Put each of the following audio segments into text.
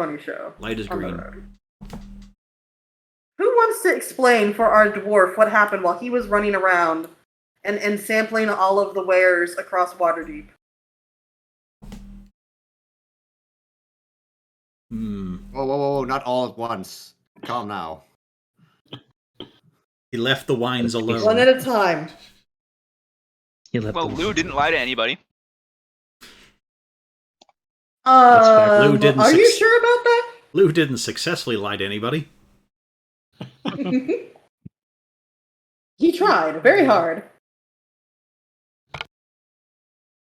funny show. Light is green. Who wants to explain for our dwarf what happened while he was running around and sampling all of the wares across Waterdeep? Whoa, not all at once. Calm now. He left the wines alone. One at a time. Well, Lou didn't lie to anybody. Lou didn't are you sure about that? Lou didn't successfully lie to anybody. He tried very hard.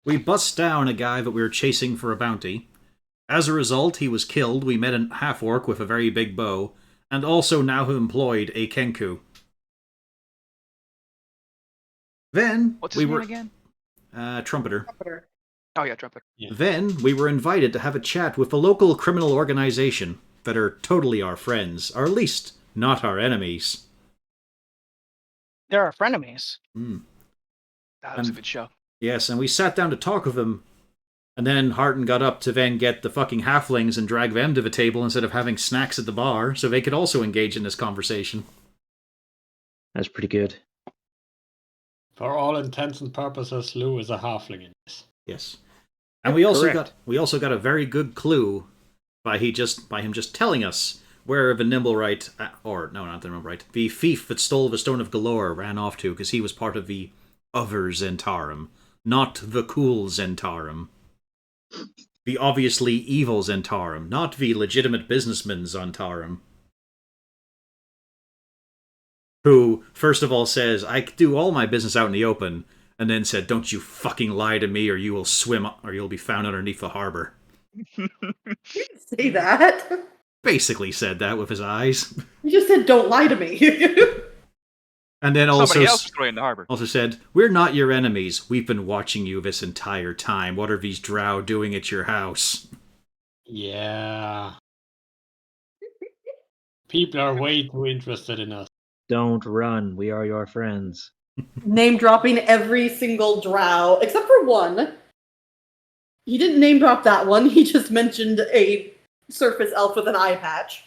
We bust down a guy that we were chasing for a bounty. As a result, he was killed. We met a half-orc with a very big bow, and also now have employed a Kenku. Then What's his name again? Trumpeter. Oh yeah, Trumpeter. Yeah. Then we were invited to have a chat with a local criminal organization that are totally our friends, or at least not our enemies. They're our frenemies. That was a good show. Yes, and we sat down to talk with them, and then Harton got up to then get the fucking halflings and drag them to the table instead of having snacks at the bar, so they could also engage in this conversation. That's pretty good. For all intents and purposes, Lou is a halfling in this. Yes. And we also got a very good clue by him just telling us where the Nimblewright, the thief that stole the Stone of Galore ran off to, because he was part of the other Zentarum, not the cool Zentarum. The obviously evil Zentarum, not the legitimate businessman Zentarum. Who, first of all, says, I do all my business out in the open, and then said, don't you fucking lie to me or you will swim, or you'll be found underneath the harbor. You didn't say that. Basically said that with his eyes. You just said, don't lie to me. And then Somebody else was going in the harbor. Also said, we're not your enemies. We've been watching you this entire time. What are these drow doing at your house? Yeah. People are way too interested in us. Don't run. We are your friends. Name dropping every single drow, except for one. He didn't name drop that one. He just mentioned a surface elf with an eye patch.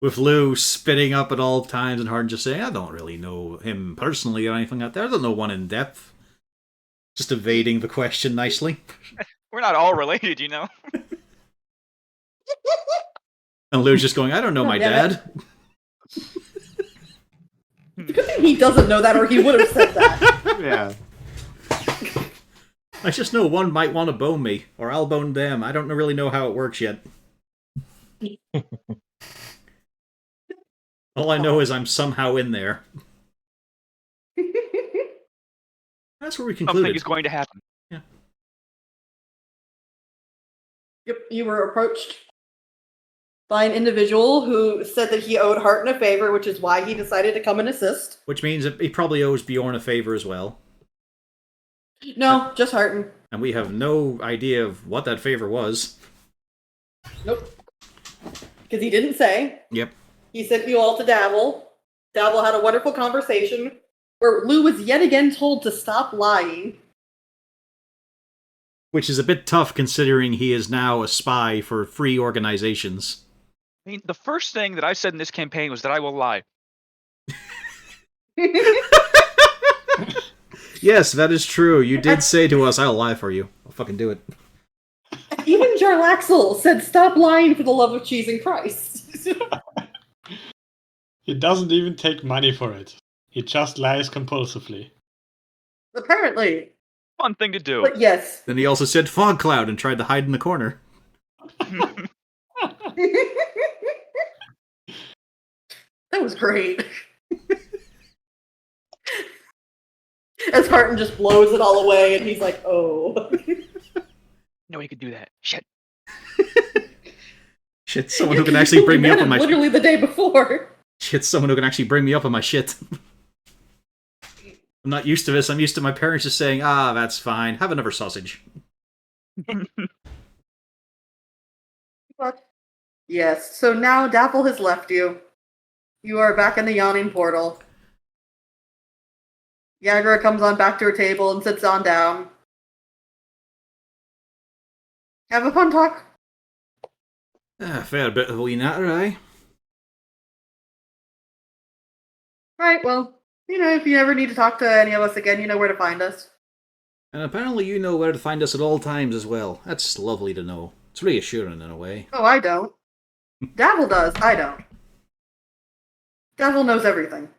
With Lou spitting up at all times and Harden just saying, I don't really know him personally or anything like that. I don't know one in depth. Just evading the question nicely. We're not all related, you know? And Lou's just going, I don't know my dad. It's a good thing he doesn't know that, or he would have said that. Yeah. I just know one might want to bone me, or I'll bone them. I don't really know how it works yet. All I know is I'm somehow in there. That's where we concluded. Something is going to happen. Yeah. Yep, you were approached by an individual who said that he owed Harton a favor, which is why he decided to come and assist. Which means that he probably owes Bjorn a favor as well. No, just Harton. And we have no idea of what that favor was. Nope. Because he didn't say. Yep. He sent you all to Dabble. Dabble had a wonderful conversation where Lou was yet again told to stop lying. Which is a bit tough considering he is now a spy for free organizations. I mean, the first thing that I said in this campaign was that I will lie. Yes, that is true. You did say to us, I'll lie for you. I'll fucking do it. Even Jarlaxle said, stop lying for the love of cheese and Christ. He doesn't even take money for it. He just lies compulsively. Apparently. Fun thing to do. But yes. Then he also said fog cloud and tried to hide in the corner. That was great. As Harton just blows it all away, and he's like, oh. No, he could do that. Shit. Shit, someone who can actually bring me up on my... Literally the day before. Shit, someone who can actually bring me up on my shit. I'm not used to this. I'm used to my parents just saying, that's fine. Have another sausage. But, yes, so now Dapple has left you. You are back in the yawning portal. Yagra comes on back to her table and sits on down. Have a fun talk. Fair bit of a wee natter, eh? Right, well, if you ever need to talk to any of us again, you know where to find us. And apparently you know where to find us at all times as well. That's lovely to know. It's reassuring in a way. Oh, I don't. Davil does, I don't. Davil knows everything.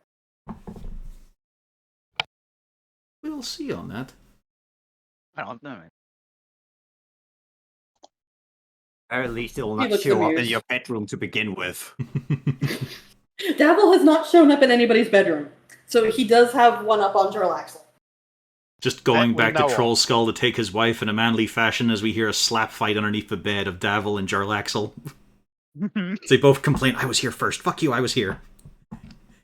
We'll see on that. I don't know. Or at least it will He not looks show up in amused. your bedroom to begin with. Davil has not shown up in anybody's bedroom, so he does have one up on Jarlaxle. Just going That we back to know of. Troll Skull to take his wife in a manly fashion as we hear a slap fight underneath the bed of Davil and Jarlaxle. They both complain, I was here first. Fuck you, I was here.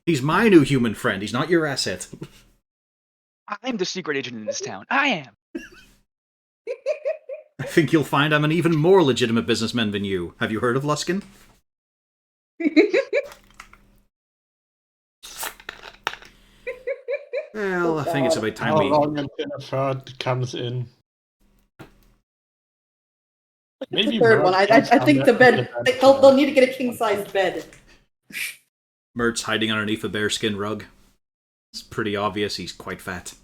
He's my new human friend. He's not your asset. I'm the secret agent in this town. I am. I think you'll find I'm an even more legitimate businessman than you. Have you heard of Luskin? Well, I think it's about time How we... long until a third comes in? The third one. I think the bed. They'll need to get a king-sized bed. Mert's hiding underneath a bearskin rug. It's pretty obvious he's quite fat.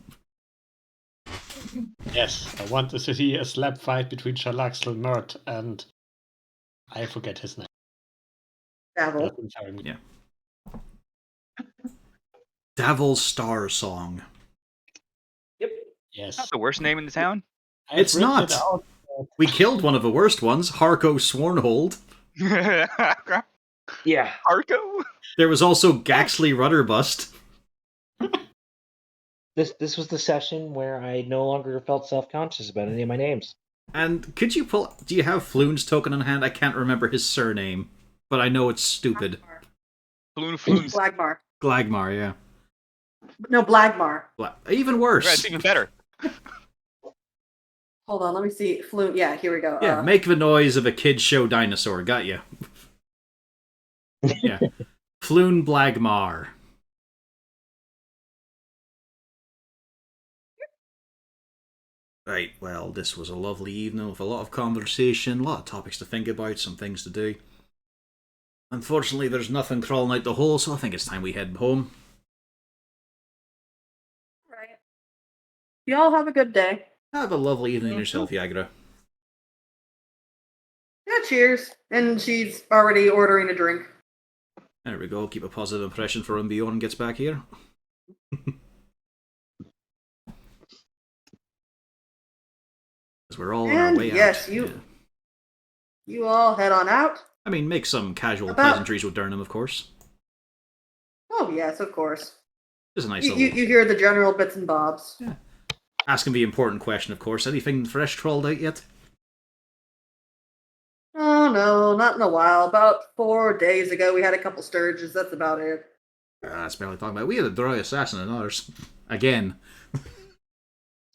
Yes, I want to see a slap fight between Shalaxel, Mert, and I forget his name. Davil. Doesn't sound- Yeah. Davil's Star Song. Yes. Not the worst name in the town. I've It's written not. it out. We killed one of the worst ones, Harko Swornhold. Yeah. Arco? There was also Gaxley Rudderbust. This was the session where I no longer felt self-conscious about any of my names. And could you pull... Do you have Floon's token on hand? I can't remember his surname, but I know it's stupid. Floons. Blagmar. Glagmar, yeah. No, Blagmar. Even worse. That's even better. Hold on, let me see. Yeah, here we go. Yeah, make the noise of a kid show dinosaur. Got you. Yeah. Floon Blagmar. Right, well, this was a lovely evening with a lot of conversation, a lot of topics to think about, some things to do. Unfortunately, there's nothing crawling out the hole, so I think it's time we head home. Right. Y'all have a good day. Have a lovely evening yourself, Yagra. Yeah, cheers. And she's already ordering a drink. There we go, keep a positive impression for when Bjorn gets back here. Because we're all on our And way yes, out. you- Yeah. You all head on out. I mean, make some casual About- pleasantries with Durham, of course. Oh, yes, of course. Just a nice You little... hear the general bits and bobs. Yeah. Asking the important question, of course. Anything fresh trolled out yet? Oh, no, not in a while. About 4 days ago, we had a couple sturges. That's about it. That's barely talking about. We had a dry assassin in ours. Again.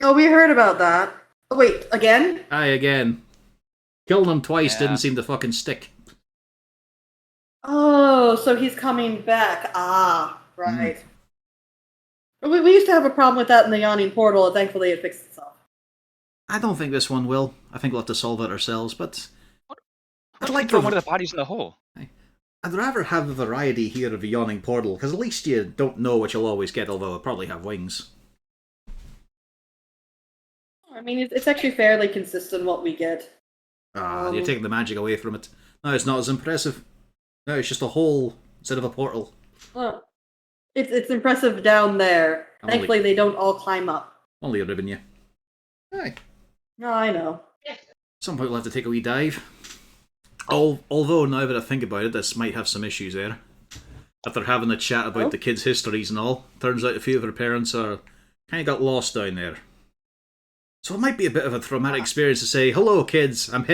Oh, we heard about that. Oh, wait, again? Aye, again. Killing him twice Yeah. didn't seem to fucking stick. Oh, so he's coming back. Ah, right. We used to have a problem with that in the Yawning Portal, and thankfully it fixed itself. I don't think this one will. I think we'll have to solve it ourselves, but... I'd like Throw to... one of the bodies in the hole. I'd rather have a variety here of a Yawning Portal, because at least you don't know what you'll always get, although it'll probably have wings. I mean, it's actually fairly consistent what we get. You're taking the magic away from it. No, it's not as impressive. No, it's just a hole instead of a portal. Well, it's impressive down there. Only- Thankfully, they don't all climb up. Only a ribbon, yeah. Aye. No, I know. Some point we'll have to take a wee dive. Although, now that I think about it, this might have some issues there. After having a chat about Oh. the kids' histories and all, turns out a few of their parents are kind of got lost down there. So it might be a bit of a traumatic experience to say, hello kids, I'm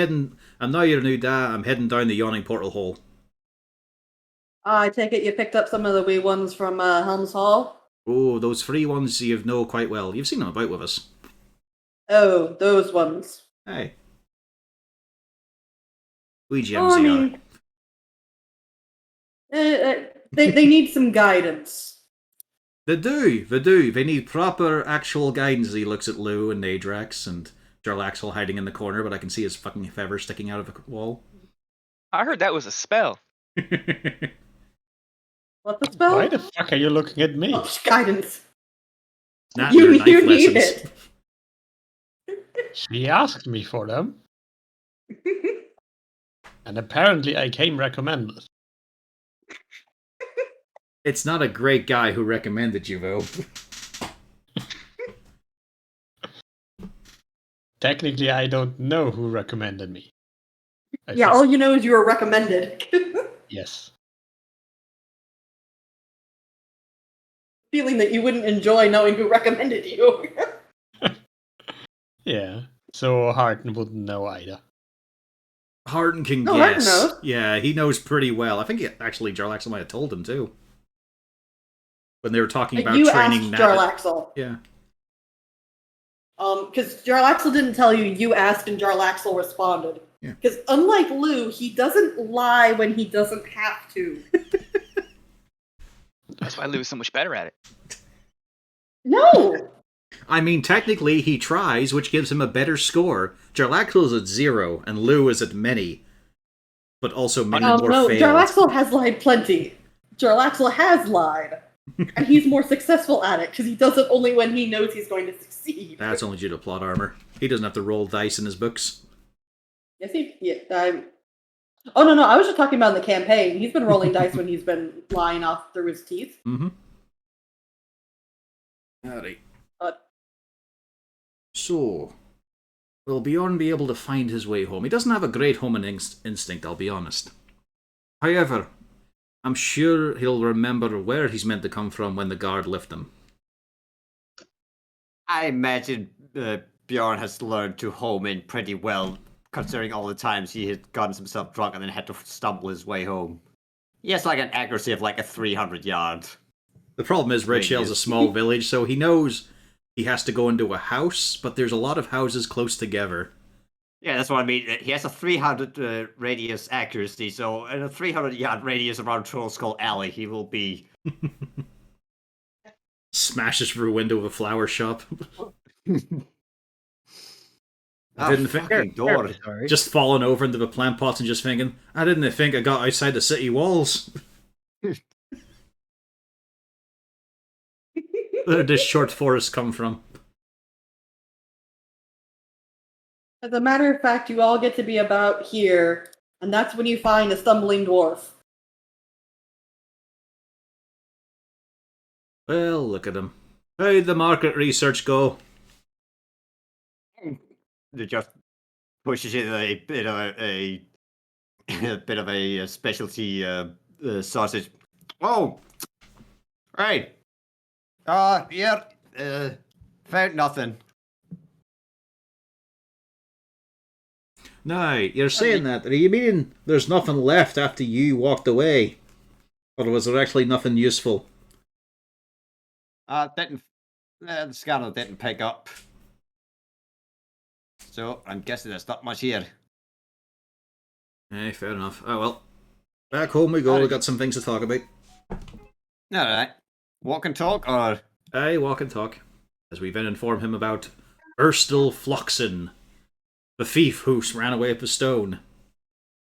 now your new dad, I'm heading down the Yawning Portal hole. I take it you picked up some of the wee ones from Helm's Hall? Oh, those free ones you know quite well. You've seen them about with us. Oh, those ones. Hey. Wee Oh, gems I they are. mean, they need some guidance. They do. They need proper, actual guidance. He looks at Lou and Nadrax and Jarlaxle hiding in the corner, but I can see his fucking feather sticking out of the wall. I heard that was a spell. What's the spell? Why the fuck are you looking at me? Oh, guidance. Not You- your knife you need lessons. She asked me for them, and apparently I came recommended. It's not a great guy who recommended you, though. Technically, I don't know who recommended me. I Yeah, think- all you know is you were recommended. Yes. Feeling that you wouldn't enjoy knowing who recommended you. Yeah. So Harton wouldn't know either. Harden can No, Harden guess. knows. Yeah, he knows pretty well. I think actually Jarlaxle might have told him too. When they were talking about You training asked Jarlaxle. Yeah. Because Jarlaxle didn't tell you, you asked and Jarlaxle responded. Yeah. Because unlike Lou, he doesn't lie when he doesn't have to. That's why Lou's so much better at it. No! I mean, technically, he tries, which gives him a better score. Jarlaxle is at 0, and Lou is at many. But also many more no, failed. Jarlaxle has lied plenty. Jarlaxle has lied. And he's more successful at it, because he does it only when he knows he's going to succeed. That's only due to plot armor. He doesn't have to roll dice in his books. Yes, Oh, no, I was just talking about in the campaign. He's been rolling dice when he's been lying off through his teeth. Mm-hmm. Alright. But So, will Bjorn be able to find his way home? He doesn't have a great homing instinct, I'll be honest. However, I'm sure he'll remember where he's meant to come from when the guard left him. I imagine Bjorn has learned to home in pretty well, considering all the times he had gotten himself drunk and then had to stumble his way home. He has like an accuracy of like a 300 yard. The problem is Red Shell's a small village, so he knows he has to go into a house, but there's a lot of houses close together. Yeah, that's what I mean. He has a 300 radius accuracy, so in a 300 yard radius around Troll Skull Alley, he will be... Smashes through a window of a flower shop. Oh, didn't think- fucking door. Sorry. Just falling over into the plant pots and just thinking, I didn't think I got outside the city walls. Where did this short forest come from? as a matter of fact, you all get to be about here, and that's when you find a stumbling dwarf. Well, look at him. How'd the market research go? It just pushes in a bit of a bit of a specialty sausage. Oh, right. Yeah. Found nothing. Now, you're saying that. Are you meaning there's nothing left after you walked away? Or was there actually nothing useful? Didn't the scanner didn't pick up. So I'm guessing there's not much here. Eh, fair enough. Oh well. Back home we go, we got some things to talk about. Alright. Walk and talk, or Aye, walk and talk. As we then inform him about Erstil Floxen, the thief who ran away up a stone.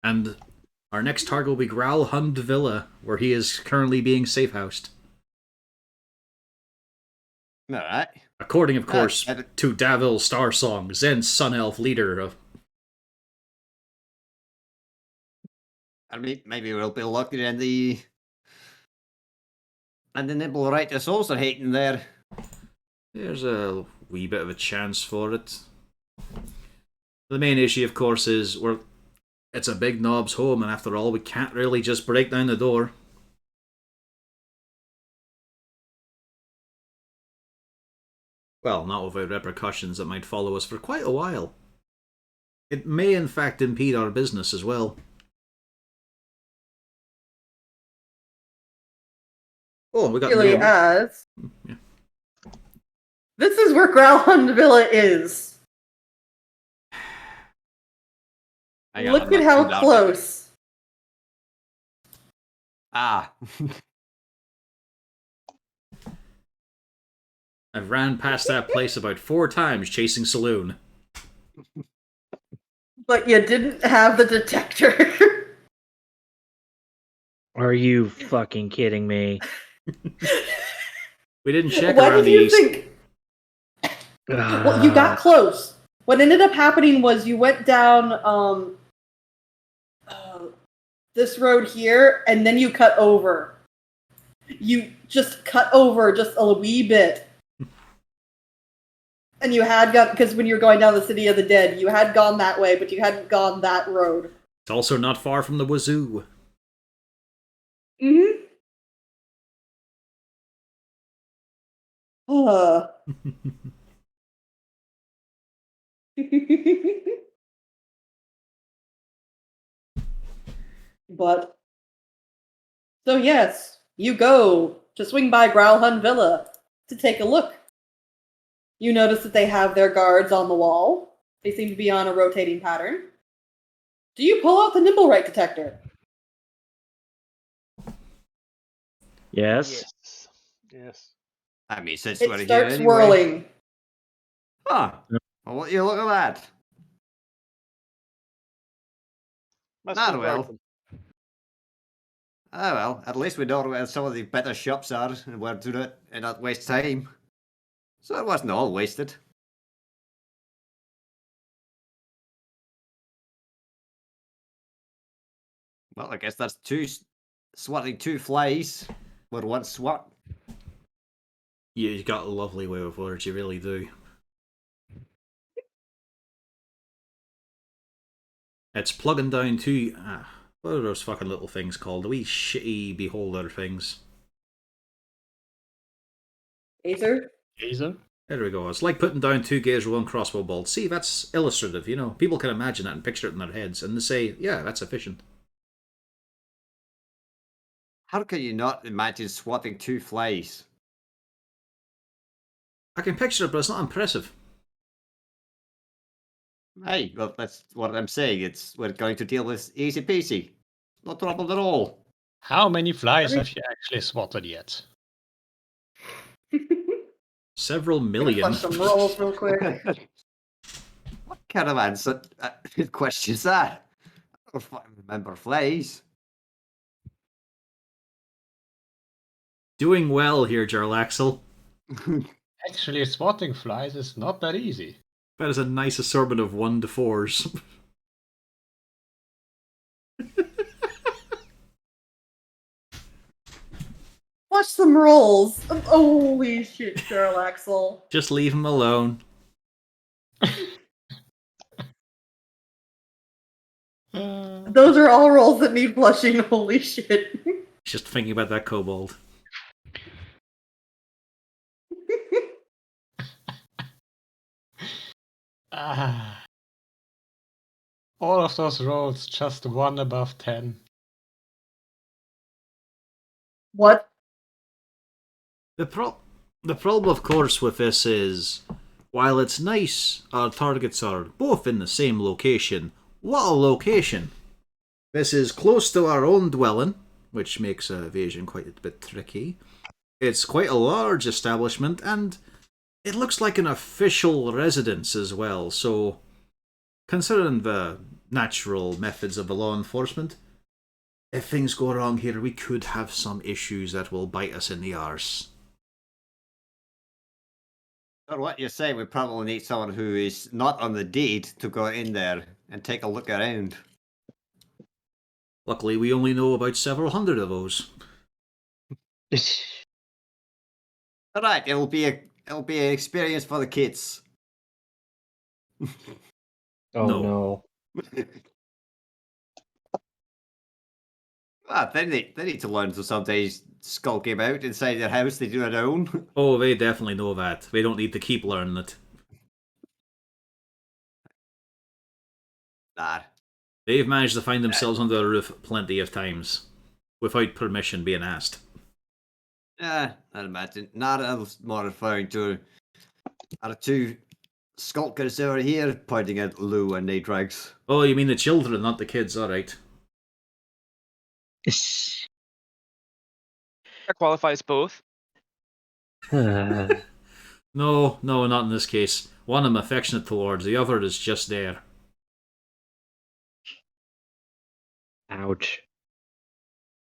And our next target will be Growlhund Villa, where he is currently being safe-housed. alright. According, of course, I- to Davil Starsong, Zen's Sun Elf leader of... I mean, maybe we'll be lucky and the Nibble Righteous also hating there. There's a wee bit of a chance for it. The main issue, of course, is it's a big knob's home, and after all, we can't really just break down the door. Well, not without repercussions that might follow us for quite a while. It may, in fact, impede our business as well. Oh, we got Really, new- as Yeah. this is where Growlhund Villa is. Hang on, Look I'm at not how too loud. close. Ah. I've ran past that place about 4 times chasing Saloon. But you didn't have the detector. Are you fucking kidding me? We didn't check What around did the you east. think? Well, you got close. What ended up happening was you went down this road here, and then you cut over. You just cut over just a wee bit. And you had gone, because when you were going down the City of the Dead, you had gone that way, but you hadn't gone that road. It's also not far from the wazoo. Mm-hmm. But, so yes, you go to swing by Growlhun Villa to take a look. You notice that they have their guards on the wall. They seem to be on a rotating pattern. Do you pull out the Nimblewright detector? Yes. Yes. I mean, since It we're here starts anyway. whirling. Huh. Well, what you look at that? Must Ah, be well. broken. Oh well, at least we know where some of the better shops are and where to do it and not waste time. So it wasn't all wasted. Well, I guess that's swatting two flies with one swat. You got a lovely way with words, you really do. It's plugging down two... what are those fucking little things called? The wee shitty beholder things. Aether? Aether? There we go. It's like putting down two gaze with one crossbow bolt. See, that's illustrative, you know. People can imagine that and picture it in their heads, and they say, yeah, that's efficient. How can you not imagine swatting two flies? I can picture it, but it's not impressive. Hey, well, that's what I'm saying. We're going to deal with easy peasy. No trouble at all. How many flies have you actually swatted yet? Several Gonna million. flush some rolls real quick. What kind of answer question is that? I don't fucking remember flies. Doing well here, Jarlaxle. Actually, swatting flies is not that easy. That is a nice assortment of 1 to 4s. Flush some rolls. Holy shit, Jarlaxle. Just leave him alone. Those are all rolls that need flushing. Holy shit. Just thinking about that kobold. All of those rolls just one above 10. What? The problem, of course, with this is, while it's nice our targets are both in the same location, what a location! This is close to our own dwelling, which makes evasion quite a bit tricky. It's quite a large establishment, and it looks like an official residence as well, so considering the natural methods of the law enforcement, if things go wrong here, we could have some issues that will bite us in the arse. So what you're saying, we probably need someone who is not on the deed to go in there and take a look around. Luckily, we only know about several hundred of those. All right, it'll be an experience for the kids. Oh No. no. They need to learn to some days skulk him out inside their house they do not own. Oh, they definitely know that. They don't need to keep learning it. Nah. They've managed to find themselves under the roof plenty of times, without permission being asked. I'd imagine. Not as more referring to are two skulkers over here pointing at Lou and Nadrags. Oh, you mean the children, not the kids, alright. That qualifies both. No, not in this case. One I'm affectionate towards, the other is just there. Ouch.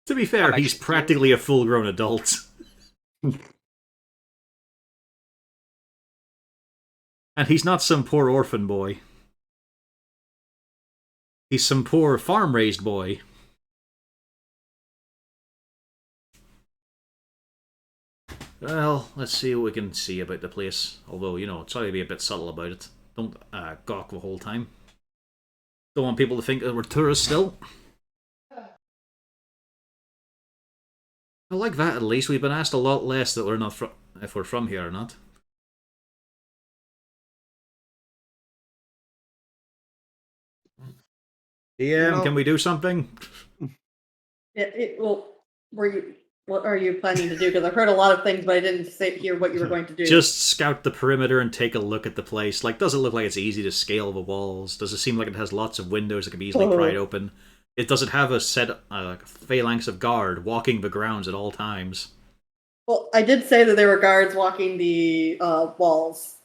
To be fair, he's practically a full-grown adult. And he's not some poor orphan boy. He's some poor farm-raised boy. Well, let's see what we can see about the place. Although, try to be a bit subtle about it. Don't gawk the whole time. Don't want people to think that we're tourists still. I like that, at least. We've been asked a lot less that we're not if we're from here or not. DM, can we do something? What are you planning to do? Because I've heard a lot of things, but I didn't hear what you were going to do. Just scout the perimeter and take a look at the place. Like, does it look like it's easy to scale the walls? Does it seem like it has lots of windows that can be easily pried open? Does it have a set phalanx of guard walking the grounds at all times? Well, I did say that there were guards walking the walls.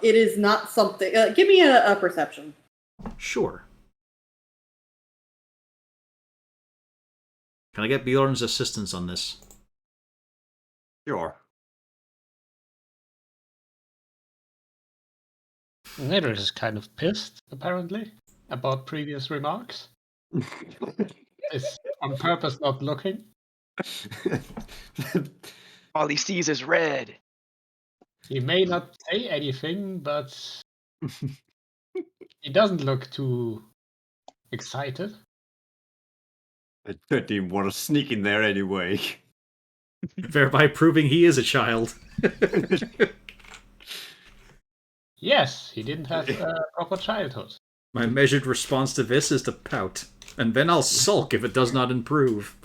It is not something... give me a perception. Sure. Can I get Bjorn's assistance on this? Sure. Nader is kind of pissed, apparently, about previous remarks. Is on purpose not looking. All he sees is red. He may not say anything, but he doesn't look too excited. I don't even want to sneak in there anyway. Thereby proving he is a child. Yes, he didn't have a proper childhood. My measured response to this is to pout. And then I'll sulk if it does not improve.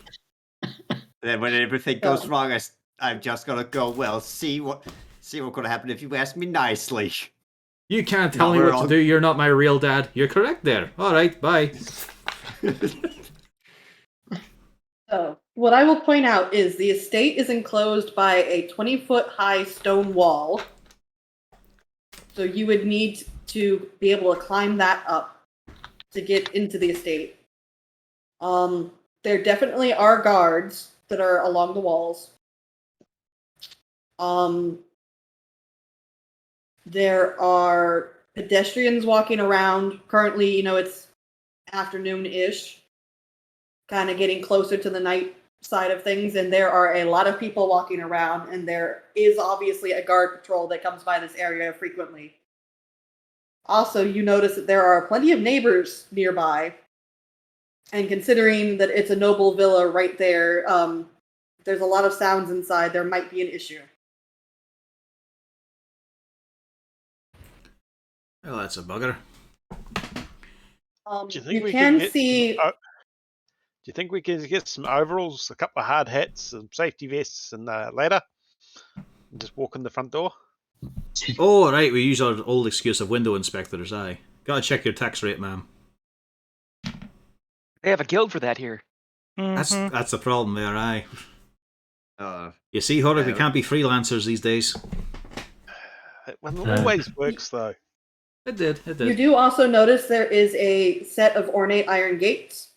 Then when everything goes wrong, I'm just gonna go, well, see what's gonna happen if you ask me nicely. You can't tell me what to do, you're not my real dad. You're correct there. Alright, bye. So, what I will point out is the estate is enclosed by a 20-foot high stone wall. So you would need to be able to climb that up to get into the estate. There definitely are guards that are along the walls. There are pedestrians walking around. Currently, it's afternoon-ish. Kind of getting closer to the night side of things, and there are a lot of people walking around, and there is obviously a guard patrol that comes by this area frequently. Also, you notice that there are plenty of neighbors nearby, and considering that it's a noble villa right there, there's a lot of sounds inside. There might be an issue. Well, that's a bugger. Do you think you can see... Do you think we can get some overalls, a couple of hard hats, some safety vests, and a ladder, and just walk in the front door? Oh, right, we use our old excuse of window inspectors, aye. Gotta check your tax rate, ma'am. They have a guild for that here. Mm-hmm. That's the problem there, aye. You see, Horik, we can't be freelancers these days. It always works, though. It did. You do also notice there is a set of ornate iron gates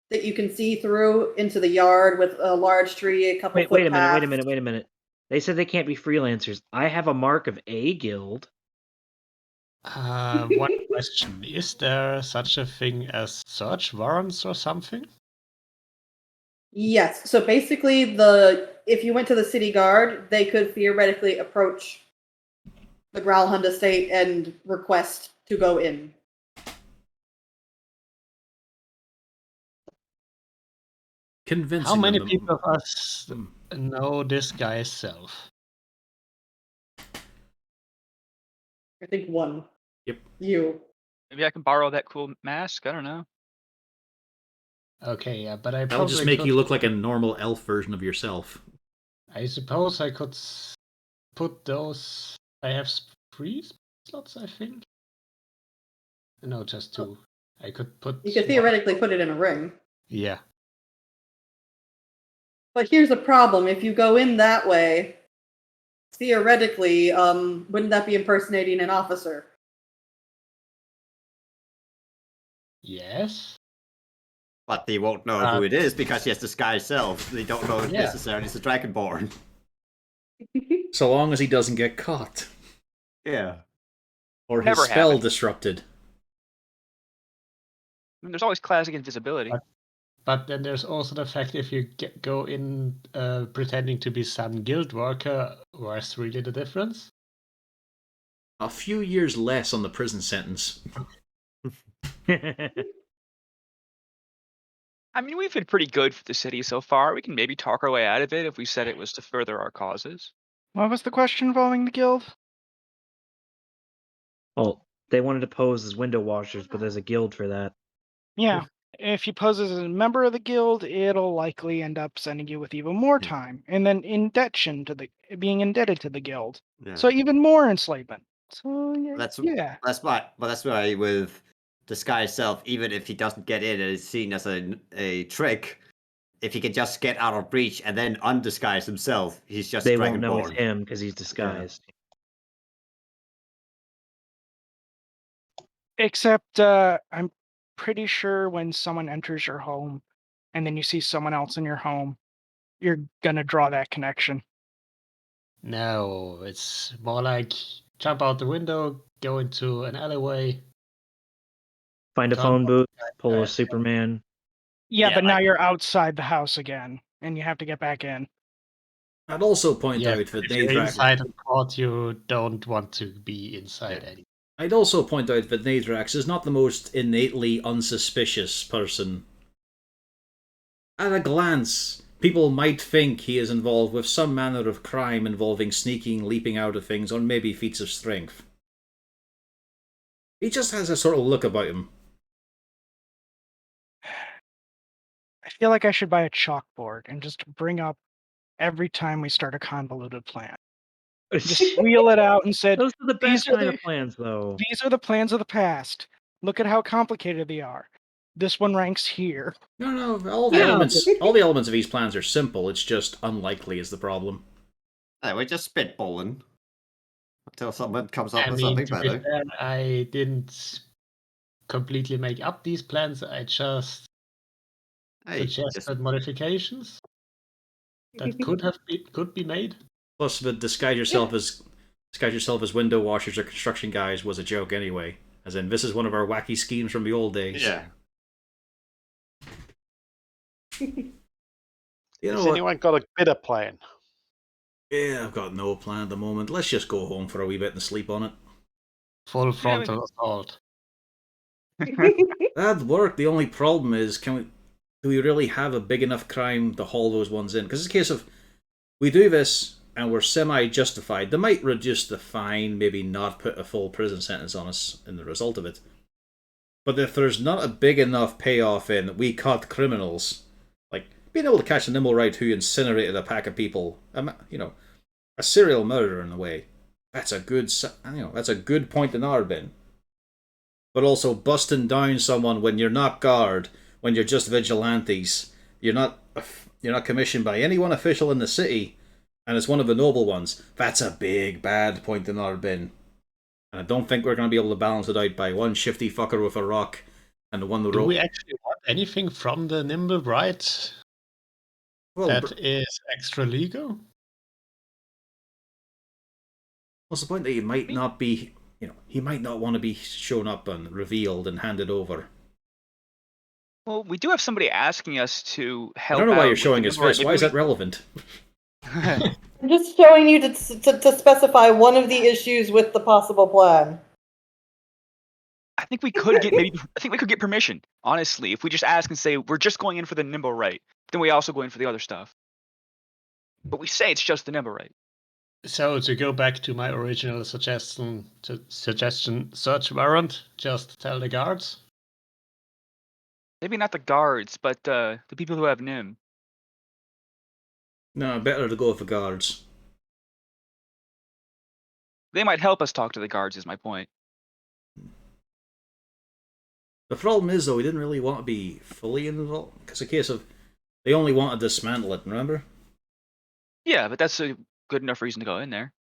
that you can see through into the yard with a large tree, a couple Wait a minute. They said they can't be freelancers. I have a mark of a guild. One question. Is there such a thing as search warrants or something? Yes. So basically, if you went to the city guard, they could theoretically approach the Growlhund estate and request to go in. Convincing. How many people of us know this guy's self? I think one. Yep. You. Maybe I can borrow that cool mask. I don't know. Okay, yeah, but That'll just make you look like a normal elf version of yourself. I suppose I could put those. I have 3 slots, I think. No, just 2. I could put. You could theoretically put it in a ring. Yeah. But here's the problem. If you go in that way, theoretically, wouldn't that be impersonating an officer? Yes. But they won't know who it is because he has disguised self. They don't know Yeah. necessarily it's a Dragonborn. So long as he doesn't get caught. Yeah. Or his Never spell happened. disrupted. I mean, there's always classic invisibility. But then there's also the fact if you go in pretending to be some guild worker, where's really the difference? A few years less on the prison sentence. I mean, we've been pretty good for the city so far. We can maybe talk our way out of it if we said it was to further our causes. What was the question involving the guild? Well, they wanted to pose as window washers, but there's a guild for that. Yeah. If you pose as a member of the guild, it'll likely end up sending you with even more time, and then being indebted to the guild. Yeah. So even more enslavement. So That's yeah. that's why with disguised self, even if he doesn't get in and is seen as a trick, if he can just get out of breach and then undisguise himself, he's just They won't know it's Dragonborn. him because he's disguised. Except I'm pretty sure when someone enters your home and then you see someone else in your home, you're gonna draw that connection. No, it's more like jump out the window, go into an alleyway. Find a Turn phone on booth, the pull a flashlight. Superman. Yeah, Yeah, but now like- you're outside the house again, and you have to get back in. I'd also point Yeah, out but that if you're Nadrak. inside a court, you don't want to be inside Yeah. any. I'd also point out that Nadrax is not the most innately unsuspicious person. At a glance, people might think he is involved with some manner of crime involving sneaking, leaping out of things, or maybe feats of strength. He just has a sort of look about him. I feel like I should buy a chalkboard and just bring up every time we start a convoluted plan. Just wheel it out and said, Those are the best These are kind the- of plans, though. these are the plans of the past. Look at how complicated they are. This one ranks here. No, all the Yeah, elements of these plans are simple. It's just unlikely is the problem. We're just spitballing until someone comes up I with mean, something to be better. fair, I didn't completely make up these plans. I just Hey, suggested modifications that could be made. Plus, the disguise yourself as window washers or construction guys was a joke anyway. As in, this is one of our wacky schemes from the old days. yeah. You know Has what? anyone got a better plan? Yeah, I've got no plan at the moment. Let's just go home for a wee bit and sleep on it. Full frontal assault. That'd work. The only problem is, do we really have a big enough crime to haul those ones in? Because it's a case of, we do this and we're semi-justified. They might reduce the fine, maybe not put a full prison sentence on us in the result of it. But if there's not a big enough payoff in, we caught criminals, like being able to catch a Nimblewright who incinerated a pack of people, a serial murderer in a way, that's a good point in our bin. But also busting down someone when you're not guard, when you're just vigilantes, you're not commissioned by any one official in the city, and it's one of the noble ones. That's a big bad point in our bin. And I don't think we're going to be able to balance it out by one shifty fucker with a rock and the one with Do rope. we actually want anything from the Nimble Bright that is extra legal? What's the point that he might not be, he might not want to be shown up and revealed and handed over. Well, we do have somebody asking us to help. I don't know why out you're with showing the his Nimblewright. fist. Why is that relevant? I'm just showing you to specify one of the issues with the possible plan. I think we could get permission. Honestly, if we just ask and say we're just going in for the Nimblewright, then we also go in for the other stuff. But we say it's just the Nimblewright. So to go back to my original suggestion, search warrant, just tell the guards. Maybe not the guards, but the people who have Nim. No, better to go with the guards. They might help us talk to the guards, is my point. The problem is, though, we didn't really want to be fully involved. Because it's a case of, they only want to dismantle it, remember? Yeah, but that's a good enough reason to go in there.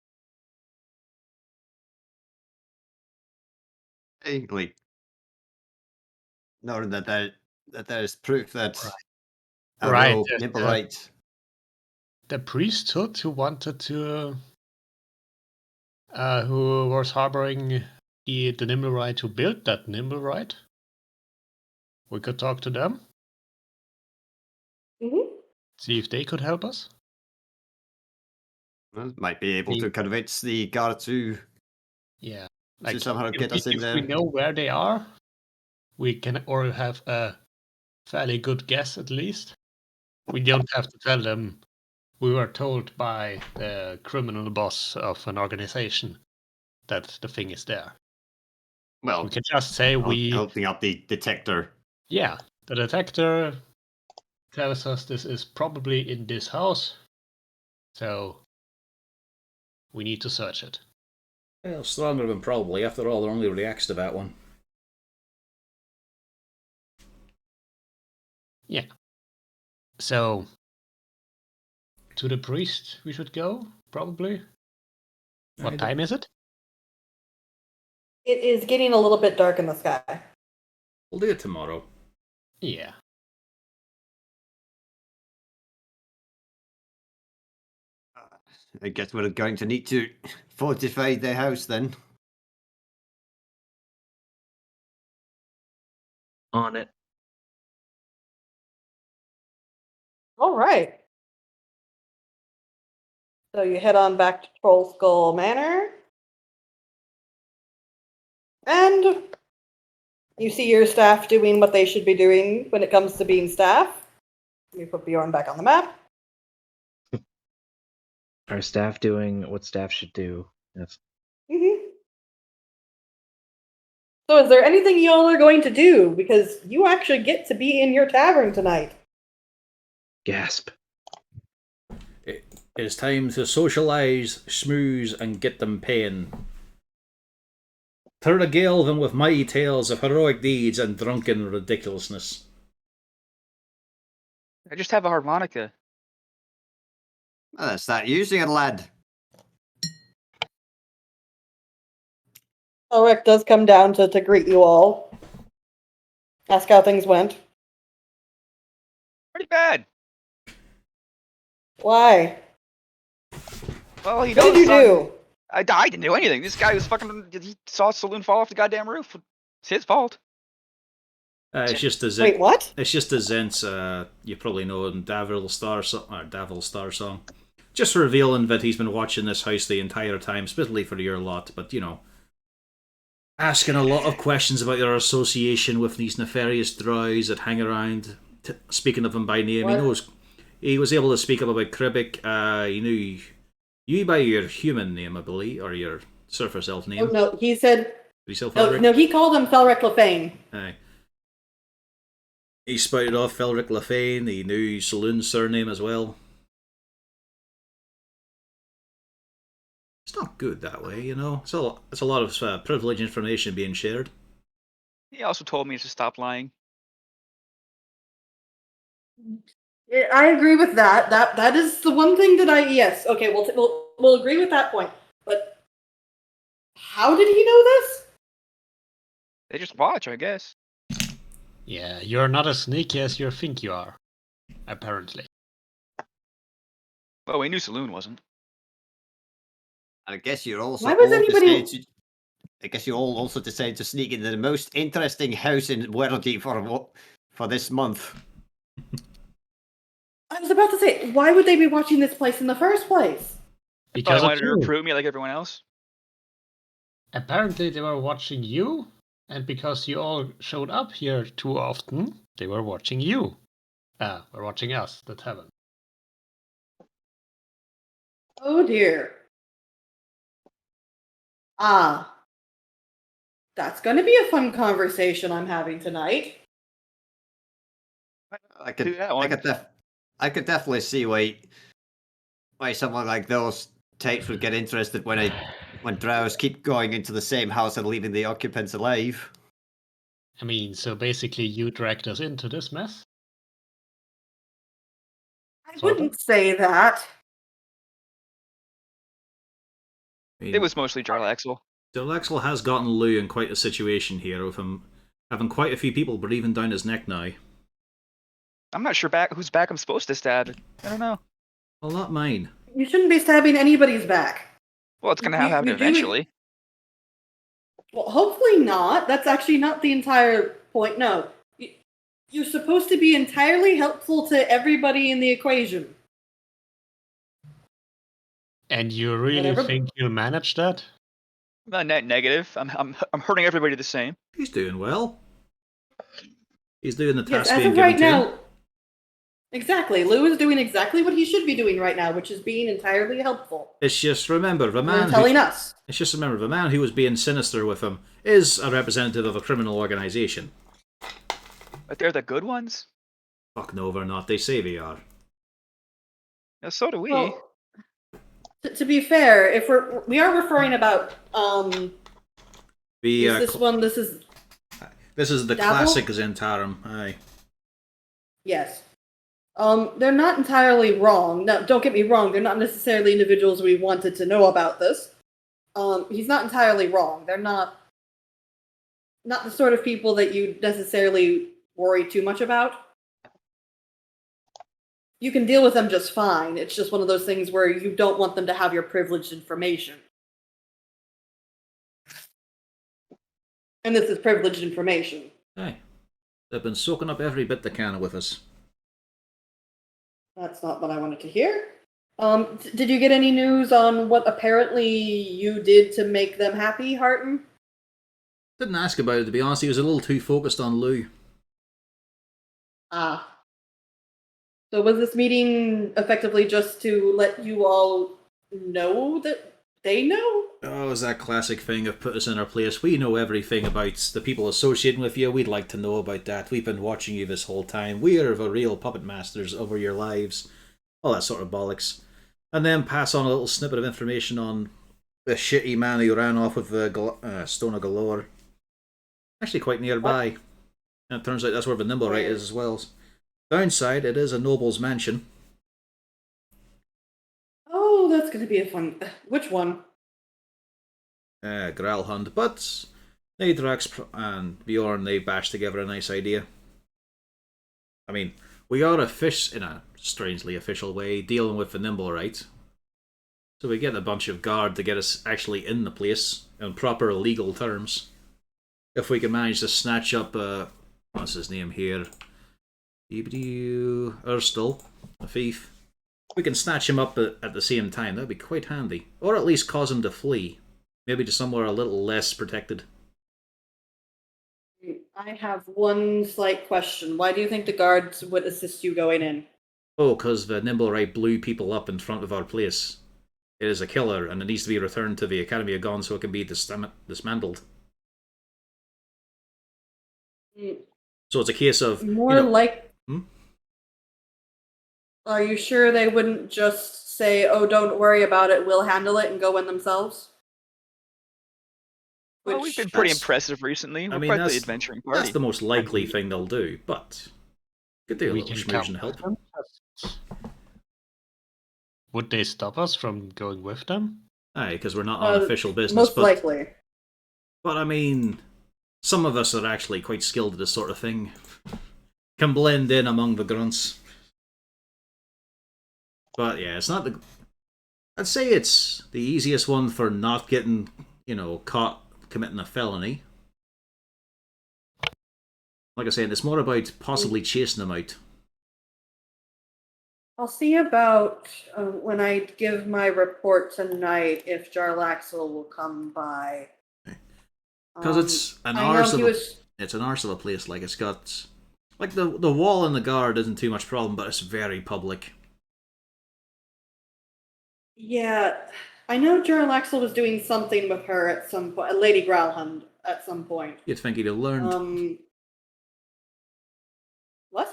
Like, knowing that that there's proof that Right, Nimblewright. the priesthood who wanted to, who was harboring the Nimblewright who built that Nimblewright. We could talk to them, see if they could help us. Might be able to convince the guard to somehow get us in if there. we know where they are, we can or have a fairly good guess at least. We don't have to tell them we were told by the criminal boss of an organization that the thing is there. Well, we can just say holding up the detector. Yeah, the detector tells us this is probably in this house, so we need to search it. Well, stronger than probably. After all, they're only reacts to that one. Yeah. So, to the priest we should go, probably. What time is it? It is getting a little bit dark in the sky. We'll do it tomorrow. Yeah. I guess we're going to need to fortify the house then. On it. All right. So you head on back to Troll Skull Manor. And you see your staff doing what they should be doing when it comes to being staff. Let me put Bjorn back on the map. Our staff doing what staff should do. That's So is there anything y'all are going to do? Because you actually get to be in your tavern tonight. gasp. It is time to socialise, schmooze, and get them paying. To regale them with mighty tales of heroic deeds and drunken ridiculousness. I just have a harmonica. Well, start using it, lad. Elric does come down to greet you all. Ask how things went. Pretty bad. Why? Well, What did you do? I didn't do anything. This guy was fucking. He saw a saloon fall off the goddamn roof. It's his fault. It's just the Wait, what? It's just the Zent's. You probably know him, Davil Star song. Just revealing that he's been watching this house the entire time, specifically for your lot. But you know, asking a lot of questions about your association with these nefarious drows that hang around. Speaking of them by name, What? he was able to speak up about Kribik. He knew you by your human name, I believe, or your surface elf name. Oh no, he said. Did he say No, Felric? no, he called him Felric Lefane. Aye. He spouted off Felric Lefane. He knew Saloon's surname as well. It's not good that way, you know. It's a lot of privileged information being shared. He also told me to stop lying. I agree with that. That is the one thing that yes. Okay, we'll agree with that point. But how did he know this? They just watch, I guess. Yeah, you're not as sneaky as you think you are, apparently. Well, we knew Saloon wasn't. I guess you're also. Why was anybody? I guess you all also decided to sneak into the most interesting house in Waterdeep for this month. I was about to say, why would they be watching this place in the first place? Because Probably wanted to recruit me like everyone else. Apparently they were watching you, and because you all showed up here too often, they were watching you. Were watching us that haven't. Oh dear. That's going to be a fun conversation I'm having tonight. I could definitely see why someone like those types would get interested when drows keep going into the same house and leaving the occupants alive. I mean, so basically you dragged us into this mess? I wouldn't say that. It was mostly Jarlaxle. Jarlaxle has gotten Lou in quite a situation here, with him having quite a few people breathing down his neck now. I'm not sure whose back I'm supposed to stab. I don't know. Well, not mine. You shouldn't be stabbing anybody's back. Well, it's gonna You- happen you do- eventually. Well, hopefully not. That's actually not the entire point. No. You're supposed to be entirely helpful to everybody in the equation. And you really Whatever. think you'll manage that? Net negative. I'm hurting everybody the same. He's doing well. He's doing the Yes, task as being of given right to him. now. Exactly. Lou is doing exactly what he should be doing right now, which is being entirely helpful. It's just remember the And man. telling us. It's just remember the man who was being sinister with him is a representative of a criminal organization. But they're the good ones. Fuck no, they're not. They say they are. Yeah, so do we. Well, to be fair, if we are referring about The is this one? This is the Dabble? classic Zentarum. Aye. yes. They're not entirely wrong. No, don't get me wrong. They're not necessarily individuals we wanted to know about this. He's not entirely wrong. They're not the sort of people that you necessarily worry too much about. You can deal with them just fine. It's just one of those things where you don't want them to have your privileged information. And this is privileged information. Aye. They've been soaking up every bit they can with us. That's not what I wanted to hear. Did you get any news on what apparently you did to make them happy, Harton? Didn't ask about it, to be honest. He was a little too focused on Lou. Ah. So was this meeting effectively just to let you all know that they know? Oh, it's that classic thing of put us in our place. We know everything about the people associating with you. We'd like to know about that. We've been watching you this whole time. We are the real puppet masters over your lives. All that sort of bollocks. And then pass on a little snippet of information on the shitty man who ran off with the Stone of Galore. Actually quite nearby. What? And it turns out that's where the Nimblewright Where? is as well. Downside, it is a noble's mansion. Oh, that's going to be a fun... Which one? Growlhund, but Nadrax and Bjorn, they bashed together a nice idea. I mean, we are a fish, in a strangely official way, dealing with the Nimblewright. So we get a bunch of guard to get us actually in the place, in proper legal terms. If we can manage to snatch up, what's his name here? Urstel, a thief. We can snatch him up at the same time, that'd be quite handy. Or at least cause him to flee. Maybe to somewhere a little less protected. I have one slight question. Why do you think the guards would assist you going in? Oh, because the Nimblewright blew people up in front of our place. It is a killer, and it needs to be returned to the Academy of Gone so it can be dismantled. So it's a case of... More like... Hmm? Are you sure they wouldn't just say, oh, don't worry about it, we'll handle it, and go in themselves? Well, we've been pretty impressive recently. We're quite the adventuring party. That's the most likely thing they'll do, but... Could do a little schmooze and help. Would they stop us from going with them? Aye, because we're not on official business. Most likely. But I mean, some of us are actually quite skilled at this sort of thing. Can blend in among the grunts. But yeah, it's not the... I'd say it's the easiest one for not getting, caught committing a felony. Like I said, it's more about possibly chasing them out. I'll see about when I give my report tonight if Jarlaxle will come by. Because it's an arse of it's an arse of a place. Like it's got the wall and the guard isn't too much problem, but it's very public. Yeah, I know Jarlaxle was doing something with her at some point, Lady Growlhund at some point. You'd think he'd have learned. What?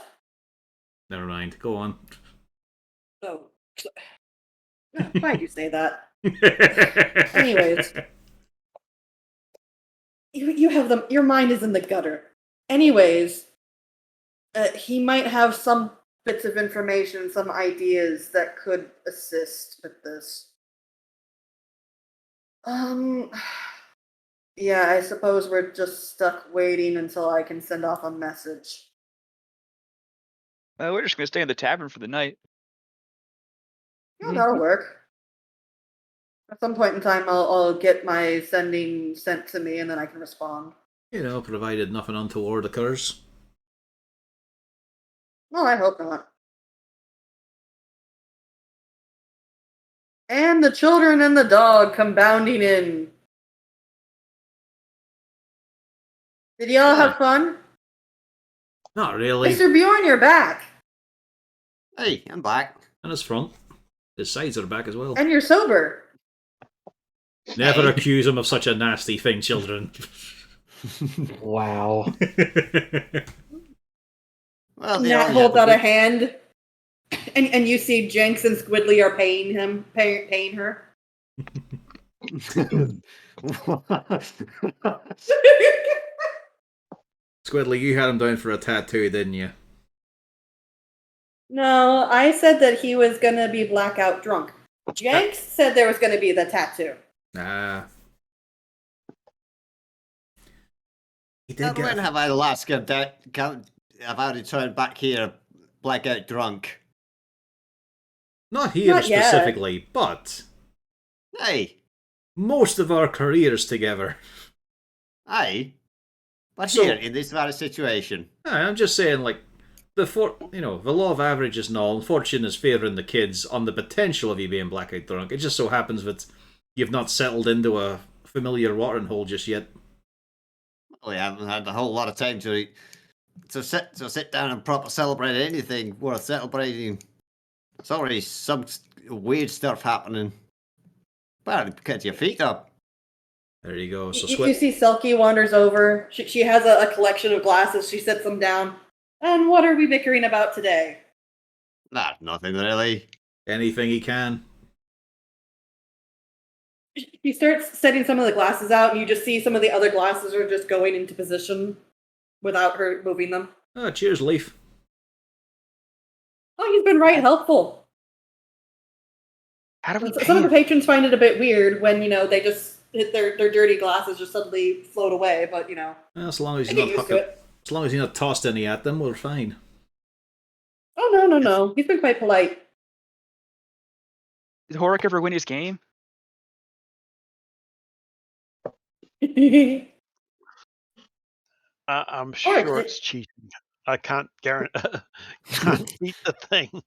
Never mind. Go on. Oh, why'd you say that? Anyways, you have them. Your mind is in the gutter. Anyways, he might have some bits of information, some ideas that could assist with this. Yeah, I suppose we're just stuck waiting until I can send off a message. We're just gonna stay in the tavern for the night. Yeah, that'll work. At some point in time, I'll get my sending sent to me, and then I can respond. Provided nothing untoward occurs. Well, I hope not. And the children and the dog come bounding in. Did y'all have fun? Not really. Mr. Bjorn, you're back. Hey, I'm back. And his front. His sides are back as well. And you're sober. Never accuse him of such a nasty thing, children. Wow. Well, Nat holds out a hand, and you see Jinx and Squidly are paying her. Squidly, you had him down for a tattoo, didn't you? No, I said that he was gonna be blackout drunk. Jinx said there was gonna be the tattoo. Nah. He did When get have I last have I returned back here blackout drunk? Not here Not yet. specifically, but Hey, most of our careers together. hey. But So- here, in this very situation. I'm just saying, like, the law of averages and all, and fortune is favouring the kids on the potential of you being blackout drunk. It just so happens that you've not settled into a familiar watering hole just yet. Well, I haven't had a whole lot of time to sit down and proper celebrate anything worth celebrating. It's already some weird stuff happening. Well, get your feet up. There you go. So You see Selkie wanders over. She has a collection of glasses. She sets them down. And what are we bickering about today? Nah, nothing really. anything he can. She starts setting some of the glasses out, and you just see some of the other glasses are just going into position without her moving them. Oh, cheers, Leaf. Oh, he's been right helpful. How do we Some of the pay patrons find it a bit weird when, they just hit their dirty glasses just suddenly float away, but, Well, as long as I he's get not used to it. as long as he's not tossed any at them, we're fine. Oh, no. He's been quite polite. Did Horik ever win his game? I'm Or sure it- it's cheating. I can't guarantee. Can't beat the thing.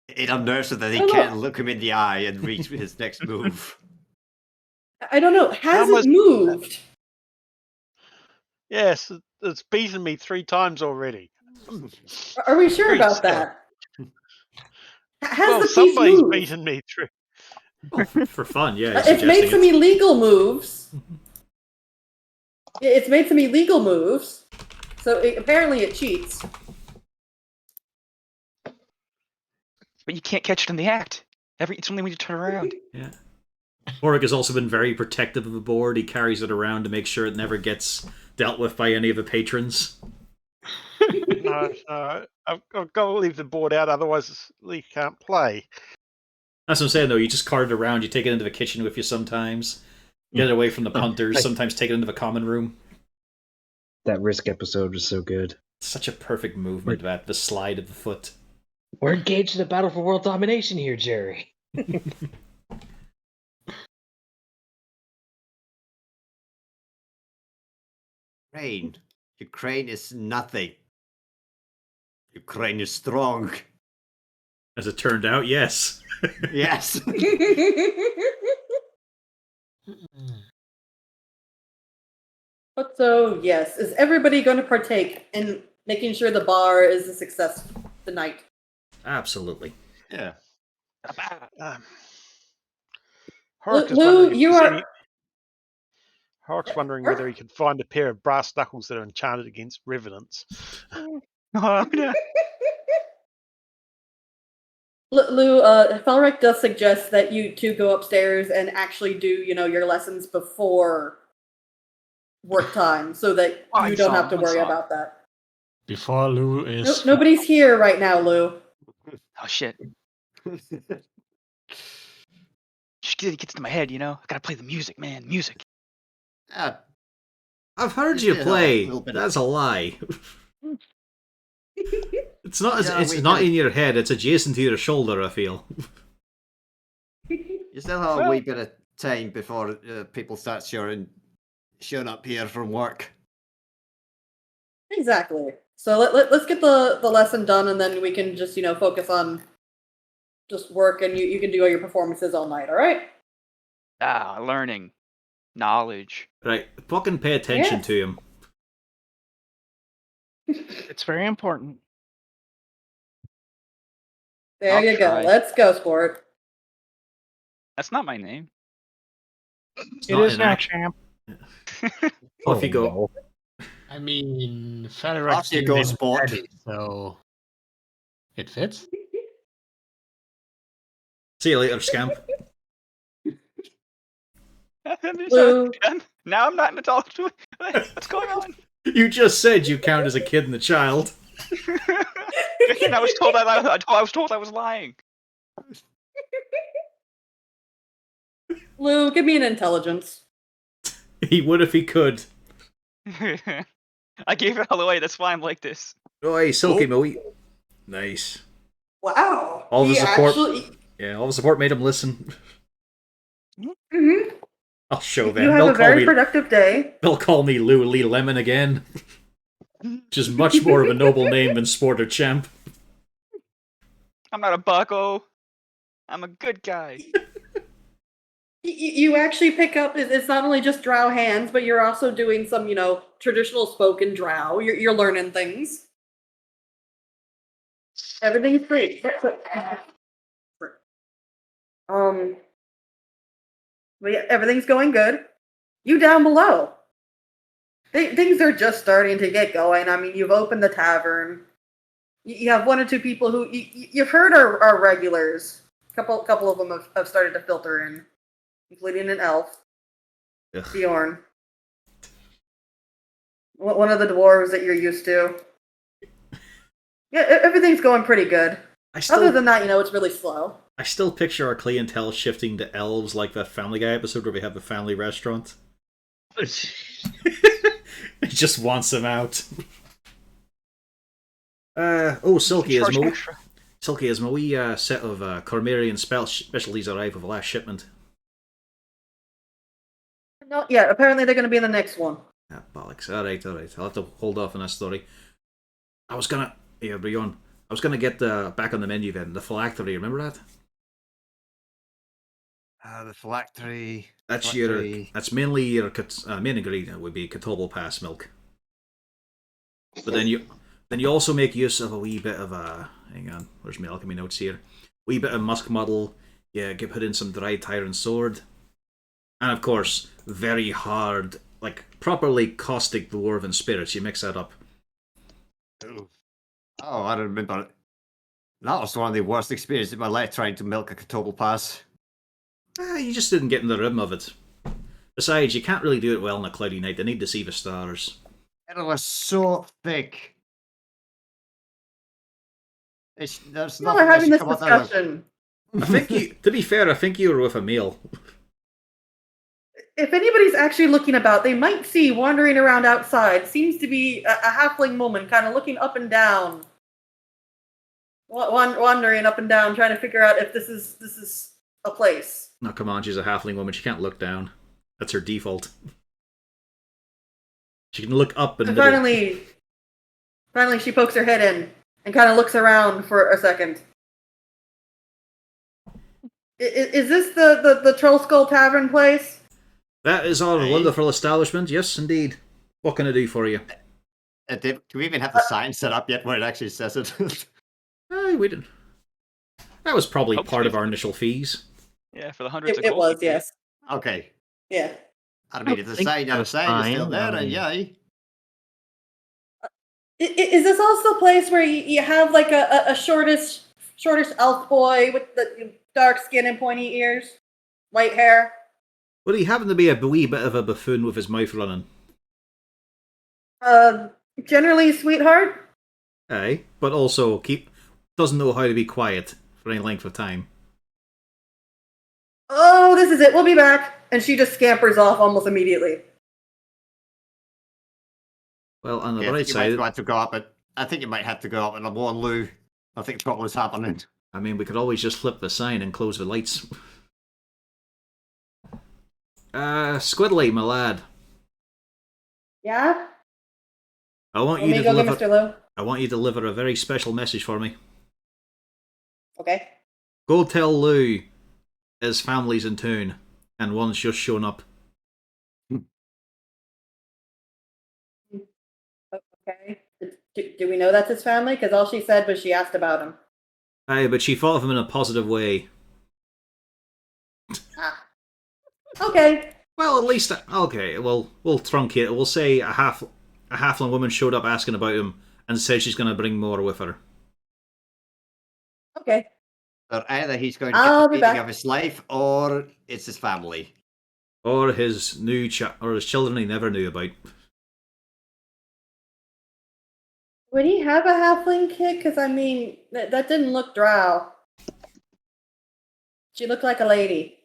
It unnerves him that he I don't can't know. look him in the eye and reach his next move. I don't know. Has much- it moved? Yes, it's beaten me 3 times already. Are we sure Great about stuff. that? Has Well, the piece somebody's moved? beaten me 3. Oh, for fun, yeah. he's It's made suggesting some it. illegal moves. It's made some illegal moves. So apparently it cheats. But you can't catch it in the act. It's only when you turn around. Yeah. Horik has also been very protective of the board. He carries it around to make sure it never gets dealt with by any of the patrons. No, I've got to leave the board out, otherwise Lee can't play. That's what I'm saying, though. You just cart it around. You take it into the kitchen with you sometimes. Get it away from the punters. Sometimes take it into the common room. That Risk episode was so good. Such a perfect movement, that the slide of the foot. We're engaged in a battle for world domination here, Jerry. Ukraine. Ukraine is nothing. Ukraine is strong. As it turned out, yes. Yes. But so, yes, is everybody going to partake in making sure the bar is a success tonight? Absolutely. Yeah. Horrocks is Lou, wondering if you there's are- any- Horrocks wondering whether he can find a pair of brass knuckles that are enchanted against revenants. Oh, no. Lou, Felric does suggest that you two go upstairs and actually do, your lessons before work time, so that One you don't have song, to one worry song. about that. Before Lou is Nobody's here right now, Lou. Oh shit. Just gets to my head, I gotta play the music, man. Music. Ah, I've heard Just you did a play. little bit of- That's a lie. It's not. Yeah, It's we not can- in your head. It's adjacent to your shoulder. I feel. You still have a Well- wee bit of time before people start showing up here from work. Exactly. So let's get the lesson done, and then we can just focus on just work, and you can do all your performances all night. All right? Learning, knowledge. Right. Fucking pay attention Yes. to him. It's very important. There I'll you try. go. Let's go, sport. That's not my name. It's It not is in now, act- champ. Off you go. no. I mean, Fenrir's Off you go, sport. so it fits. See you later, scamp. Blue. Now I'm not an adult. What's going on? You just said you count as a kid and a child. And I was told I was lying. Lou, give me an intelligence. He would if he could. I gave it all away. That's why I'm like this. Oh, hey, Silky Moe. Nice. Wow. All the He support. actually- Yeah, all the support made him listen. Mhm. I'll show them. You have They'll a call very me. productive day. They'll call me Lou Lee Lemon again, which is much more of a noble name than Sport or Champ. I'm not a bucko. I'm a good guy. You actually pick up. It's not only just drow hands, but you're also doing some, traditional spoken drow. You're learning things. Everything's great. But yeah, everything's going good. You down below. Things are just starting to get going. I mean, you've opened the tavern. You have one or two people who you've heard are regulars. Couple of them have started to filter in, including an elf, Ugh. Bjorn. One of the dwarves that you're used to. Yeah, everything's going pretty good. Other than that, it's really slow. I still picture our clientele shifting to elves like that Family Guy episode where we have a family restaurant. He just wants them out. Silky, Charge is my extra. Silky, is my wee set of Cormerian specialties arrived with the last shipment? Not yet. Apparently, they're going to be in the next one. Ah, bollocks. Alright. I'll have to hold off on that story. Bjorn. I was gonna get back on the menu then. The phylactery, remember that? The phylactery. That's phylactery. that's mainly your main ingredient would be Catobal Pass milk. But then you also make use of a wee bit of hang on, where's my alchemy notes here? Wee bit of musk muddle. Yeah, put in some dried tyrant sword, and of course, very hard, like properly caustic dwarven spirits. You mix that up. Oh, I don't remember it. That was one of the worst experiences in my life trying to milk a Catobal Pass. You just didn't get in the rhythm of it. Besides, you can't really do it well on a cloudy night. They need to see the stars. It was so thick. There's No, nothing we're that having should this come out of it. discussion. I think to be fair, I think you were with Emil. If anybody's actually looking about, they might see wandering around outside. Seems to be a halfling woman, kind of looking up and down, wandering up and down, trying to figure out if this is a place. No, come on, she's a halfling woman. She can't look down. That's her default. She can look up and And finally, she pokes her head in and kind of looks around for a second. Is this the Troll Skull Tavern place? That is our wonderful establishment. Yes, indeed. What can I do for you? Do we even have the sign set up yet where it actually says it? We didn't. That was probably part of our initial fees. Yeah, for the hundreds of It gold. was, yes. Okay. Yeah. I mean, if the think sign that's is still fine, there, then um, yay. Is this also the place where you have like a shortish elf boy with the dark skin and pointy ears, white hair? Well, he happened to be a wee bit of a buffoon with his mouth running. Generally, sweetheart. Aye, but also doesn't know how to be quiet for any length of time. Oh, this is it. We'll be back. And she just scampers off almost immediately. Well, on the Yeah, I bright think you might side, want to go up and I think you might have to go up and warn Lou. I think trouble is happening. I mean, we could always just flip the sign and close the lights. Squiddly, my lad. Yeah? I want Let you me to go get deliver. Mr. Lou. I want you to deliver a very special message for me. Okay. Go tell Lou his family's in town, and one's just shown up. Okay. Do we know that's his family? Because all she said was she asked about him. Aye, but she thought of him in a positive way. Ah. Okay. Well, at least okay. Well, we'll truncate it. We'll say a halfling woman showed up asking about him and said she's going to bring more with her. Okay. So either he's going to get I'll the be beating back. of his life, or it's his family. Or his or his children he never knew about. Would he have a halfling kid? Because, I mean, that didn't look drow. She looked like a lady.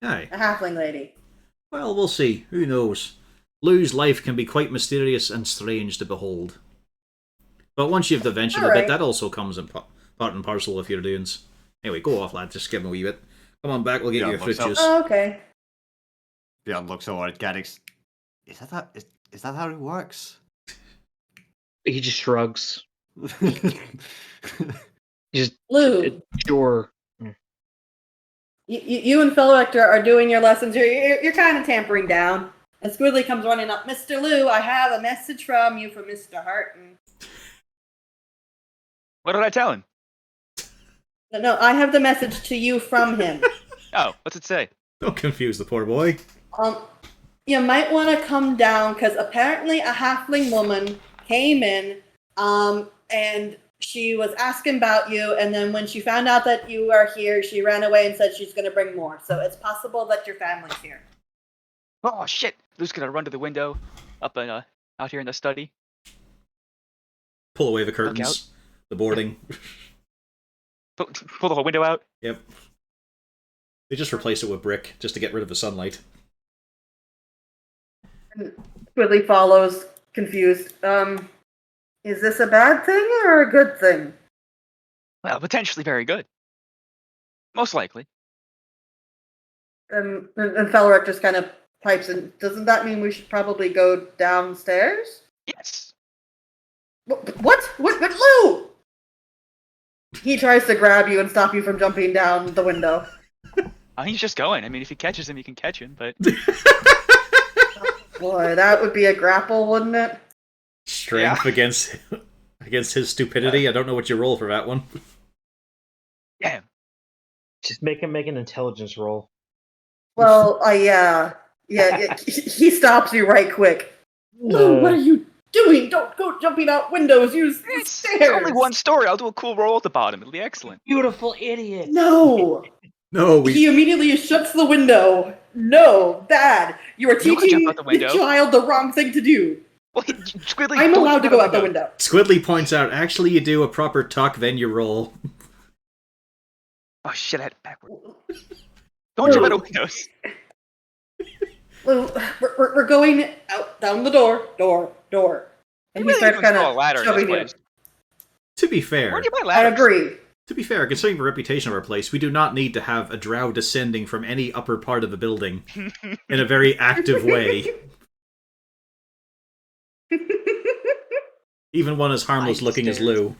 Aye. A halfling lady. Well, we'll see. Who knows? Lou's life can be quite mysterious and strange to behold. But once you've adventured a bit, Alright. that also comes in part and parcel of your doings. Anyway, go off, lad. Just give him a wee bit. Come on back, we'll get Yeah, you a fruit looks up. juice. Oh, okay. Bjorn looks over at Gaddix. Is that how it works? He just shrugs. Just Lou, sure. you and Philrector are doing your lessons. You're kind of tampering down. And Squiddly comes running up. Mr. Lou, I have a message from you from Mr. Harton. What did I tell him? No, I have the message to you from him. Oh, what's it say? Don't confuse the poor boy. You might want to come down because apparently a halfling woman came in, and she was asking about you. And then when she found out that you are here, she ran away and said she's going to bring more. So it's possible that your family's here. Oh shit! Lou's gonna run to the window, up and out here in the study. Pull away the out. curtains. The boarding. Pull the whole window out. Yep. They just replace it with brick just to get rid of the sunlight. And Squiddly follows, confused. Is this a bad thing or a good thing? Well, potentially very good. Most likely. And Felric just kind of pipes in. Doesn't that mean we should probably go downstairs? Yes. What? What, Lou? He tries to grab you and stop you from jumping down the window. He's just going. I mean, if he catches him, he can catch him. But Boy, that would be a grapple, wouldn't it? Strength against his stupidity. I don't know what you roll for that one. damn. Just make him make an intelligence roll. Well, yeah. He stops you right quick. Lou, what are you doing? Don't go jumping out windows. Use the It's stairs. only one story. I'll do a cool roll at the bottom. It'll be excellent. Beautiful idiot. No. No, He immediately shuts the window. No, bad. You are You can teaching jump out the the window. child the wrong thing to do. Well, Squiddly, I'm don't allowed to jump go out the window. Squiddly points out, actually you do a proper tuck, then you roll. Oh shit! I had it backward. Don't jump out of windows. Lou, we're going out down the door. And he Really starts even kind throw a of ladder in this shoving you. place. To be fair, Where'd you buy I ladders? agree. to be fair, considering the reputation of our place, we do not need to have a drow descending from any upper part of the building in a very active way. Even one as harmless looking as Lou.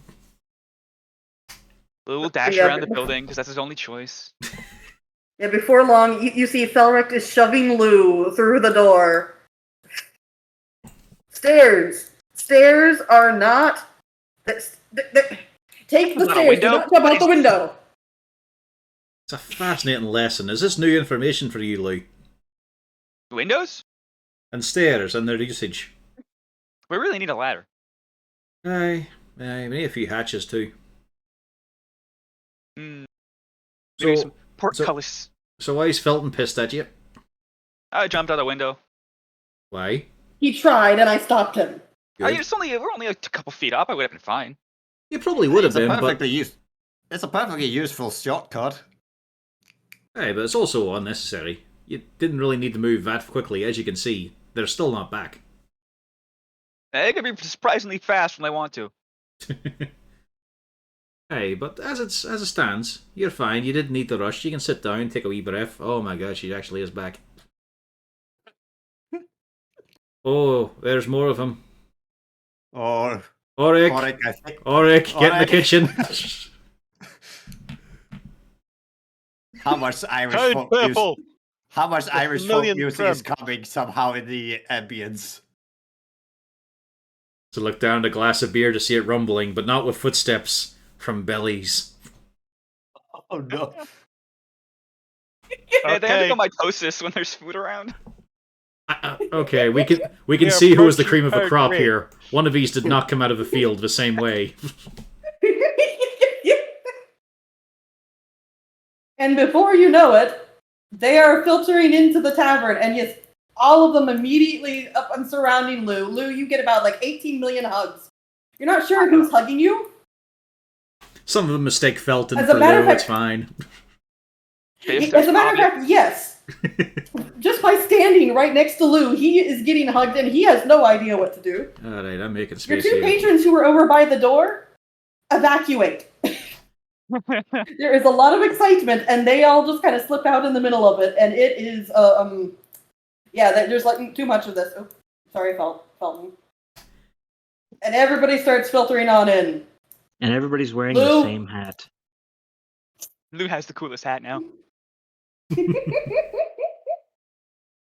Lou will dash Yeah, around the but- building because that's his only choice. Yeah, before long, you see Felric is shoving Lou through the door. Stairs. Stairs are not... Take the Not a stairs. Do window? not jump out the window. It's a fascinating lesson. Is this new information for you, Lou? Windows? And stairs and their usage? We really need a ladder. Aye, we need a few hatches too. Maybe So, some portcullis. so why is Felton pissed at you? I jumped out the window. Why? He tried, and I stopped him. I Good. mean, we're only like a couple feet up. I would have been fine. You probably would have It's a been, but it's a perfectly useful shortcut. hey, but it's also unnecessary. You didn't really need to move that quickly, as you can see. They're still not back. It could be surprisingly fast when I want to. Hey, but as it stands, you're fine. You didn't need to rush. You can sit down, take a wee breath. Oh my god, she actually is back. Oh, there's more of him. Or Oric, Oric, I think. Oric, get in the Oric. kitchen. How much Irish Code folk music? purple. How much Irish folk million music is trim. coming somehow in the ambience? To look down the glass of beer to see it rumbling, but not with footsteps from bellies. Oh no! Yeah, they have to Okay. go mitosis when there's food around. Okay, we can We're see who was the approaching cream of the code crop red. here. One of these did not come out of the field the same way. And before you know it, they are filtering into the tavern, and yes, all of them immediately up and surrounding Lou. Lou, you get about like 18 million hugs. You're not sure who's hugging you. Some of them mistake Felton As a for matter of Lou, it's fact- fine. As a matter of fact, yes. Just by standing right next to Lou, he is getting hugged, and he has no idea what to do. Alright, I'm making Your space two here. patrons who were over by the door, evacuate. There is a lot of excitement, and they all just kind of slip out in the middle of it, and it is, yeah, there's like too much of this. Oh, sorry, Felton. And everybody starts filtering on in. And everybody's wearing Lou? the same hat. Lou has the coolest hat now.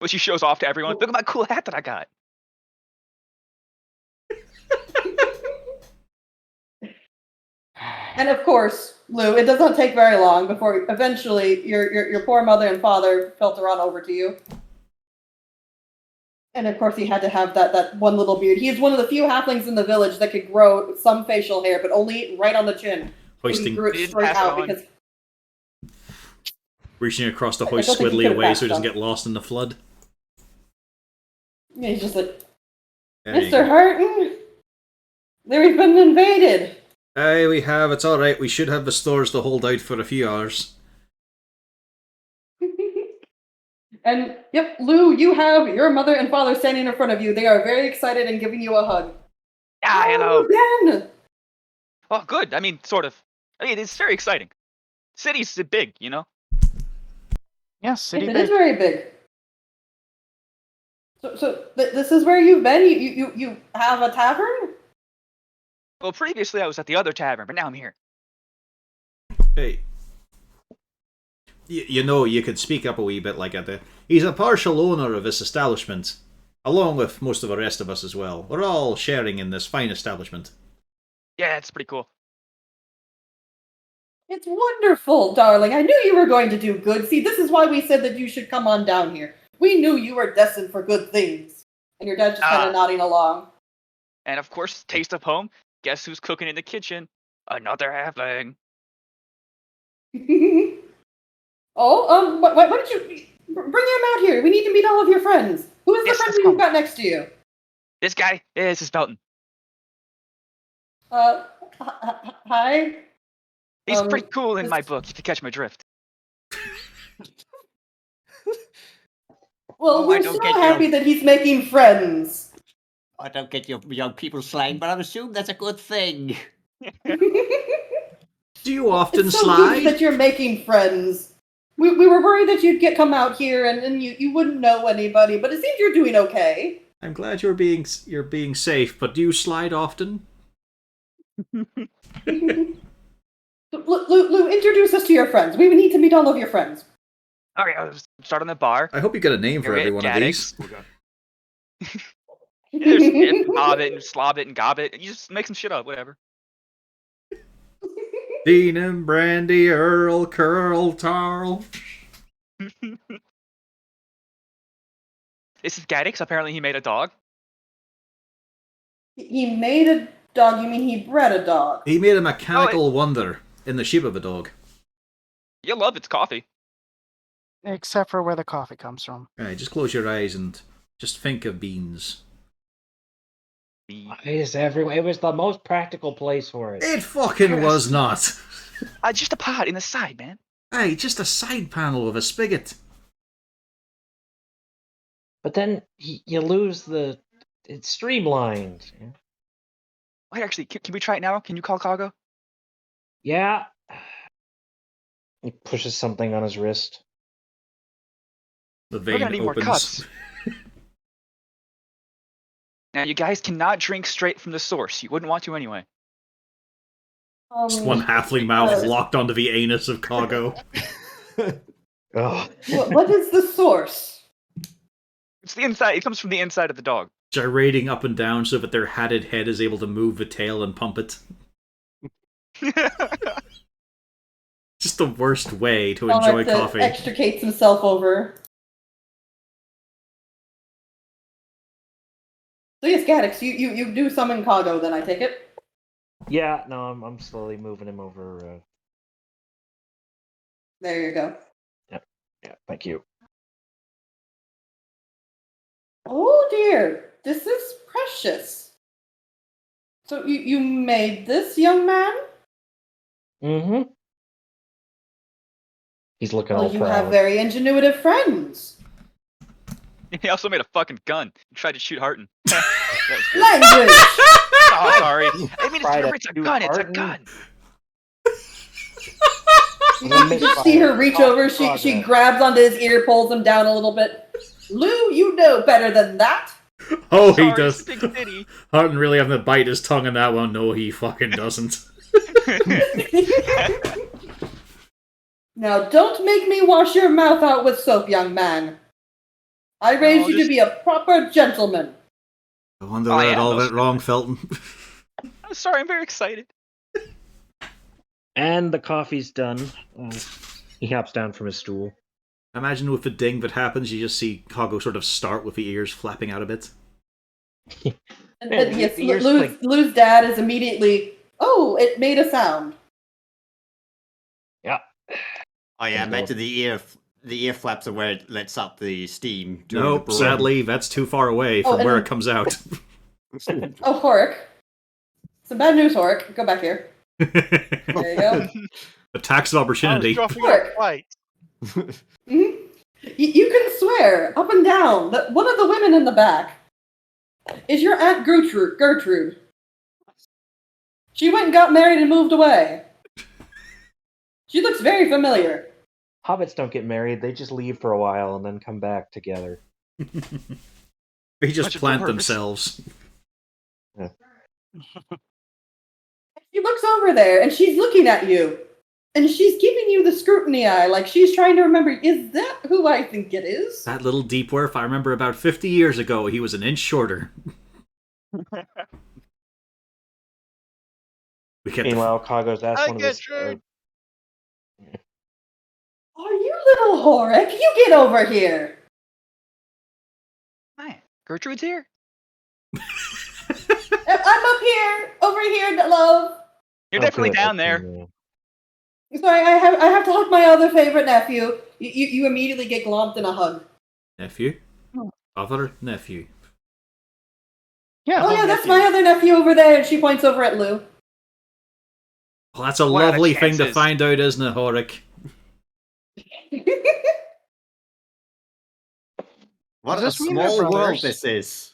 Well, she shows off to everyone. Look at my cool hat that I got. And of course, Lou, it does not take very long before eventually your poor mother and father filter on over to you. And of course, he had to have that one little beard. He is one of the few halflings in the village that could grow some facial hair, but only right on the chin. So he Hoisting, grew it He didn't straight pass it out on. because reaching across to I hoist don't think he Swidley could've away passed so he doesn't on. get lost in the flood. he's just like, There you Mr. go. Harton, we've been invaded. Aye, we have. It's alright. We should have the stores to hold out for a few hours. And yep, Lou, you have your mother and father standing in front of you. They are very excited and giving you a hug. Ah, hello. Ben! Oh, good. I mean, sort of. I mean, it's very exciting. City's big, you know? Yes, city It is big. very big. So this is where you've been? You have a tavern? Well, previously I was at the other tavern, but now I'm here. Hey. You know, you could speak up a wee bit like that. He's a partial owner of this establishment, along with most of the rest of us as well. We're all sharing in this fine establishment. Yeah, it's pretty cool. It's wonderful, darling. I knew you were going to do good. See, this is why we said that you should come on down here. We knew you were destined for good things. And your dad's just kind Ah. of nodding along. And of course, taste of home. Guess who's cooking in the kitchen? Another halfling. Why don't you bring him out here? We need to meet all of your friends. Who is the Yes, friend let's who go. you've got next to you? This guy? Yeah, this is Belton. Hi. He's pretty cool in this- my book, if you catch my drift. Well, Oh, I we're don't so get you. happy that he's making friends. I don't get your young people slang, but I assume that's a good thing. Do you often It's so good slide? that you're making friends. We were worried that you'd come out here and you wouldn't know anybody, but it seems you're doing okay. I'm glad you're being safe, but do you slide often? Lou, introduce us to your friends. We need to meet all of your friends. Okay, I'll start on the bar. I hope you get a name for Harriet, every one of these. Gaddix. There's Hobbit and Slobbit and Gobbit. You just make some shit up, whatever. Dean and Brandy, Earl, Curl, Tarl. This is Gaddix. Apparently he made a dog. He made a dog. You mean he bred a dog? He made a mechanical wonder in the shape of a dog. You'll love its coffee. Except for where the coffee comes from. Right, just close your eyes and just think of beans. It is everywhere. It was the most practical place for it. It fucking was not. Just a pot in the side, man. Hey, just a side panel of a spigot. But then you lose the... It's streamlined. Wait, actually, can we try it now? Can you call Kago? Yeah. He pushes something on his wrist. The We're vein gonna need more opens. cuts. Now, you guys cannot drink straight from the source. You wouldn't want to anyway. Just one halfling mouth locked onto the anus of Kago. Oh. What is the source? It's the inside. It comes from the inside of the dog. Gyrating up and down so that their hatted head is able to move the tail and pump it. Just the worst way to enjoy coffee. Extricates himself over. So yes, Gaddix, you do summon Kago, then I take it? Yeah, no, I'm slowly moving him over. There you go. Yeah, thank you. Oh dear, this is precious. So you made this, young man? Mm-hmm. He's looking all Well, you proud. have very ingenuitive friends. He also made a fucking gun. He tried to shoot Harton. Language! Oh, sorry. I mean, it's a gun. It's a gun. You see her reach over, she grabs onto his ear, pulls him down a little bit. Lou, you know better than that. Oh, Sorry, he does. it's a big city. Harton really having to bite his tongue on that one. No, he fucking doesn't. Now, don't make me wash your mouth out with soap, young man. I raised you to be a proper gentleman. I wonder where it all went wrong, Felton. I'm sorry, I'm very excited. And the coffee's done. He hops down from his stool. Imagine with the ding that happens, you just see Kago sort of start with the ears flapping out a bit. And yes, Lou's dad is immediately, oh, it made a sound. Yeah. Oh yeah, I meant the ear flaps are where it lets out the steam. Nope, sadly, that's too far away from where it comes out. Oh, Horik. Some bad news, Horik. Go back here. There you go. Attacks of opportunity. Mm-hmm. You can swear, up and down, that one of the women in the back is your Aunt Gertrude. She went and got married and moved away. She looks very familiar. Hobbits don't get married, they just leave for a while and then come back together. They just plant themselves. Yeah. She looks over there, and she's looking at you. And she's giving you the scrutiny eye, like she's trying to remember, is that who I think it is? That little deep dwarf, I remember about 50 years ago, he was an inch shorter. Meanwhile, Kago's asked one of his... Oh, you little Horik, you get over here! Hi, Gertrude's here. I'm up here, over here, love. You're definitely down there. Sorry, I have to hug my other favorite nephew. You immediately get glomped in a hug. Nephew? Other nephew. Yeah. Oh yeah, that's my other nephew over there, and she points over at Lou. Well, that's a lovely thing to find out, isn't it, Horik? What a small world this is.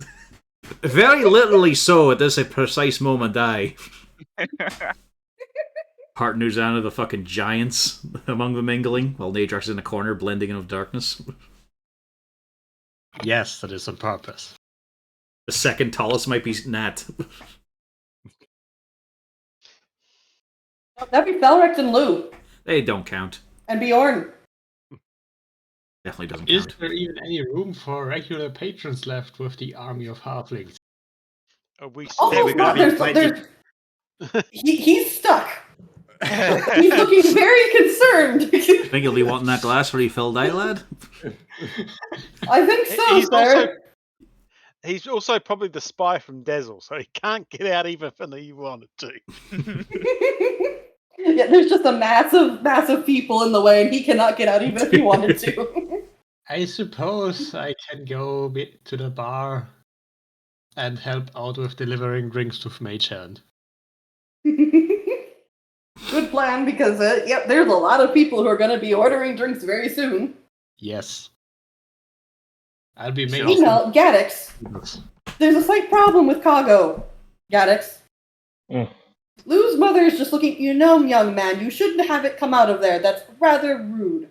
Very literally so at this precise moment, aye. Harton who's down to the fucking giants among the mingling, while Nadrox is in a corner blending in with darkness. Yes, that is on purpose. The second tallest might be Nat. That'd be Felrex and Lou. They don't count. And Bjorn. Definitely doesn't Is count. there even any room for regular patrons left with the army of halflings? He's stuck. He's looking very concerned. Think you'll be wanting that glass refilled out, lad? I think so, sir. He's also probably the spy from Dazzle, so he can't get out even if he wanted to. Yeah, there's just a massive people in the way, and he cannot get out even if he wanted to. I suppose I can go to the bar and help out with delivering drinks to Mage Hand. Good plan, because there's a lot of people who are going to be ordering drinks very soon. Yes. I'll be making... Gaddix, there's a slight problem with Kago. Gaddix. Lou's mother is just looking. You know, young man, you shouldn't have it come out of there. That's rather rude.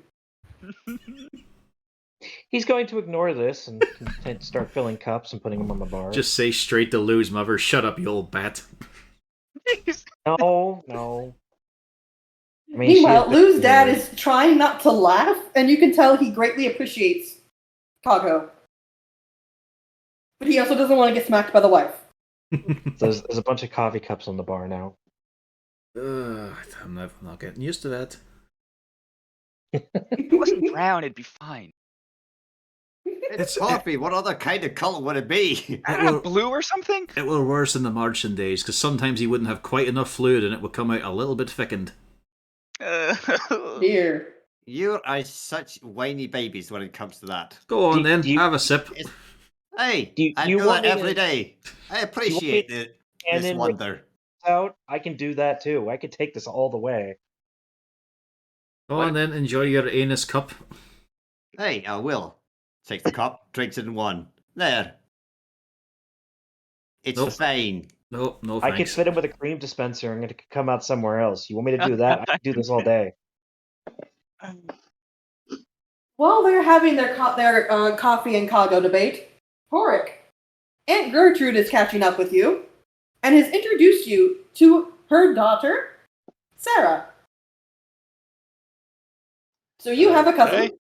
He's going to ignore this and start filling cups and putting them on the bar. Just say straight to Lou's mother, "Shut up, you old bat." No. I mean, Meanwhile, Lou's dad is trying not to laugh, and you can tell he greatly appreciates Kago. But he also doesn't want to get smacked by the wife. There's a bunch of coffee cups on the bar now. I'm not getting used to that. If it wasn't brown, it'd be fine. It's coffee. What other kind of color would it be? I don't know, blue or something? It were worse in the marching days, because sometimes he wouldn't have quite enough fluid and it would come out a little bit thickened. Dear. You are such whiny babies when it comes to that. Go on then, have a sip. Hey, I you do want that me every to- day. I appreciate it. And This then wonder. out, I can do that too. I could take this all the way. Go on then, enjoy your anus cup. Hey, I will. Takes the cup, drinks it in one. There. It's Nope. fine. No, I could thanks. fit him with a cream dispenser and it could come out somewhere else. You want me to do that? I can do this all day. While they're having their coffee and Kago debate, Horik, Aunt Gertrude is catching up with you and has introduced you to her daughter, Sarah. So you have a cousin. Okay.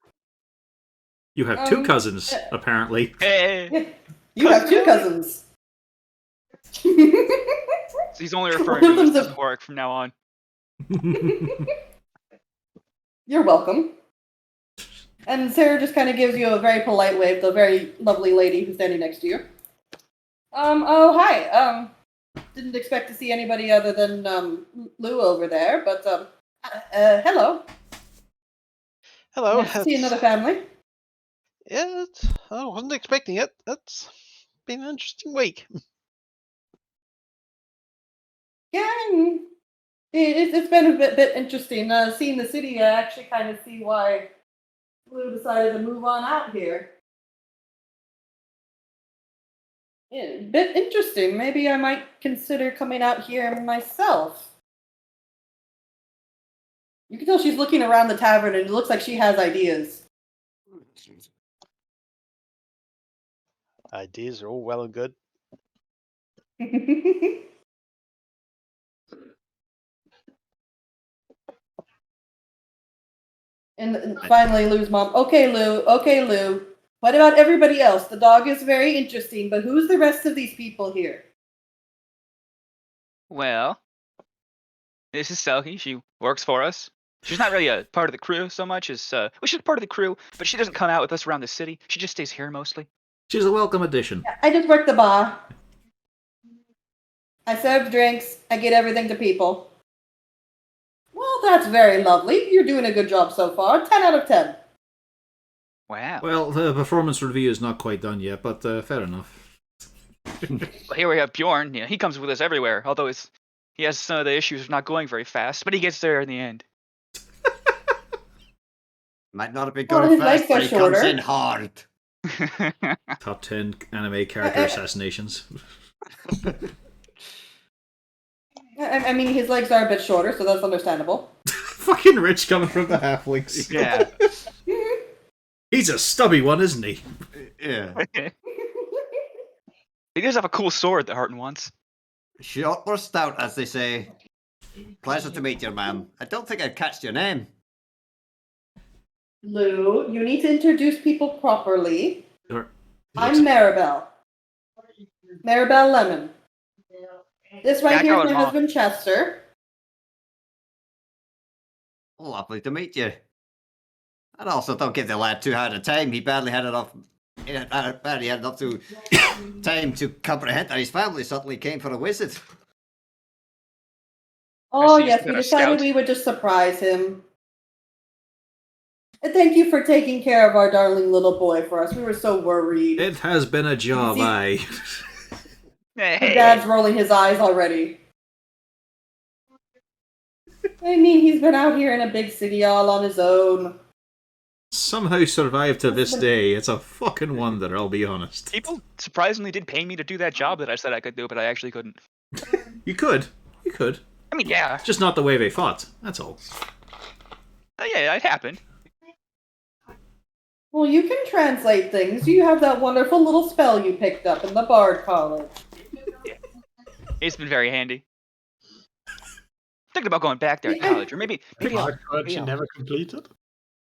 You have two cousins, apparently. Hey. You have two cousins. So he's only referring One of to his them's cousin Horik from now on. You're welcome. And Sarah just kind of gives you a very polite wave, the very lovely lady who's standing next to you. Oh, hi. Didn't expect to see anybody other than, Lou over there, but, hello. Hello. Nice to see another family. Yeah, I wasn't expecting it. It's been an interesting week. Yeah, it's been a bit interesting. Seeing the city, I actually kind of see why Lou decided to move on out here. Yeah, a bit interesting. Maybe I might consider coming out here myself. You can tell she's looking around the tavern, and it looks like she has ideas. Ideas are all well and good. And finally, Lou's mom. Okay, Lou. What about everybody else? The dog is very interesting, but who's the rest of these people here? Well, this is Selkie. She works for us. She's not really a part of the crew so much as she's part of the crew, but she doesn't come out with us around the city. She just stays here mostly. She's a welcome addition. I just work the bar. I serve drinks. I get everything to people. Well, that's very lovely. You're doing a good job so far. 10 out of 10. Wow. Well, the performance review is not quite done yet, but fair enough. Well, here we have Bjorn. Yeah, he comes with us everywhere, although he has some of the issues of not going very fast, but he gets there in the end. Might not have been Well, going his fast, legs but are he comes shorter. in hard. Top 10 anime character assassinations. I mean, his legs are a bit shorter, so that's understandable. Fucking rich coming from the halflings. Yeah. He's a stubby one, isn't he? Yeah. He does have a cool sword that Harton wants. Short or stout, as they say. Pleasure to meet you, ma'am. I don't think I catched your name. Lou, you need to introduce people properly. Or- I'm Maribel. Maribel Lemon. This right Yeah, here go is my on, Mom. husband, Chester. Lovely to meet you. And also, don't give the lad too hard a time. He barely had enough to time to comprehend that his family suddenly came for a visit. Oh, see yes, he's we been a decided scout. we would just surprise him. And thank you for taking care of our darling little boy for us. We were so worried. It has been a job, See- aye. Hey. Dad's rolling his eyes already. I mean, he's been out here in a big city all on his own. Somehow survived to this day. It's a fucking wonder, I'll be honest. People surprisingly did pay me to do that job that I said I could do, but I actually couldn't. You could. You could. I mean, yeah. It's just not the way they fought. That's all. Yeah, it happened. Well, you can translate things. You have that wonderful little spell you picked up in the Bard College. It's been very handy. Thinking about going back there at college, or maybe Our college never completed.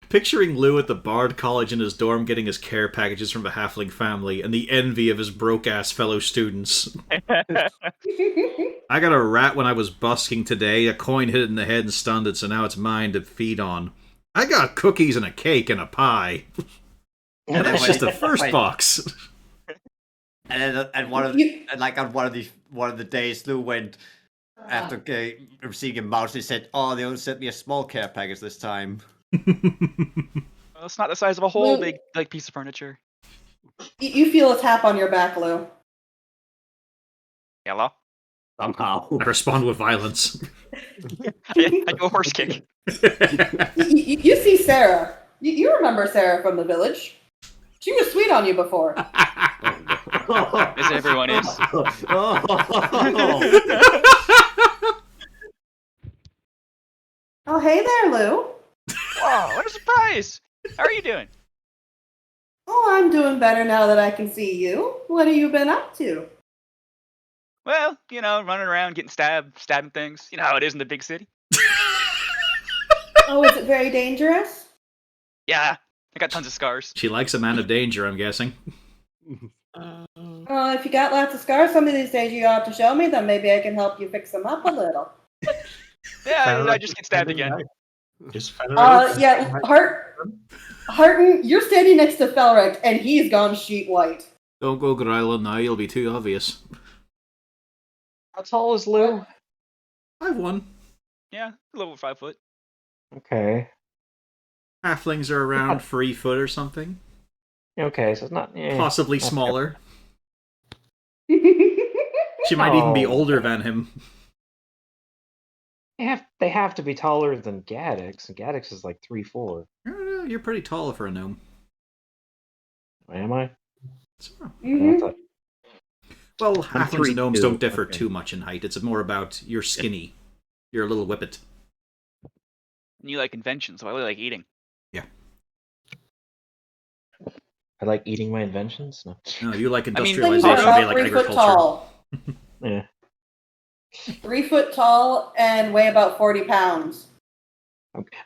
Picturing Lou at the Bard College in his dorm getting his care packages from the halfling family and the envy of his broke-ass fellow students. I got a rat when I was busking today, a coin hit it in the head and stunned it, so now it's mine to feed on. I got cookies and a cake and a pie. And that's just the first box. And then on one of the days, Lou went after receiving a mouse. He said, "Oh, they only sent me a small care package this time." Well, it's not the size of a whole Lou- big piece of furniture. You feel a tap on your back, Lou. Hello? Somehow. I respond with violence. I do a horse kick. You see Sarah. You remember Sarah from the village. She was sweet on you before. As everyone is. Oh, hey there, Lou. Whoa, what a surprise! How are you doing? Oh, I'm doing better now that I can see you. What have you been up to? Well, running around, getting stabbing things. You know how it is in the big city. Oh, is it very dangerous? Yeah, I got tons of scars. She likes a man of danger, I'm guessing. If you got lots of scars some of these days, you ought to show me them. Maybe I can help you fix them up a little. Yeah, I just get stabbed again. Just Yeah, Harton, you're standing next to Felric, and he's gone sheet white. Don't go growling now, you'll be too obvious. How tall is Lou? 5'1". Yeah, a little over 5 foot. Okay. Halflings are around 3 foot or something. Okay, so it's not... Possibly smaller. She might even be older than him. They have to be taller than Gaddix, and Gaddix is like 3'4". You're pretty tall for a gnome. Am I? So, I thought- well, halflings and gnomes 3'2", don't differ okay. too much in height. It's more about you're skinny. You're a little whippet. And you like inventions, so I really like eating. Yeah. I like eating my inventions? No. No, you like Things industrialization. are They about like 3 foot agriculture. tall. Yeah. 3 foot tall and weigh about 40 pounds.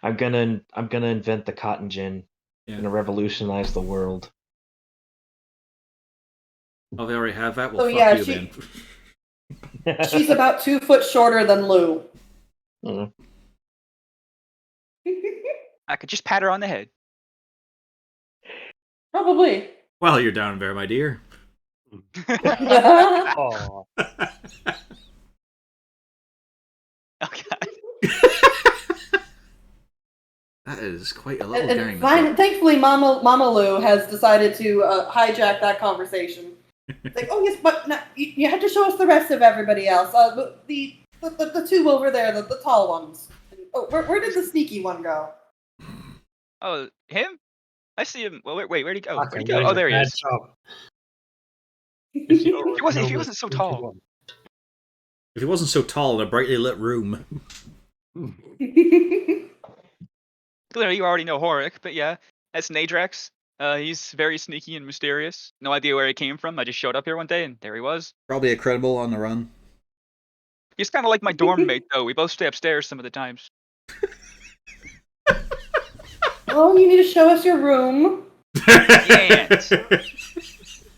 I'm gonna invent the cotton gin. Yeah. I'm gonna revolutionize the world. Oh, they already have that? Well, So, fuck yeah, you then. She's about 2 foot shorter than Lou. Mm. I could just pat her on the head. Probably. Well, you're down there, my dear. Oh. Oh god. That is quite a little daring. Thankfully, Mama Lou has decided to hijack that conversation. It's like, oh yes, but no, you have to show us the rest of everybody else. The two over there, the tall ones. Oh, where did the sneaky one go? Oh, him? I see him. Well, wait, where'd he go? Fucking Where'd he go? doing Oh, a there he bad is. job. If he wasn't so tall. If he wasn't so tall in a brightly lit room. Clearly, you already know Horik, but yeah, that's Nadrax. He's very sneaky and mysterious. No idea where he came from. I just showed up here one day, and there he was. Probably a credible on the run. He's kind of like my dorm mate, though. We both stay upstairs some of the times. Oh, you need to show us your room. Can't.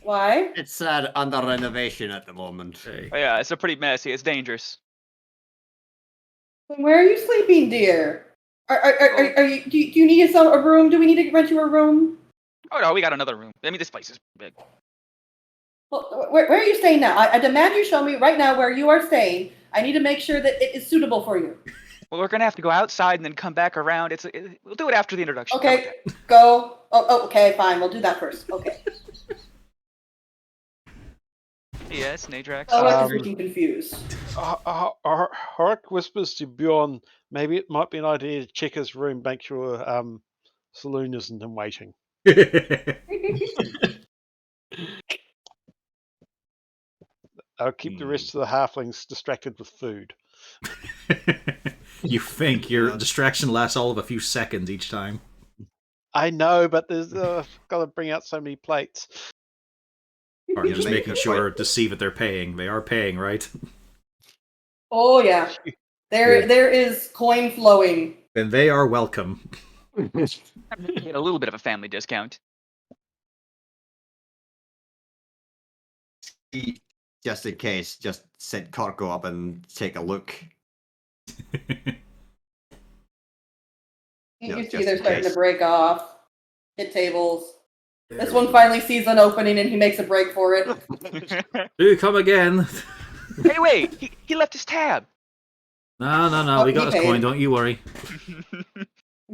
Why? It's under renovation at the moment. Okay. Oh, yeah, it's a pretty messy. It's dangerous. Where are you sleeping, dear? Are you? Do you need a room? Do we need to rent you a room? Oh no, we got another room. I mean, this place is big. Well, where are you staying now? I demand you show me right now where you are staying. I need to make sure that it is suitable for you. Well, we're gonna have to go outside and then come back around. We'll do it after the introduction. Okay, go. Oh, okay, fine. We'll do that first. Okay. Yeah, it's Nadrax. Oh, I'm freaking confused. Horik whispers to Bjorn, maybe it might be an idea to check his room, make sure Saloon isn't in waiting. I'll keep the rest of the halflings distracted with food. You think your distraction lasts all of a few seconds each time. I know, but there's got to bring out so many plates. Or You just make making a sure point. to see that they're paying. They are paying, right? Oh yeah, there is coin flowing. And they are welcome. Get a little bit of a family discount. Just in case, just set Corco up and take a look. You Yeah, see just they're in starting to case. break off, hit tables. There This we one go. finally sees an opening and he makes a break for it. Do come again. Hey, wait! He left his tab. No, Oh, we got he his paid. coin, don't you worry.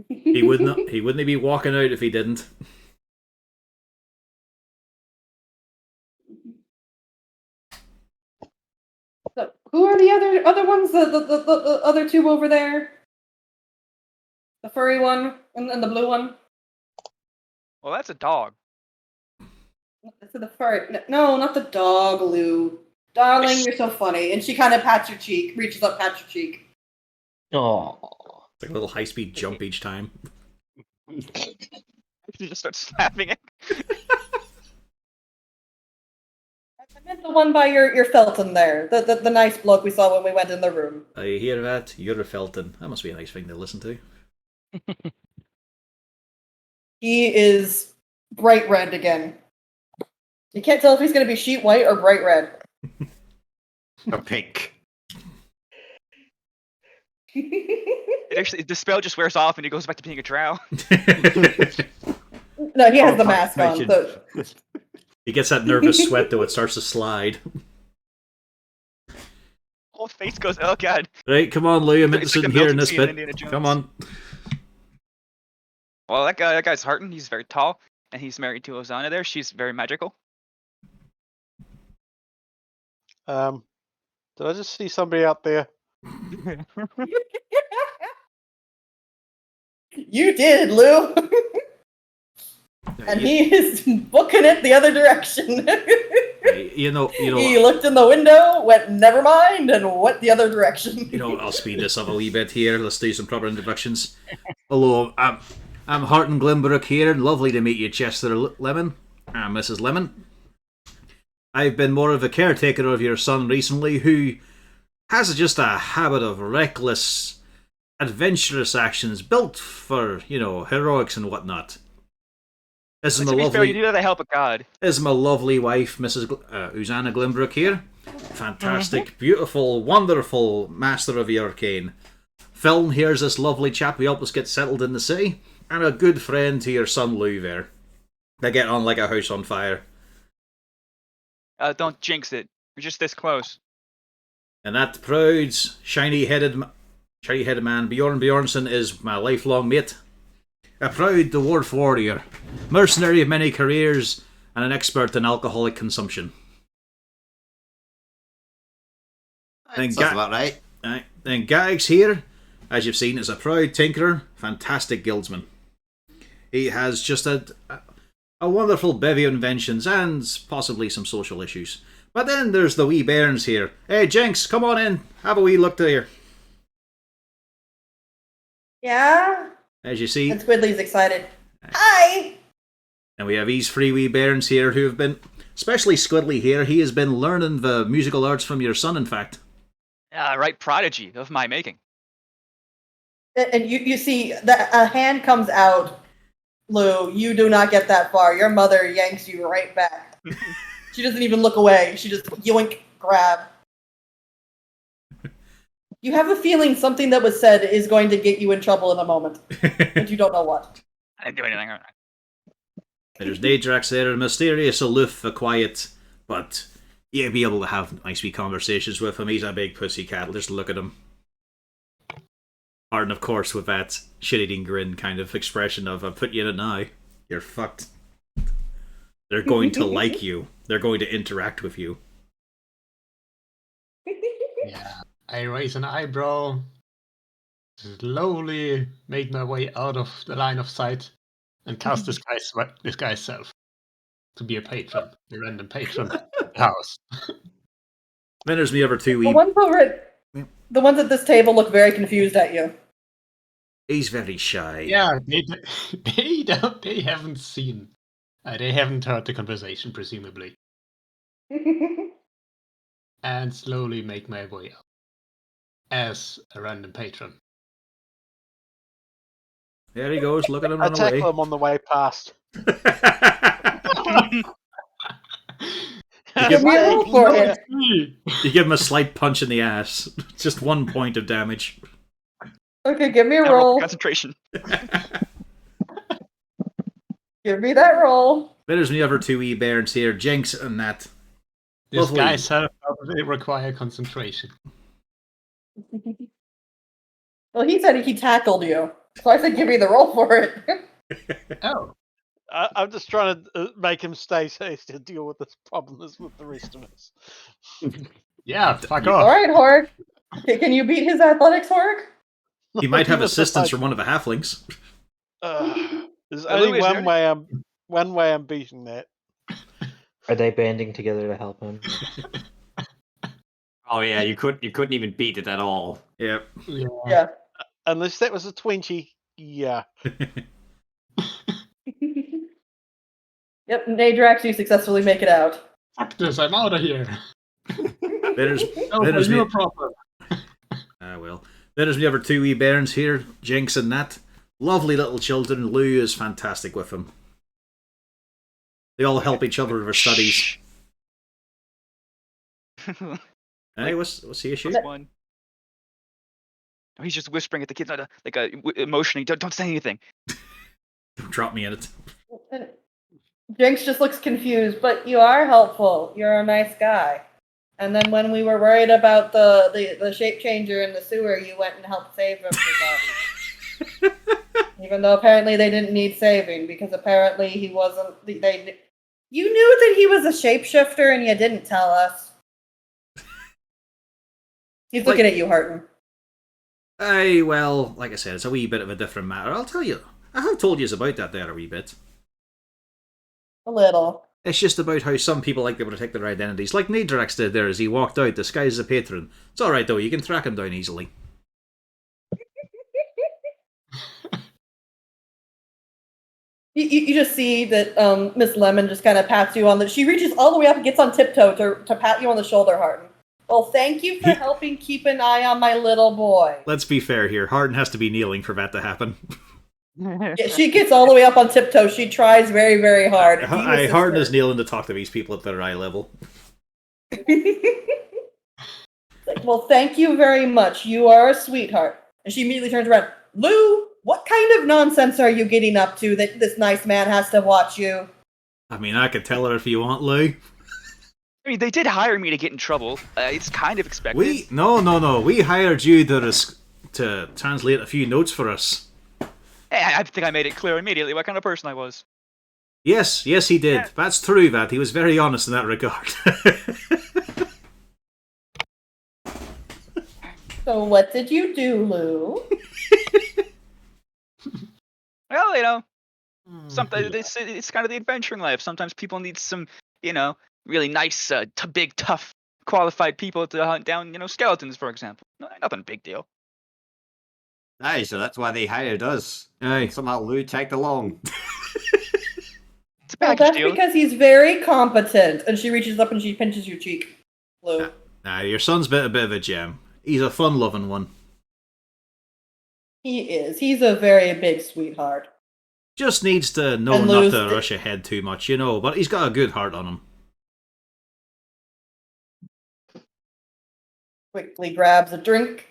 He wouldn't be walking out if he didn't. So, who are the other ones? The other two over there? The furry one and the blue one? Well, that's a dog. So the furry. No, not the dog, Lou. Darling, you're so funny. And she kind of pats your cheek, reaches up, pats your cheek. Oh. It's like a little high-speed jump each time. He just starts slapping it. I meant the one by your Felton there. The nice bloke we saw when we went in the room. I hear that. You're a Felton. That must be a nice thing to listen to. He is bright red again. You can't tell if he's going to be sheet white or bright red. Or pink. The spell just wears off and he goes back to being a drow. No, he has the mask on. So. He gets that nervous sweat though, it starts to slide. Whole face goes, oh god. Right, come on, Lou, I'm It's interested like in a hearing milking this scene in bit. Indiana Jones. Come on. Well, that guy's Harton. He's very tall, and he's married to Ozana there. She's very magical. Did I just see somebody out there? You did, Lou. And he is booking it the other direction. You know. He looked in the window, went never mind, and went the other direction. I'll speed this up a wee bit here. Let's do some proper introductions. Hello, I'm Harton Glenbrook here. Lovely to meet you, Chester Lemon. I'm Mrs. Lemon. I've been more of a caretaker of your son recently, who has just a habit of reckless, adventurous actions built for, heroics and whatnot. This is my You do that to help a god. This is my lovely wife, Mrs. Uzana Glenbrook here. Fantastic, beautiful, wonderful master of the arcane. Phil, here's this lovely chap who helped us get settled in the city, and a good friend to your son Lou there. They get on like a house on fire. Don't jinx it. You're just this close. And that proud, shiny-headed man, Bjorn Bjornsson, is my lifelong mate. A proud dwarf warrior, mercenary of many careers, and an expert in alcoholic consumption. That's about right. Then Gags here, as you've seen, is a proud tinkerer, fantastic guildsman. He has just a wonderful bevy of inventions and possibly some social issues. But then there's the wee bairns here. Hey, Jinx, come on in. Have a wee look there. Yeah? As you see. And Squidly's excited. Hi! And we have these three wee bairns here who have been, especially Squidly here, he has been learning the musical arts from your son, in fact. Right, prodigy of my making. And you see, a hand comes out, Lou. You do not get that far. Your mother yanks you right back. She doesn't even look away. She just yoink, grab. You have a feeling something that was said is going to get you in trouble in a moment, but you don't know what. I didn't do anything. There's Daedrax there, a mysterious, aloof, a quiet, but you'll be able to have nice wee conversations with him. He's a big pussycat. Just look at him. Arden, of course, with that shit-eating grin kind of expression of, I'll put you in an eye. You're fucked. They're going to like you. They're going to interact with you. Yeah. I raise an eyebrow, slowly made my way out of the line of sight, and cast disguise self to be a patron, a random patron of the house. Then there's me over two The wee... ones over at The ones at this table look very confused at you. He's very shy. Yeah, they haven't seen. They haven't heard the conversation, presumably. And slowly make my way up as a random patron. There he goes, look at him I run away. tackle him on the way past. Give me a roll for it. You give him a slight punch in the ass. Just 1 point of damage. Okay, give me a I roll for roll. concentration. Give me that roll. There's the other 2 bairns here, Jinx and Nat. This Lovely. guy said they require concentration. Well, he said he tackled you, so I said give me the roll for it. Oh. I'm just trying to make him stay safe to deal with this problem as with the rest of us. Yeah, fuck All off. right, Hork. Can you beat his athletics, Hork? He might have Give us a assistance fight. from one of the halflings. There's Lou, only is one there- way I'm beating that. Are they banding together to help him? Oh yeah, you couldn't even beat it at all. Yep. Yeah. Unless that was a 20. Yeah. Yep, Nadrax, you successfully make it out. Fuck this, I'm out of here. There's There's me. no problem. Well. There's the other 2 bairns here, Jinx and Nat. Lovely little children. Lou is fantastic with them. They all help each other with their studies. Hey, what's the issue? One. Oh, he's just whispering at the kids, emotionally. Don't say anything. Don't drop me in it. Jinx just looks confused, but you are helpful. You're a nice guy. And then when we were worried about the shape changer in the sewer, you went and helped save everybody. Even though apparently they didn't need saving, because apparently he wasn't. You knew that he was a shapeshifter and you didn't tell us. He's looking at you, Harton. Well, like I said, it's a wee bit of a different matter. I'll tell you. I have told you about that there a wee bit. A little. It's just about how some people like to protect their identities, like Nadrax did there as he walked out, disguised as a patron. It's alright though, you can track him down easily. You just see that Miss Lemon just kind of pats you on the... She reaches all the way up and gets on tiptoe to pat you on the shoulder, Harton. Well, thank you for helping keep an eye on my little boy. Let's be fair here, Harden has to be kneeling for that to happen. Yeah, she gets all the way up on tiptoe. She tries very, very hard. Harden is kneeling to talk to these people at their eye level. Like, well, thank you very much. You are a sweetheart. And she immediately turns around. Lou, what kind of nonsense are you getting up to that this nice man has to watch you? I mean, I could tell her if you want, Lou. I mean, they did hire me to get in trouble. It's kind of expected. No. We hired you to translate a few notes for us. Hey, I think I made it clear immediately what kind of person I was. Yes, he did. Yeah. That's true, that. He was very honest in that regard. So what did you do, Lou? Well, sometimes it's kind of the adventuring life. Sometimes people need some, really nice, big, tough, qualified people to hunt down, skeletons, for example. Nothing big deal. Aye, so that's why they hired us. Aye. Somehow Lou tagged along. It's a Well, package that's deal. because he's very competent. And she reaches up and she pinches your cheek, Lou. Your son's a bit of a gem. He's a fun-loving one. He is. He's a very big sweetheart. Just needs to know And not Lou's to rush ahead too much, but he's got a good heart on him. Quickly grabs a drink.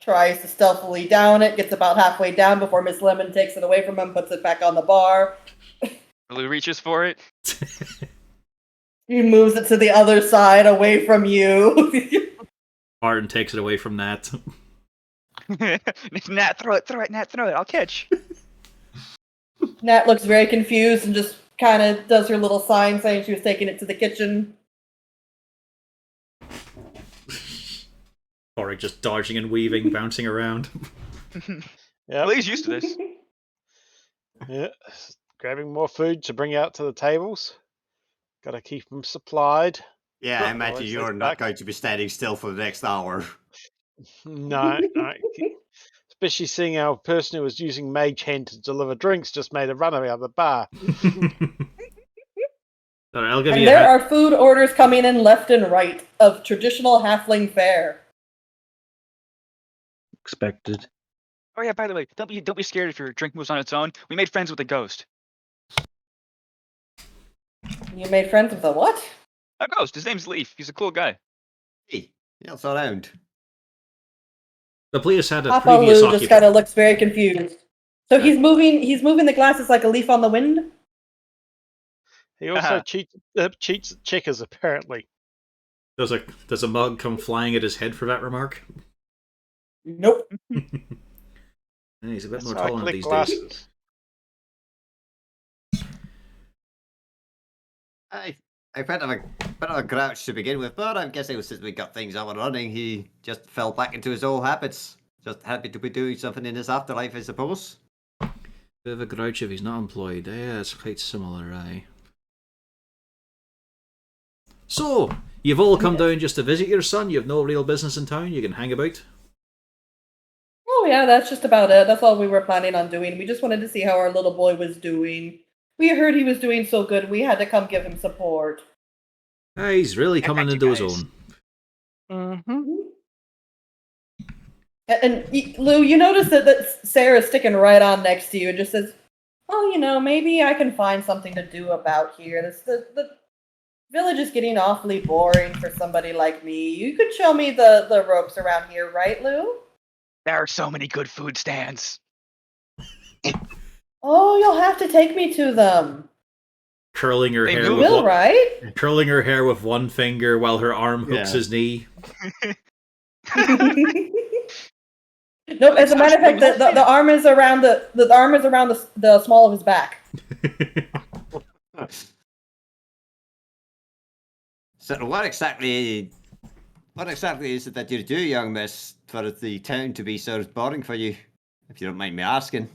Tries to stealthily down it. Gets about halfway down before Miss Lemon takes it away from him. Puts it back on the bar. Lou reaches for it. He moves it to the other side away from you. Martin takes it away from Nat. Nat, throw it, Nat, throw it. I'll catch. Nat looks very confused and just kind of does her little sign saying she was taking it to the kitchen. Or just dodging and weaving, bouncing around. Yeah. Well, he's used to this. Yeah. Grabbing more food to bring out to the tables. Got to keep them supplied. Yeah, I imagine it's you're back. not going to be standing still for the next hour. No. Especially seeing our person who was using Mage Hand to deliver drinks just made a runaway out of the bar. Sorry, I'll give And you a there hat. are food orders coming in left and right of traditional halfling fare. Expected. Oh yeah, by the way, don't be scared if your drink moves on its own. We made friends with a ghost. You made friends with a what? A ghost. His name's Leaf. He's a cool guy. Hey, else around. The place had a Papa previous Lou just occupant. kind of looks very confused. So he's moving the glasses like a leaf on the wind? He also cheats at checkers, apparently. Does a mug come flying at his head for that remark? Nope. Yeah, he's a bit That's more how I tolerant collect these days. glasses. I've had a bit of a grouch to begin with, but I'm guessing since we got things up and running, he just fell back into his old habits. Just happy to be doing something in his afterlife, I suppose. Bit of a grouch if he's not employed. Yeah, it's quite similar, aye. So, you've all come down just to visit your son? You have no real business in town? You can hang about? Oh yeah, that's just about it. That's all we were planning on doing. We just wanted to see how our little boy was doing. We heard he was doing so good, we had to come give him support. He's really coming into his guys. own. Mm-hmm. And Lou, you notice that Sarah's sticking right on next to you and just says, "Oh, maybe I can find something to do about here. The village is getting awfully boring for somebody like me. You could show me the ropes around here, right, Lou?" There are so many good food stands. "Oh, you'll have to take me to them." Curling her They hair You with will, right? curling her hair with one finger while her arm hooks Yeah. his knee. Nope. As a matter of fact, the arm is around the small of his back. So what exactly is it that you do, young miss, for the town to be so boring for you? If you don't mind me asking.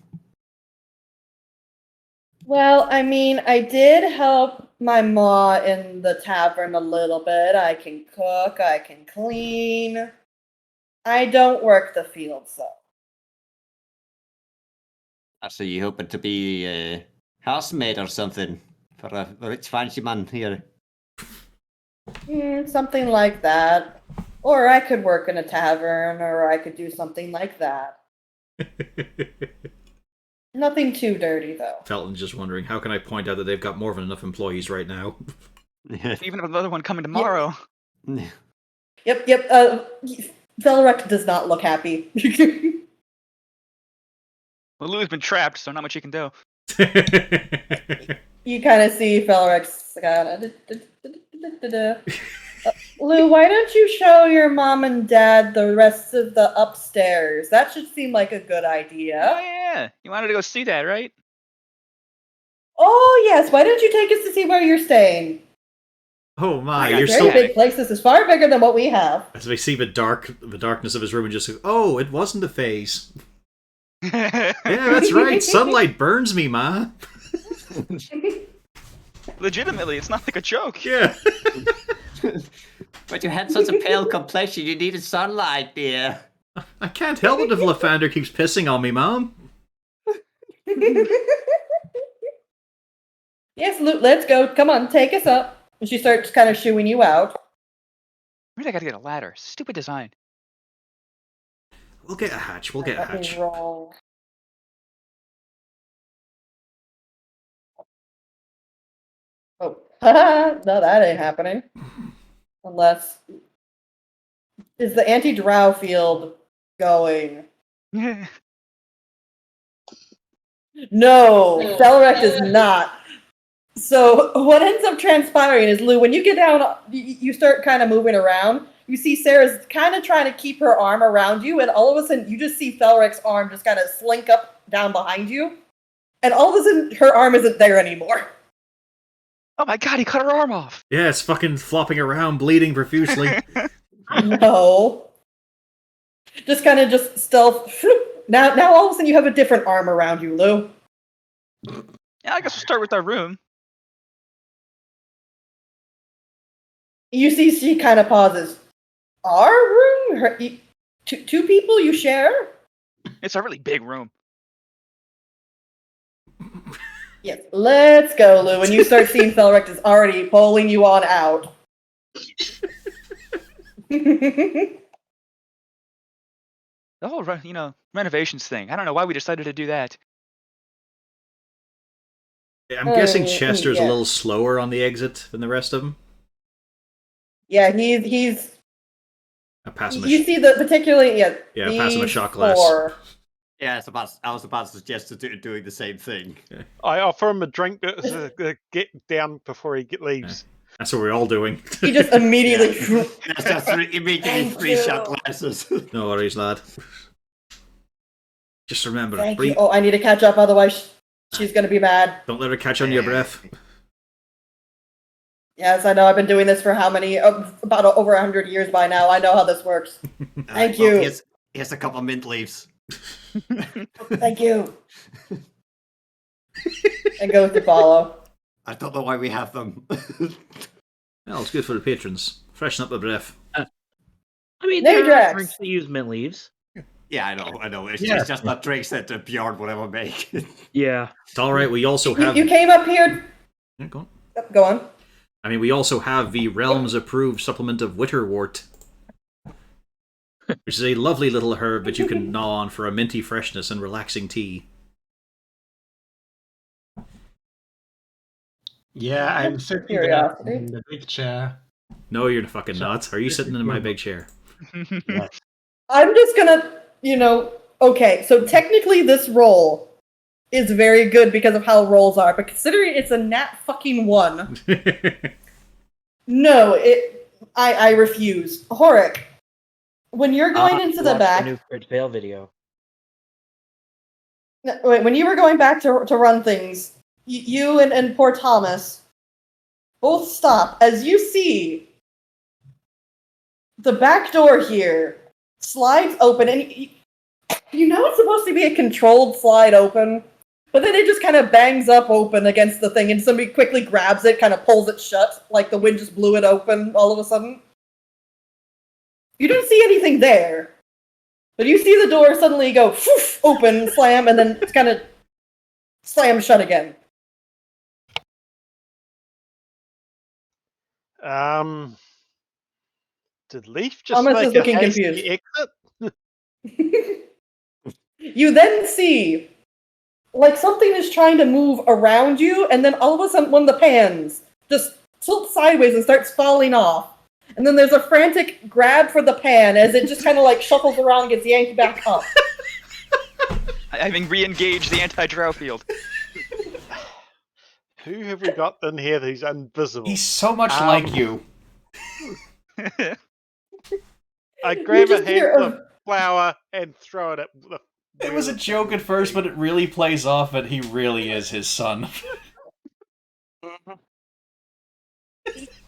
Well, I mean, I did help my ma in the tavern a little bit. I can cook, I can clean. I don't work the fields, though. So you hoping to be a housemaid or something for a rich fancy man here? Something like that. Or I could work in a tavern, or I could do something like that. Nothing too dirty, though. Felton's just wondering, how can I point out that they've got more than enough employees right now? Even another one coming tomorrow. Yep. Velrek does not look happy. Well, Lou's been trapped, so not much you can do. You kind of see Velrek's Lou, why don't you show your mom and dad the rest of the upstairs? That should seem like a good Oh idea. yeah, you wanted to go see that, right? Oh yes, why don't you take us to see where you're staying? Oh my, got you're Very so... big place. This is far bigger than what we have. As we see the darkness of his room and just go, oh, it wasn't a phase. Yeah, that's right. Sunlight burns me, ma. Legitimately, it's not like a joke. Yeah. But you had such a pale complexion, you needed sunlight, dear. I can't help it if Lathander keeps pissing on me, Mom. Yes, Lou, let's go. Come on, take us up. And she starts kind of shooing you out. Where'd I gotta get a ladder? Stupid design. We'll get a hatch. We'll get a Let me hatch. roll. Oh, no, that ain't happening. Unless... Is the anti-drow field going? No, Felrek is not. So what ends up transpiring is, Lou, when you get down, you start kind of moving around. You see Sarah's kind of trying to keep her arm around you, and all of a sudden you just see Felrek's arm just kind of slink up down behind you. And all of a sudden her arm isn't there anymore. Oh my god, he cut her arm off. Yeah, it's fucking flopping around, bleeding profusely. No. Just kind of just stealth. Now all of a sudden you have a different arm around you, Lou. Yeah, I guess we'll start with our room. You see, she kind of pauses. Our room? Two people you share? It's a really big room. Yes. Let's go, Lou. And you start seeing Felrecht is already pulling you on out. The whole, renovations thing. I don't know why we decided to do that. I'm guessing Chester's a little slower on the exit than the rest of them. Yeah, he's. Pass him You see the particularly pass him a shot glass. Yeah, I was about to suggest doing the same thing. Okay. I offer him a drink to get down before he leaves. That's what we're all doing. He just immediately. That's just immediately 3 shot glasses. No worries, lad. Just remember. Thank you. Oh, I need to catch up, otherwise she's going to be mad. Don't let her catch on your breath. Yes, I know. I've been doing this for how many? About over 100 years by now. I know how this works. Thank you. Here's a couple of mint leaves. Thank you. And go to follow. I don't know why we have them. Well, it's good for the patrons. Freshen up the breath. I mean, there are drinks that use mint leaves. Yeah, I know. It's just not drinks that Bjorn would ever make. Yeah. It's alright, we also have... You came up here... Yeah, go on. Go on. I mean, we also have the Realms-approved supplement of Witterwort, which is a lovely little herb that you can gnaw on for a minty freshness and relaxing tea. Yeah, I'm sitting there in the big chair. No, you're fucking not. Are you sitting in my big chair? Yes. I'm just gonna, okay, so technically this roll is very good because of how rolls are, but considering it's a nat fucking 1, no, I refuse. Horik, when you're going into the back... The new crit fail video. Wait, when you were going back to run things, you and poor Thomas both stop as you see the back door here slides open, and it's supposed to be a controlled slide open, but then it just kind of bangs up open against the thing, and somebody quickly grabs it, kind of pulls it shut, like the wind just blew it open all of a sudden. You don't see anything there, but you see the door suddenly go open, slam, and then it's kind of slam shut again. Did Leaf just Thomas make is looking a hasty confused. exit? You then see, like something is trying to move around you, and then all of a sudden one of the pans just tilts sideways and starts falling off. And then there's a frantic grab for the pan as it just kind of like shuffles around and gets yanked back up. Having re-engaged the anti-drow field. Who have we got in here who's invisible? He's so much like you. I grab a handful of flour and throw it at the... It was a joke at first, but it really plays off that he really is his son.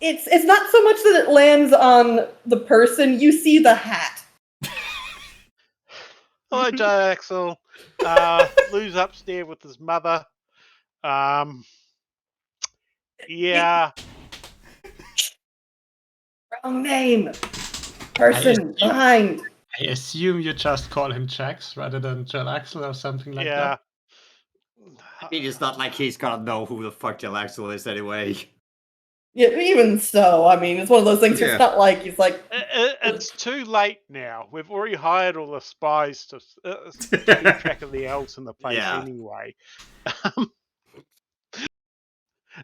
It's not so much that it lands on the person, you see the hat. Hello, Axel. Lou's upstairs with his mother. Yeah. Wrong name. Person behind. I assume you just call him Jax rather than John Axel or something like that. I mean, it's not like he's gonna know who the fuck Jill Axel is anyway. Yeah, even so, I mean, it's one of those things. It's not like he's like. It's too late now. We've already hired all the spies to keep track of the elves in the place anyway.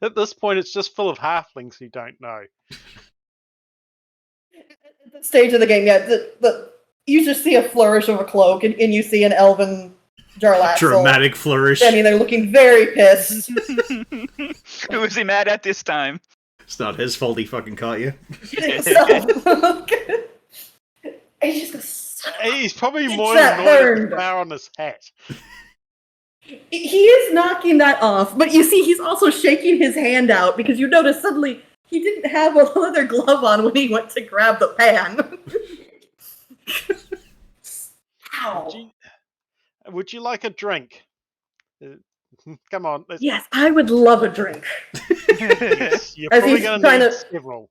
At this point, it's just full of halflings who don't know. At the stage of the game, you just see a flourish of a cloak, and you see an elven Jarlaxle. Dramatic flourish. Standing there looking very pissed. Who is he mad at this time? It's not his fault he fucking caught you. He's probably more annoyed at the flower on his hat. He is knocking that off, but you see he's also shaking his hand out because you notice suddenly he didn't have a leather glove on when he went to grab the pan. Ow. Would you like a drink? Come on. Yes, I would love a drink. Yes, you're probably going to need several.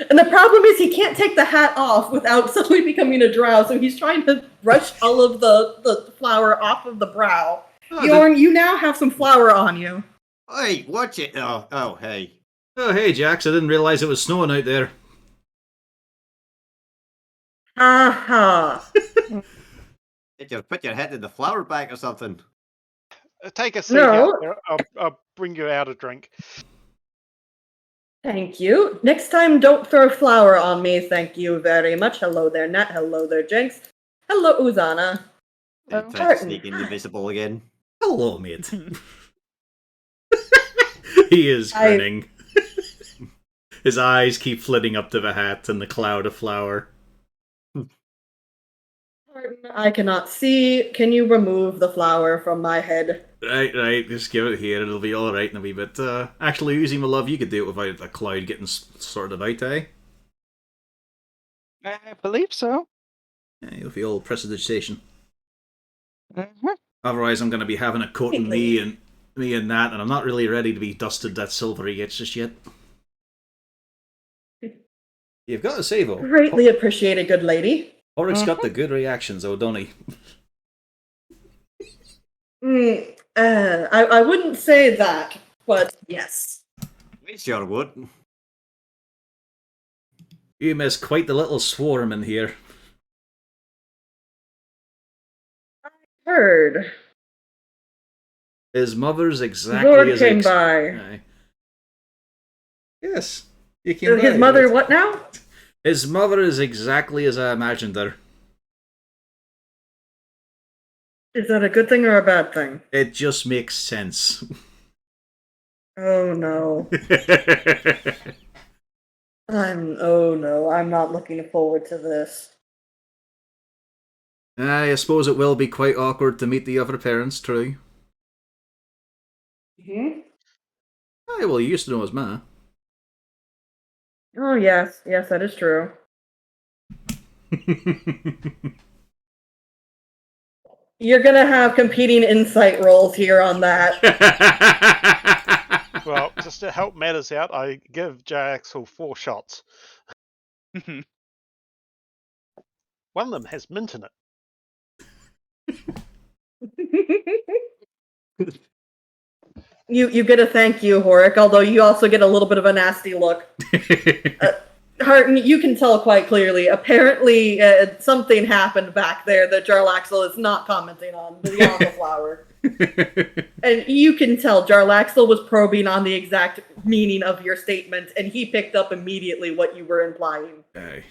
And the problem is he can't take the hat off without suddenly becoming a drow, so he's trying to brush all of the flour off of the brow. Oh, Bjorn, you now have some flour on you. Hey, watch it! Oh, hey. Oh, hey, Jax, I didn't realize it was snowing out there. Aha. Just put your head in the flour bag or something. Take a seat No. out there. I'll bring you out a drink. Thank you. Next time, don't throw flour on me. Thank you very much. Hello there, Nat. Hello there, Jinx. Hello, Uzana. And try to sneak invisible again. Hello, mate. He is grinning. His eyes keep flitting up to the hat and the cloud of flour. I cannot see. Can you remove the flour from my head? Right, just give it here, it'll be alright in a wee bit. Actually, Uzi, my love, you could do it without a cloud getting sorted out, eh? I believe so. Yeah, you'll feel prestidigitation. Mm-hmm. Otherwise, I'm going to be having a coat in me and that, and I'm not really ready to be dusted that silvery yet just yet. You've got to say, though. Greatly appreciated, good lady. Oryx got the good reactions, though, don't he? I wouldn't say that, but yes. We sure would. You miss quite the little swarm in here. Heard. His mother's exactly Lord as came by. Aye. Yes, he came by. His mother, what now? His mother is exactly as I imagined her. Is that a good thing or a bad thing? It just makes sense. Oh no. I'm not looking forward to this. I suppose it will be quite awkward to meet the other parents, true. Aye, well, you used to know his ma. Oh yes, that is true. You're gonna have competing insight rolls here on that. Well, just to help matters out, I give J. Axel 4 shots. One of them has mint in it. You get a thank you, Horik, although you also get a little bit of a nasty look. Harton, you can tell quite clearly. Apparently, something happened back there that Jarlaxle is not commenting on beyond the flower. And you can tell Jarlaxle was probing on the exact meaning of your statement, and he picked up immediately what you were implying. Aye.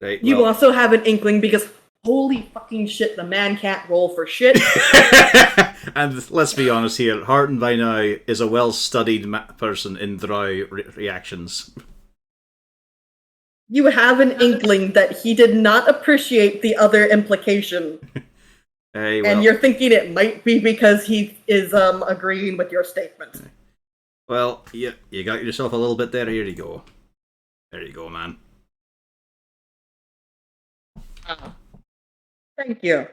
Right, You also have an inkling because holy fucking shit, the man can't roll for shit. And let's be honest here, Harton by now is a well-studied person in drow reactions. You have an inkling that he did not appreciate the other implication. Hey, well, And you're thinking it might be because he is agreeing with your statement. Well, you got yourself a little bit there. Here you go. There you go, man. Thank you.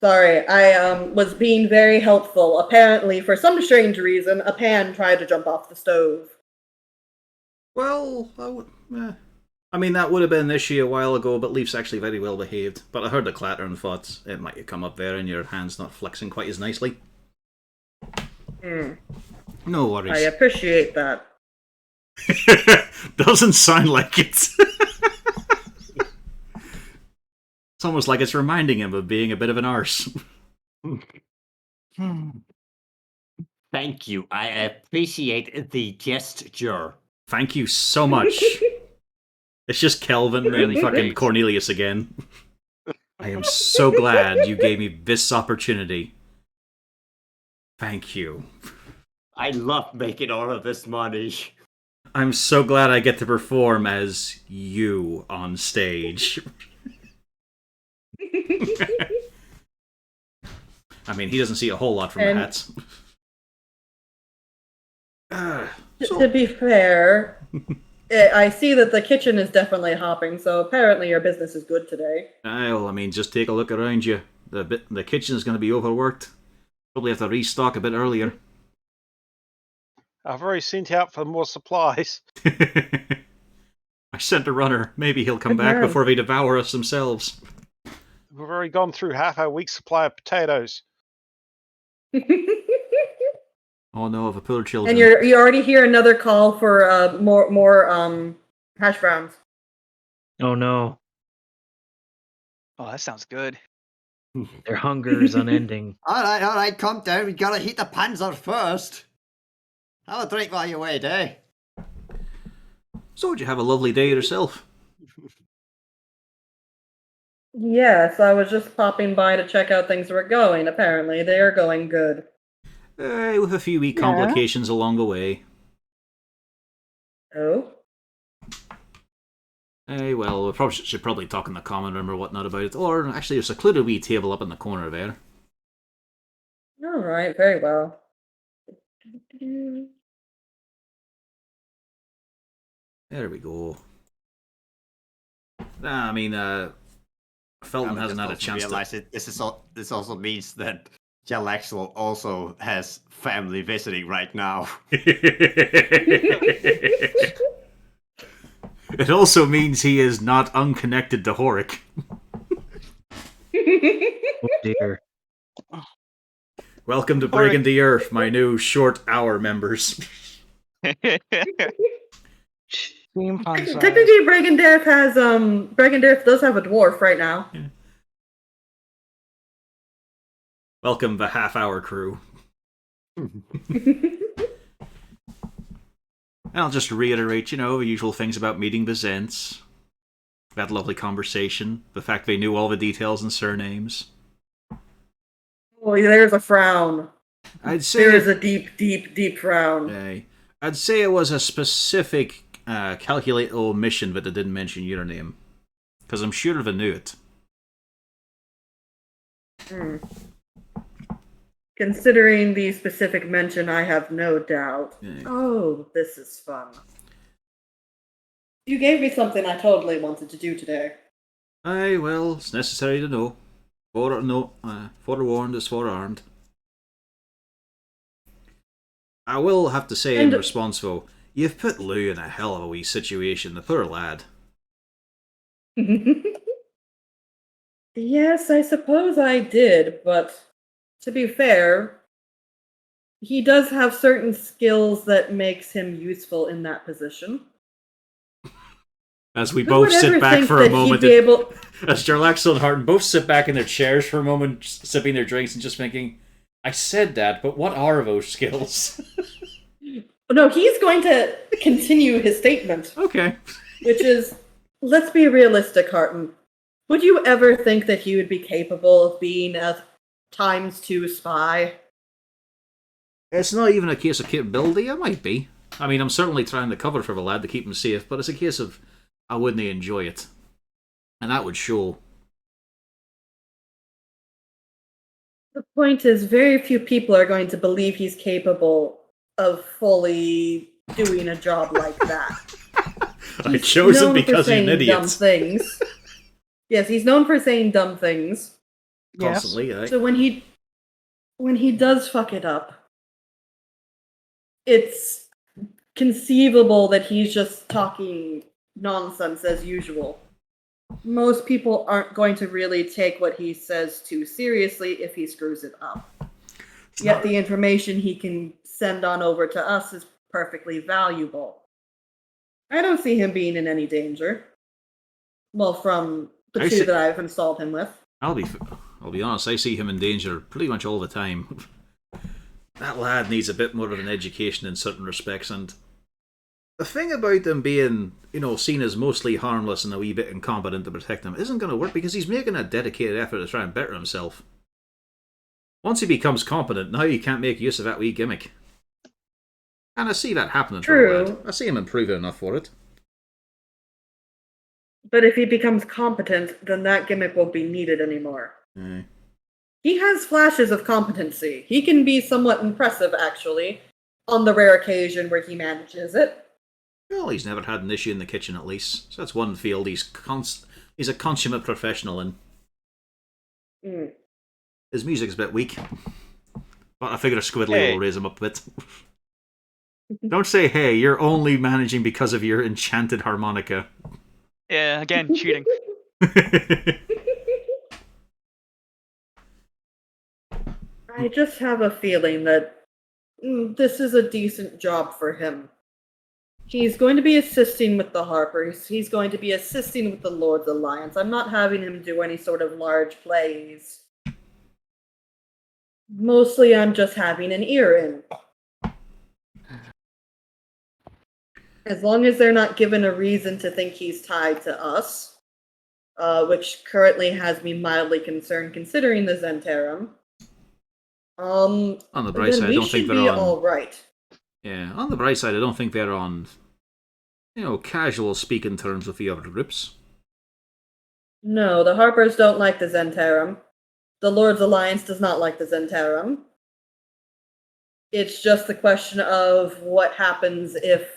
Sorry, I was being very helpful. Apparently, for some strange reason, a pan tried to jump off the stove. Well, I mean, that would have been an issue a while ago, but Leaf's actually very well behaved. But I heard the clatter and thought it might have come up there and your hand's not flexing quite as nicely. No worries. I appreciate that. Doesn't sound like it. It's almost like it's reminding him of being a bit of an arse. Thank you. I appreciate the gesture. Thank you so much. It's just Kelvin and fucking Cornelius again. I am so glad you gave me this opportunity. Thank you. I love making all of this money. I'm so glad I get to perform as you on stage. I mean, he doesn't see a whole lot from the hats. To be fair, I see that the kitchen is definitely hopping, so apparently your business is good today. Well, I mean, just take a look around you. The kitchen is going to be overworked. Probably have to restock a bit earlier. I've already sent out for more supplies. I sent a runner. Maybe he'll come back before they devour us themselves. We've already gone through half our week's supply of potatoes. Oh no, the poor children. And you already hear another call for more hash browns. Oh no, Oh, that sounds good. their hunger is unending. All right, calm down. We gotta heat the panzer first. Have a drink while you wait, eh? So, did you have a lovely day yourself? Yes, I was just popping by to check how things were going. Apparently, they are going good. With a few wee complications along the way. Oh? Well, we should probably talk in the common room or whatnot about it. Or, actually, there's a secluded wee table up in the corner there. Alright, very well. There we go. I mean, Felton hasn't had a chance to... This also means that Jalaxel also has family visiting right now. It also means he is not unconnected to Horik. Oh dear. Welcome to Breaking the Earth, my new short hour members. Technically, Dragondeath does have a dwarf right now. Yeah. Welcome the half-hour crew. And I'll just reiterate, the usual things about meeting the Zents. That lovely conversation. The fact they knew all the details and surnames. Oh, there's a frown. I'd say there's a deep, deep, deep frown. I'd say it was a specific calculated omission, but they didn't mention your name. Because I'm sure they knew it. Considering the specific mention, I have no doubt. Yeah. Oh, this is fun. You gave me something I totally wanted to do today. Well, it's necessary to know. Forewarned is forearmed. I will have to say in response, though, you've put Lou in a hell of a wee situation, the poor lad. Yes, I suppose I did, but to be fair, he does have certain skills that makes him useful in that position. As we both sit back for a moment, as Jarlaxle and Harton both sit back in their chairs for a moment, sipping their drinks and just thinking, I said that, but what are those skills? No, he's going to continue his statement. Okay. Which is, let's be realistic, Harton. Would you ever think that he would be capable of being a ×2 spy? It's not even a case of capability, it might be. I mean, I'm certainly trying to cover for the lad to keep him safe, but it's a case of, I wouldn't enjoy it. And that would show. The point is, very few people are going to believe he's capable of fully doing a job like that. I chose him because he's an idiot. Dumb things. Yes, he's known for saying dumb things. Constantly, yes. So when he does fuck it up, it's conceivable that he's just talking nonsense as usual. Most people aren't going to really take what he says too seriously if he screws it up. Yet the information he can send on over to us is perfectly valuable. I don't see him being in any danger. Well, from the two that I've installed him with. I'll be honest, I see him in danger pretty much all the time. That lad needs a bit more of an education in certain respects, and the thing about them being, seen as mostly harmless and a wee bit incompetent to protect him isn't going to work because he's making a dedicated effort to try and better himself. Once he becomes competent, now he can't make use of that wee gimmick. And I see that happening to the lad. I see him improving enough for it. But if he becomes competent, then that gimmick won't be needed anymore. He has flashes of competency. He can be somewhat impressive, actually, on the rare occasion where he manages it. Well, he's never had an issue in the kitchen, at least. So that's one field he's a consummate professional in. His music's a bit weak. But I figure a Squidly will raise him up a bit. Don't say, hey, you're only managing because of your enchanted harmonica. Yeah, again, cheating. I just have a feeling that this is a decent job for him. He's going to be assisting with the Harpers. He's going to be assisting with the Lord's Alliance. I'm not having him do any sort of large plays. Mostly I'm just having an ear in. As long as they're not given a reason to think he's tied to us, which currently has me mildly concerned considering the Zentarum. On the bright side, I don't think they're on. All right. Yeah, on the bright side, I don't think they're on, casual speaking terms with the other groups. No, the Harpers don't like the Zentarum. The Lord's Alliance does not like the Zentarum. It's just the question of what happens if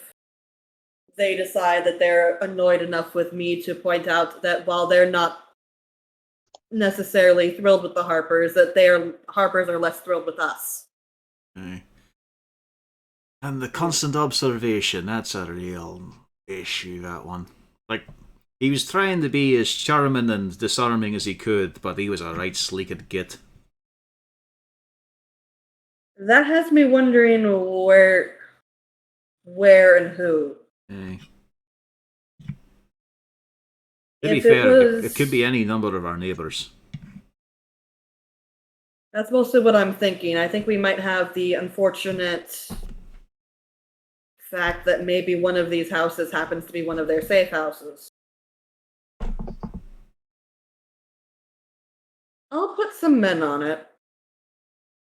they decide that they're annoyed enough with me to point out that while they're not necessarily thrilled with the Harpers, that their Harpers are less thrilled with us. Okay. And the constant observation, that's a real issue, that one. Like, he was trying to be as charming and disarming as he could, but he was a right sleeked git. That has me wondering where and who. To be fair, it could be any number of our neighbours. That's mostly what I'm thinking. I think we might have the unfortunate fact that maybe one of these houses happens to be one of their safe houses. I'll put some men on it.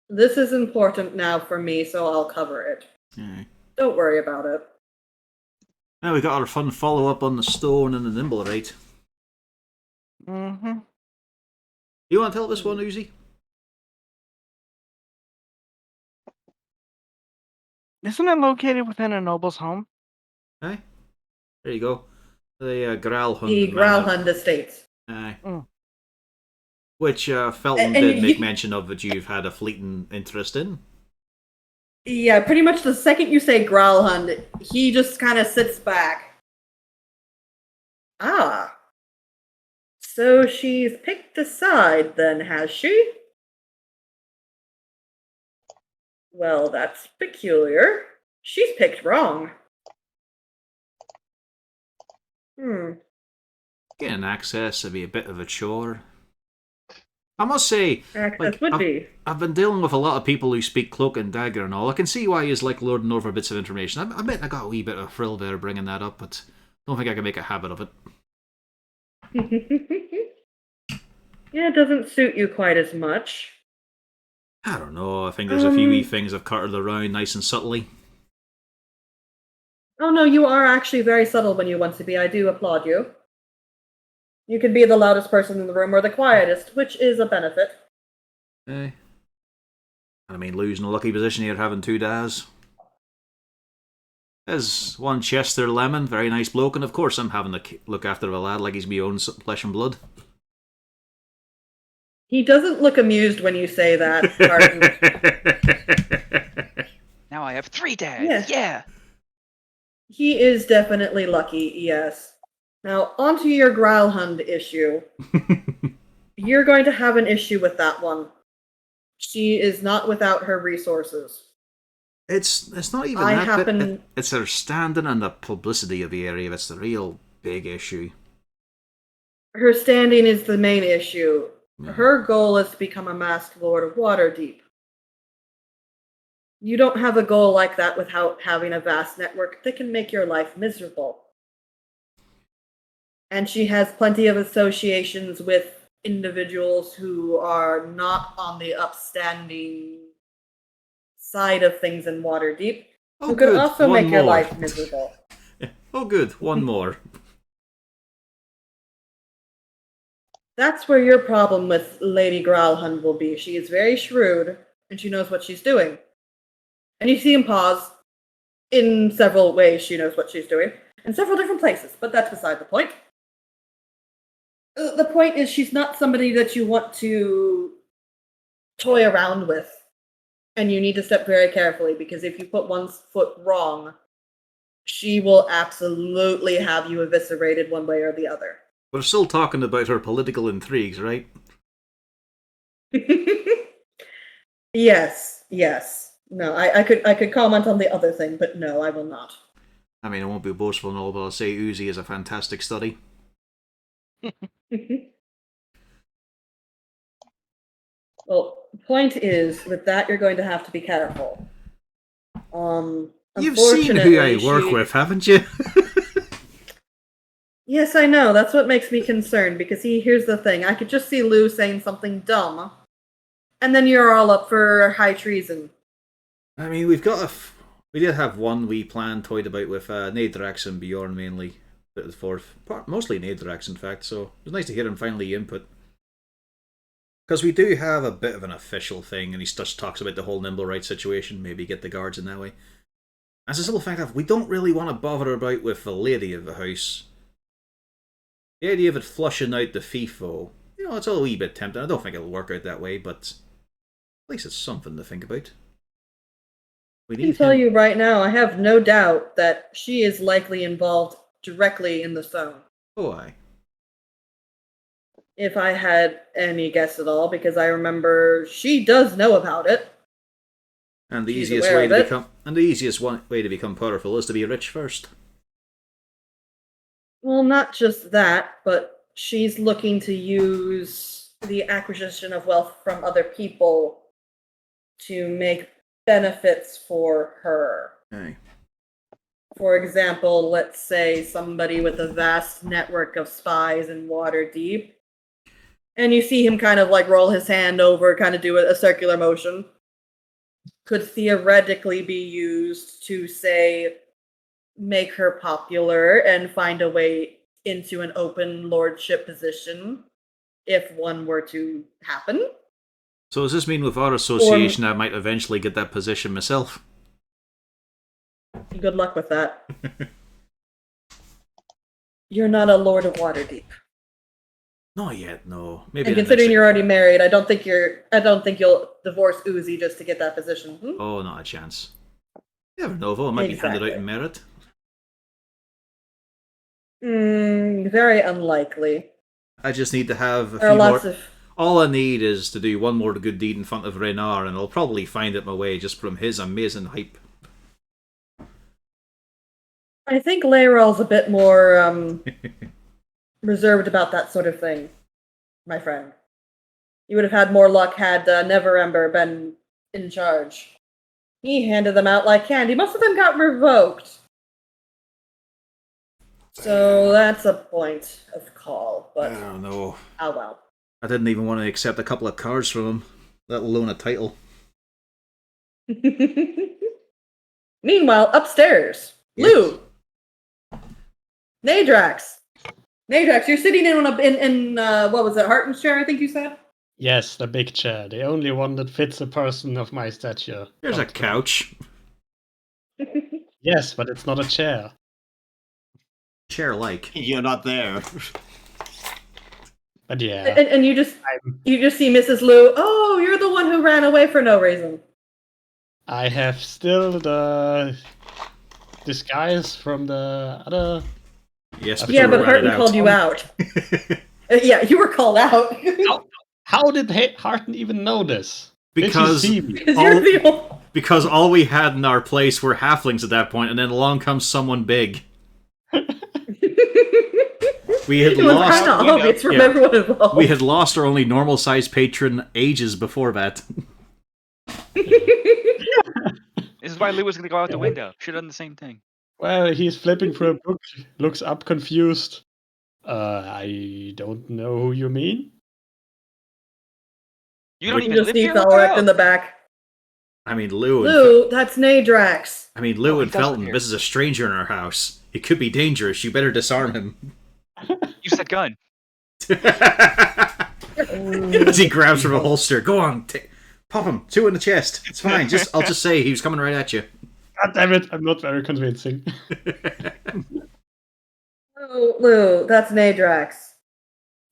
This is important now for me, so I'll cover it. Okay. Don't worry about it. Now we got our fun follow-up on the stone and the Nimblerite. Mm-hmm. You want to tell this one, Uzi? Isn't it located within a noble's home? Aye. There you go. The Growlhund. The Growlhund Estates. Aye. Mm. Which Felton did make mention of that you've had a fleeting interest in. Yeah, pretty much the second you say Growlhund, he just kind of sits back. Ah. So she's picked a side then, has she? Well, that's peculiar. She's picked wrong. Getting access would be a bit of a chore. I must say, I've been dealing with a lot of people who speak cloak and dagger and all. I can see why he's like lording over bits of information. I admit I got a wee bit of thrill there bringing that up, but I don't think I can make a habit of it. Yeah, it doesn't suit you quite as much. I don't know. I think there's a few wee things I've cuttered around nice and subtly. Oh no, you are actually very subtle when you want to be. I do applaud you. You can be the loudest person in the room or the quietest, which is a benefit. I mean, losing a lucky position here having two days. There's one Chester Lemon, very nice bloke, and of course I'm having to look after a lad like he's my own flesh and blood. He doesn't look amused when you say that, Carton. Now I have 3 dads. Yeah. He is definitely lucky, yes. Now, onto your Growlhund issue. You're going to have an issue with that one. She is not without her resources. It's not even that bit. It's her standing and the publicity of the area that's the real big issue. Her standing is the main issue. Yeah. Her goal is to become a masked lord of Waterdeep. You don't have a goal like that without having a vast network that can make your life miserable. And she has plenty of associations with individuals who are not on the upstanding side of things in Waterdeep, who could also make your life miserable. Oh good, one more. That's where your problem with Lady Growlhund will be. She is very shrewd, and she knows what she's doing. And you see him pause. In several ways she knows what she's doing. In several different places, but that's beside the point. The point is she's not somebody that you want to toy around with. And you need to step very carefully, because if you put one foot wrong, she will absolutely have you eviscerated one way or the other. We're still talking about her political intrigues, right? Yes. No, I could comment on the other thing, but no, I will not. I mean, I won't be boastful and all, but I'll say Uzi is a fantastic study. Well, point is, with that, you're going to have to be careful. You've seen who I work she... with, haven't you? Yes, I know. That's what makes me concerned, because here's the thing. I could just see Lou saying something dumb, and then you're all up for high treason. I mean, we did have one we planned, toyed about with Nadrax and Bjorn mainly, bit of the fourth. Mostly Nadrax, in fact, so it was nice to hear him finally input. Because we do have a bit of an official thing, and he just talks about the whole nimble right situation, maybe get the guards in that way. As a simple fact of, we don't really want to bother about with the lady of the house. The idea of it flushing out the FIFO, it's a wee bit tempting. I don't think it'll work out that way, but at least it's something to think about. I can tell you right now, I have no doubt that she is likely involved directly in the stone. Oh, aye. If I had any guess at all, because I remember she does know about it. And the easiest way to become powerful is to be rich first. Well, not just that, but she's looking to use the acquisition of wealth from other people to make benefits for her. Aye. For example, let's say somebody with a vast network of spies in Waterdeep, and you see him kind of like roll his hand over, kind of do a circular motion, could theoretically be used to, say, make her popular and find a way into an open lordship position, if one were to happen. So does this mean with our association I might eventually get that position myself? Good luck with that. You're not a Lord of Waterdeep. Not yet, no. Maybe. And considering you're already married, I don't think you'll divorce Uzi just to get that position. Oh, not a chance. You never know, though. It might be handed out in merit. Very unlikely. I just need to have a few more. All I need is to do one more good deed in front of Renar, and I'll probably find it my way just from his amazing hype. I think Layrell's a bit more reserved about that sort of thing, my friend. You would have had more luck had Neverember been in charge. He handed them out like candy. Most of them got revoked. So that's a point of call, but I don't know. Oh well. I didn't even want to accept a couple of cards from him, let alone a title. Meanwhile, upstairs, yes. Lou, Nadrax, you're sitting in what was it, Harton's chair? I think you said. Yes, the big chair, the only one that fits a person of my stature. There's a couch. Yes, but it's not a chair. Chair-like. You're not there. But yeah. And you just see Mrs. Lou. Oh, you're the one who ran away for no reason. I have still the disguise from the other. Yes, but but Harton called you out. Yeah, you were called out. How did Harton even know this? Because because all we had in our place were halflings at that point, and then along comes someone big. We had lost. Everyone involved. We had lost our only normal-sized patron ages before that. This is why Lou was going to go out the window. Should have done the same thing. Well, he's flipping through a book, looks up confused. I don't know who you mean. You don't even live here? Elric in the back. I mean, Lou, that's Nadrax. I mean, Lou and Felton, this is a stranger in our house. He could be dangerous. You better disarm him. Use that gun. As he grabs from a holster. Go on, pop him. 2 in the chest. It's fine. I'll just say he was coming right at you. God damn it, I'm not very convincing. Oh, Lou, that's Nadrax.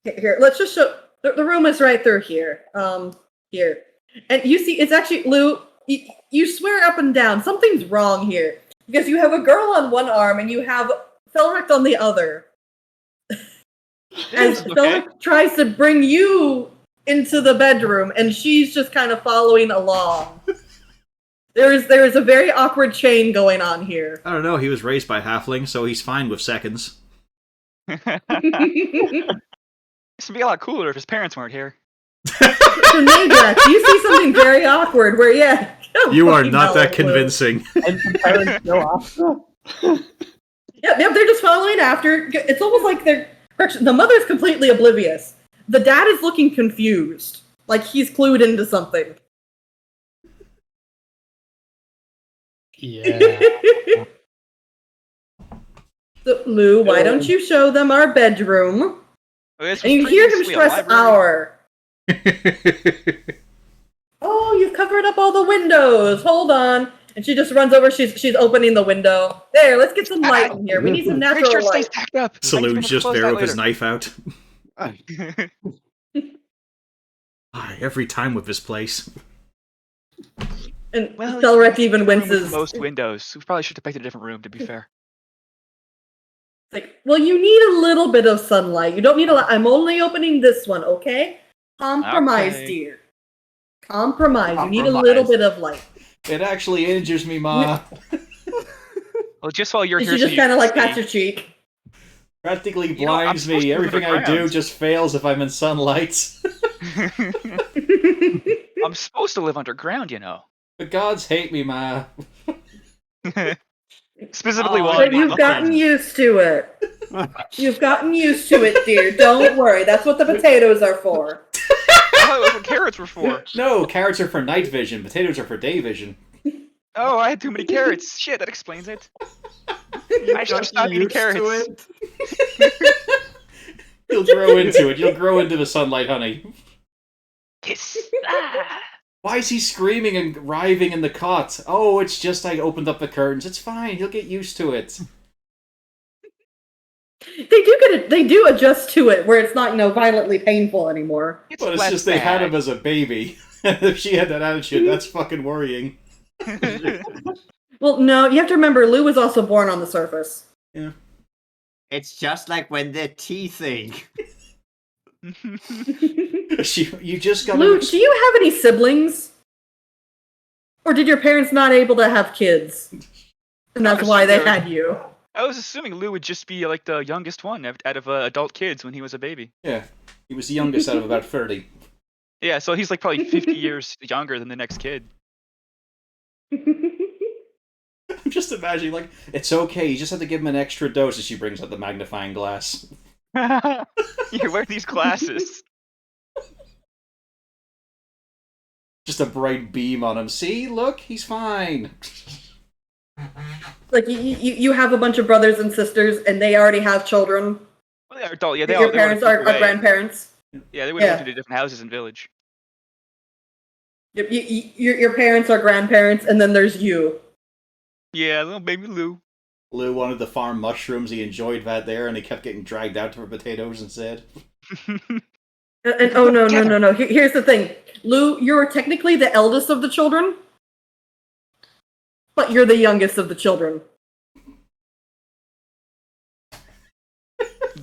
Here, let's just show... The room is right through here. Here. And you see, it's actually, Lou, you swear up and down something's wrong here because you have a girl on one arm and you have Felric on the other. As Felric tries to bring you into the bedroom, and she's just kind of following along. There is a very awkward chain going on here. I don't know. He was raised by halfling, so he's fine with seconds. This would be a lot cooler if his parents weren't here. So Nadrak, you see something very awkward where, you are not that convincing. And some parents go after. Yep, they're just following after. It's almost like the mother's completely oblivious. The dad is looking confused, like he's clued into something. Yeah. So, Lou, why don't you show them our bedroom? And you hear him stress our. Oh, you've covered up all the windows. Hold on. And she just runs over. She's opening the window. There, let's get some light in here. We need some natural Make sure it light. stays tacked up. Saloon's just there with his knife out. Every time with this place. And Felric even winces. Most windows. We probably should have picked a different room, to be fair. Like, well, you need a little bit of sunlight. You don't need a lot. I'm only opening this one, okay? Compromise, dear. Compromise. You need a little bit of light. It actually injures me, Ma. Well, just while you're here, she just kind of like pats your cheek. Practically blinds me. Everything I do just fails if I'm in sunlight. I'm supposed to live underground, you know. The gods hate me, Ma. Specifically, but you've gotten used to it. You've gotten used to it, dear. Don't worry. That's what the potatoes are for. Oh, that's what carrots were for. No, carrots are for night vision. Potatoes are for day vision. Oh, I had too many carrots. Shit, that explains it. I should have stopped eating carrots. You'll grow into it. You'll grow into the sunlight, honey. Kiss. Why is he screaming and writhing in the cot? Oh, it's just I opened up the curtains. It's fine. He'll get used to it. They do adjust to it where it's not, violently painful anymore. But it's just they had him as a baby. If she had that attitude, that's fucking worrying. Well, no, you have to remember, Lou was also born on the surface. Yeah. It's just like when they're teething. You just got Lou, do you have any siblings? Or did your parents not able to have kids? And that's why they had you. I was assuming Lou would just be like the youngest one out of adult kids when he was a baby. Yeah, he was the youngest out of about 30. Yeah, so he's like probably 50 years younger than the next kid. I'm just imagining, like, it's okay, you just have to give him an extra dose as she brings out the magnifying glass. You wear these glasses. Just a bright beam on him. See? Look, he's fine. Like, you have a bunch of brothers and sisters, and they already have children. Well, they're adult. Yeah, your parents are grandparents. Yeah, they would have moved to different houses and village. Your parents are grandparents, and then there's you. Yeah, little baby Lou. Lou wanted to farm mushrooms. He enjoyed that there, and he kept getting dragged out for potatoes instead. And oh no. Here's the thing, Lou. You're technically the eldest of the children, but you're the youngest of the children.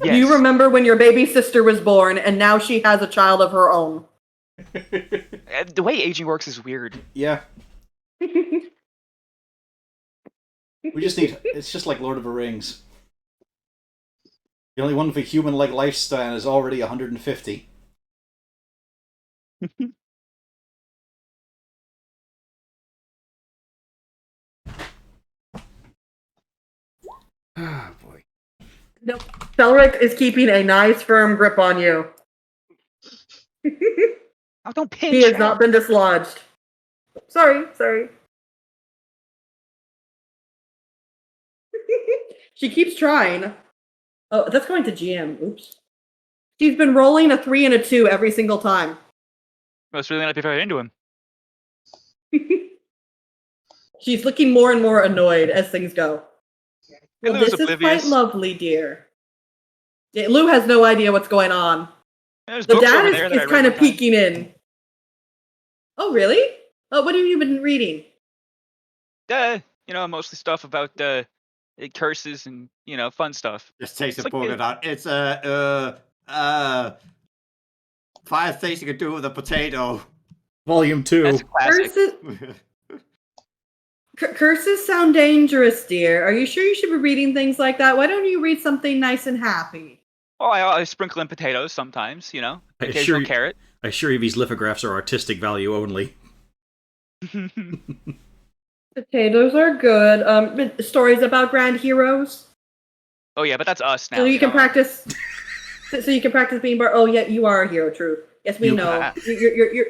Yes. You remember when your baby sister was born, and now she has a child of her own. The way aging works is weird. Yeah. We just need... It's just like Lord of the Rings. The only one with a human-like lifespan is already 150. Ah, boy. Nope. Felric is keeping a nice firm grip on you. Oh, don't pinch. He has not been dislodged. Sorry. She keeps trying. Oh, that's going to GM. Oops. She's been rolling a 3 and a 2 every single time. Must really not be very into him. She's looking more and more annoyed as things go. Well, Lou's this oblivious. is quite lovely, dear. Yeah, Lou has no idea what's going on. There's The books dad over there that I is read kind of one time. peeking in. Oh, really? Oh, what have you been reading? Mostly stuff about curses and fun stuff. Just takes It's a like book out. It's 5 things you can do with a potato. Volume 2. That's classic. Curses sound dangerous, dear. Are you sure you should be reading things like that? Why don't you read something nice and happy? Oh, I sprinkle in potatoes sometimes. Occasional carrot. I assure you, these lithographs are artistic value only. Potatoes are good. Stories about grand heroes. Oh yeah, but that's us now. So you can practice. So you can practice being bar. Oh yeah, you are a hero. True. Yes, we know. You're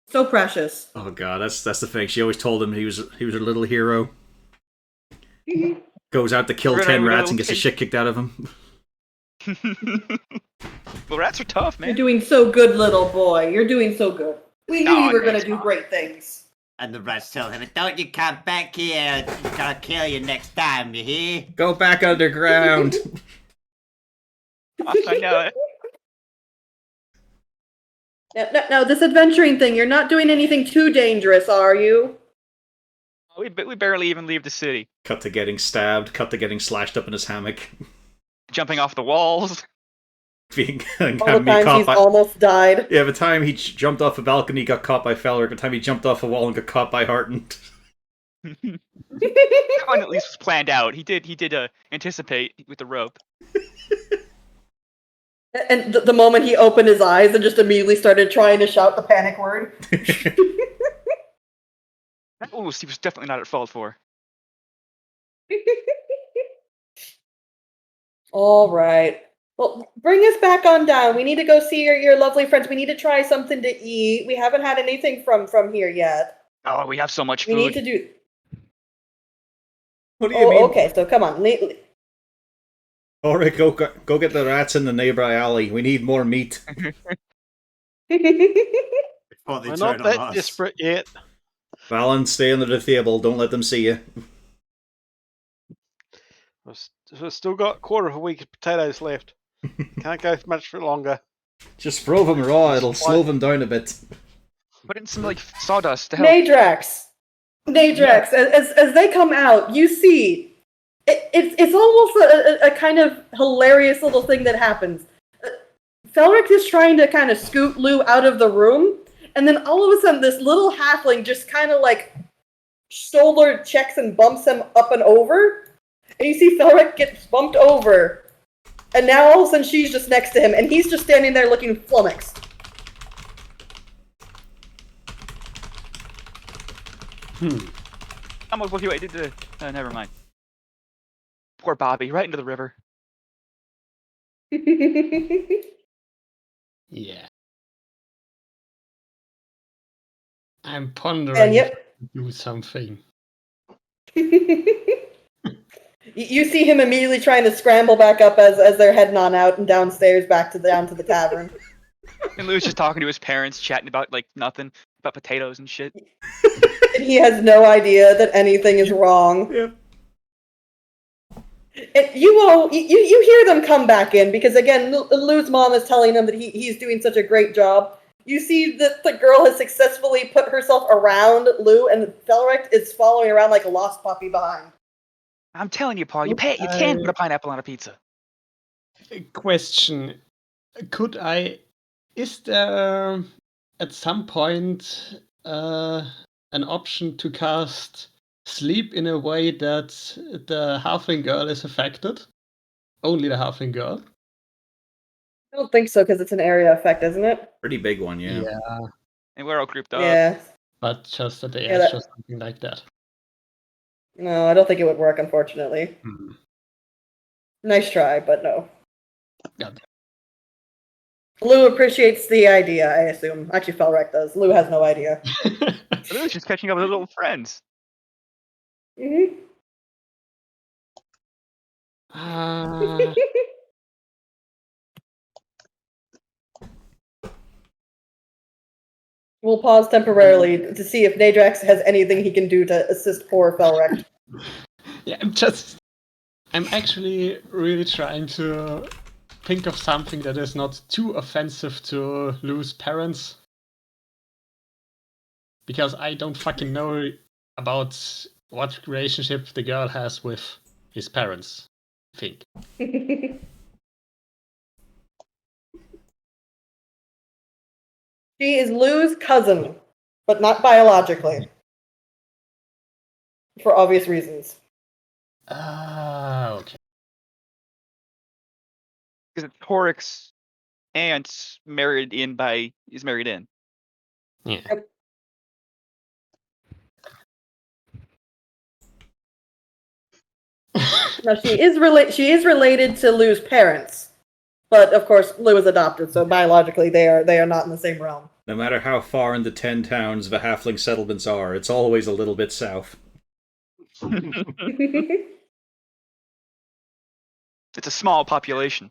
so precious. Oh god, that's the thing. She always told him he was a little hero. Goes out to kill 10 rats and gets the shit kicked out of him. Well, rats are tough, man. You're doing so good, little boy. You're doing so good. We knew you were going to do great things. And the rats tell him, don't you come back here, he's gonna kill you next time, you hear? Go back underground. I know it. No, this adventuring thing, you're not doing anything too dangerous, are you? We barely even leave the city. Cut to getting stabbed, cut to getting slashed up in his hammock. Jumping off the walls. All the times he's almost died. Yeah, the time he jumped off a balcony, got caught by Felric. The time he jumped off a wall and got caught by Heartened. That one at least was planned out. He did anticipate with the rope. And the moment he opened his eyes and just immediately started trying to shout the panic word. That one he was definitely not at fault for. All right. Well, bring us back on down. We need to go see your lovely friends. We need to try something to eat. We haven't had anything from here yet. Oh, we have so much food. We need to do... What do you mean? Okay, so come on. Alright, go get the rats in the neighboring alley. We need more meat. We're not that desperate yet. Valen, stay under the table. Don't let them see you. We've still got a quarter of a week of potatoes left. Can't go much for longer. Just throw them raw. It'll slow them down a bit. Put in some sawdust to help. Nadrax, as they come out, you see, it's almost a kind of hilarious little thing that happens. Felric is trying to kind of scoot Lou out of the room, and then all of a sudden this little halfling just kind of like shoulder checks and bumps him up and over, and you see Felric gets bumped over, and now all of a sudden she's just next to him, and he's just standing there looking flummoxed. Almost what I did to. Never mind. Poor Bobby, right into the river. Yeah. I'm pondering to do something. You see him immediately trying to scramble back up as they're heading on out and downstairs down to the tavern. And Lou's just talking to his parents, chatting about nothing, about potatoes and shit. And he has no idea that anything is wrong. Yep. And you hear them come back in because again, Lou's mom is telling him that he's doing such a great job. You see that the girl has successfully put herself around Lou, and Felric is following around like a lost puppy behind. I'm telling you, Paul, you can put a pineapple on a pizza. Question: is there at some point an option to cast sleep in a way that the halfling girl is affected? Only the halfling girl? I don't think so, because it's an area effect, isn't it? Pretty big one, yeah. Yeah. And we're all grouped up. Yeah. But just at the edge or something like that. No, I don't think it would work, unfortunately. Nice try, but no. Got Lou appreciates the idea, I assume. Actually, Felric does. Lou has no idea. Lou's just catching up with little friends. Mm-hmm. We'll pause temporarily to see if Nadrax has anything he can do to assist poor Felric. Yeah, I'm actually really trying to think of something that is not too offensive to Lou's parents. Because I don't fucking know about what relationship the girl has with his parents, I think. She is Lou's cousin, but not biologically. For obvious reasons. Okay. Because Torik's aunt is married in. Yeah. Yep. Now she is related to Lou's parents, but of course Lou is adopted, so biologically they are not in the same realm. No matter how far in the 10 towns the halfling settlements are, it's always a little bit south. It's a small population.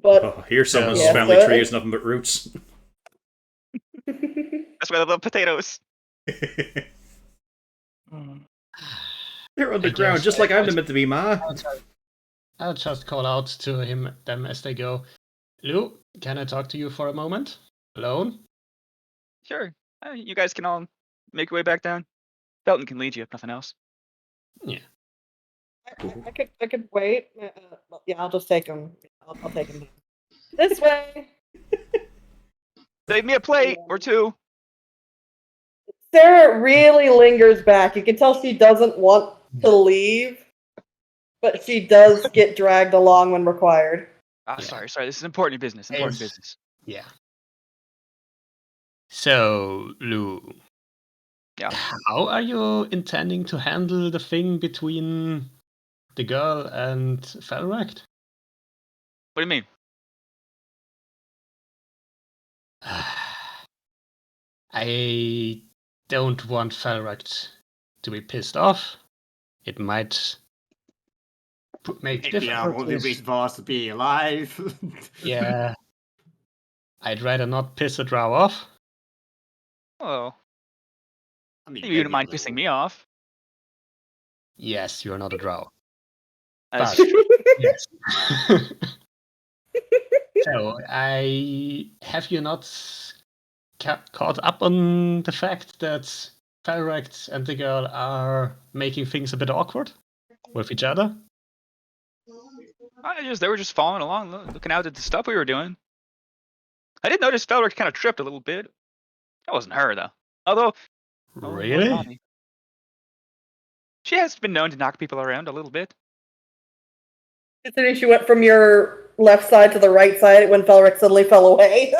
But oh, here's someone's Yeah, family so tree is nothing but roots. That's why I love potatoes. They're underground, guess just like I'm meant to be, Ma. I'll just call out to them as they go. Lou, can I talk to you for a moment? Alone? Sure. You guys can all make your way back down. Felton can lead you if nothing else. Yeah. I could wait. Yeah, I'll just take him. I'll take him this way. Save me a plate or two. Sarah really lingers back. You can tell she doesn't want to leave, but she does get dragged along when required. Ah, sorry. This is important business. Business. Yeah. So, Lou. Yeah. How are you intending to handle the thing between the girl and Felrect? What do you mean? I don't want Felrect to be pissed off. It might make Maybe our only difficulties. reason for us to be alive. Yeah. I'd rather not piss a drow off. Oh, I mean, maybe you don't mind maybe a pissing little. me off. Yes, you're not a drow. That's But- true. Yes. So, have you not caught up on the fact that Felrect and the girl are making things a bit awkward with each other? They were just following along, looking out at the stuff we were doing. I did notice Felric kind of tripped a little bit. That wasn't her though. Although, Really? she has been known to knock people around a little bit. Considering she went from your left side to the right side when Felric suddenly fell away.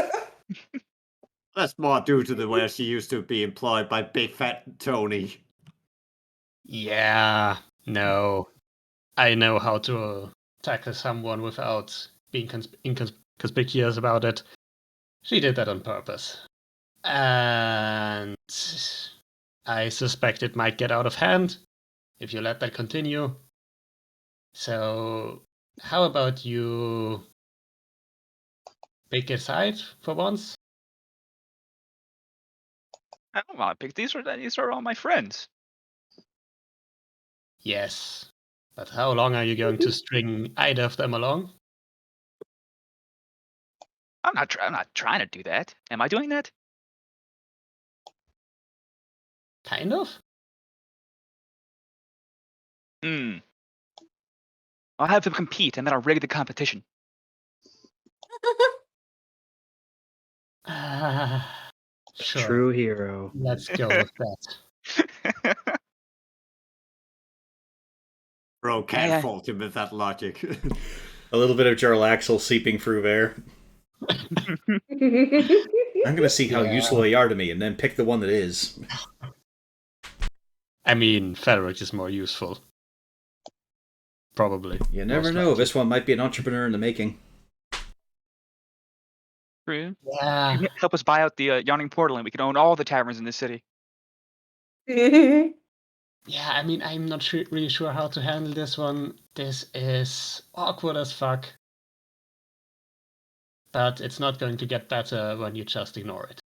That's more due to the way she used to be employed by Big Fat Tony. Yeah, no. I know how to tackle someone without being inconspicuous about it. She did that on purpose. And I suspect it might get out of hand if you let that continue. So, how about you pick a side for once? I don't want to pick these are all my friends. Yes. But how long are you going to string either of them along? I'm not trying to do that. Am I doing that? Kind of. I'll have them compete, and then I'll rig the competition. Sure. True hero. Let's go with that. Bro can't Yeah. fault him with that logic. A little bit of Jarlaxle seeping through there. I'm gonna see how useful they are to me, and then pick the one that is. I mean, Felric is more useful. Probably. You never Most know. likely. This one might be an entrepreneur in the making. True. Yeah. You help us buy out the Yawning Portal, and we can own all the taverns in the city. Yeah, I mean, I'm not really sure how to handle this one. This is awkward as fuck. But it's not going to get better when you just ignore it.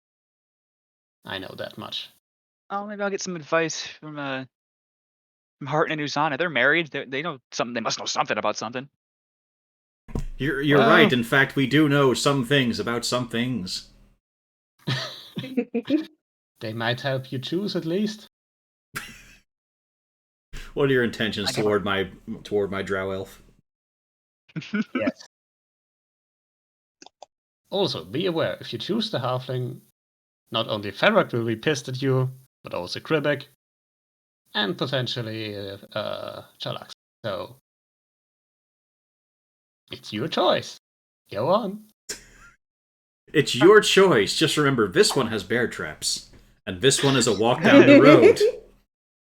I know that much. Oh, maybe I'll get some advice from Hart and Uzana. They're married. They know something. They must know something about something. You're Well- right. In fact, we do know some things about some things. They might help you choose at least. What are your intentions toward my drow elf? Yes. Also, be aware, if you choose the halfling, not only Ferrock will be pissed at you, but also Kribek, and potentially Chalax. So, it's your choice. Go on. It's your choice. Just remember, this one has bear traps, and this one is a walk down the road.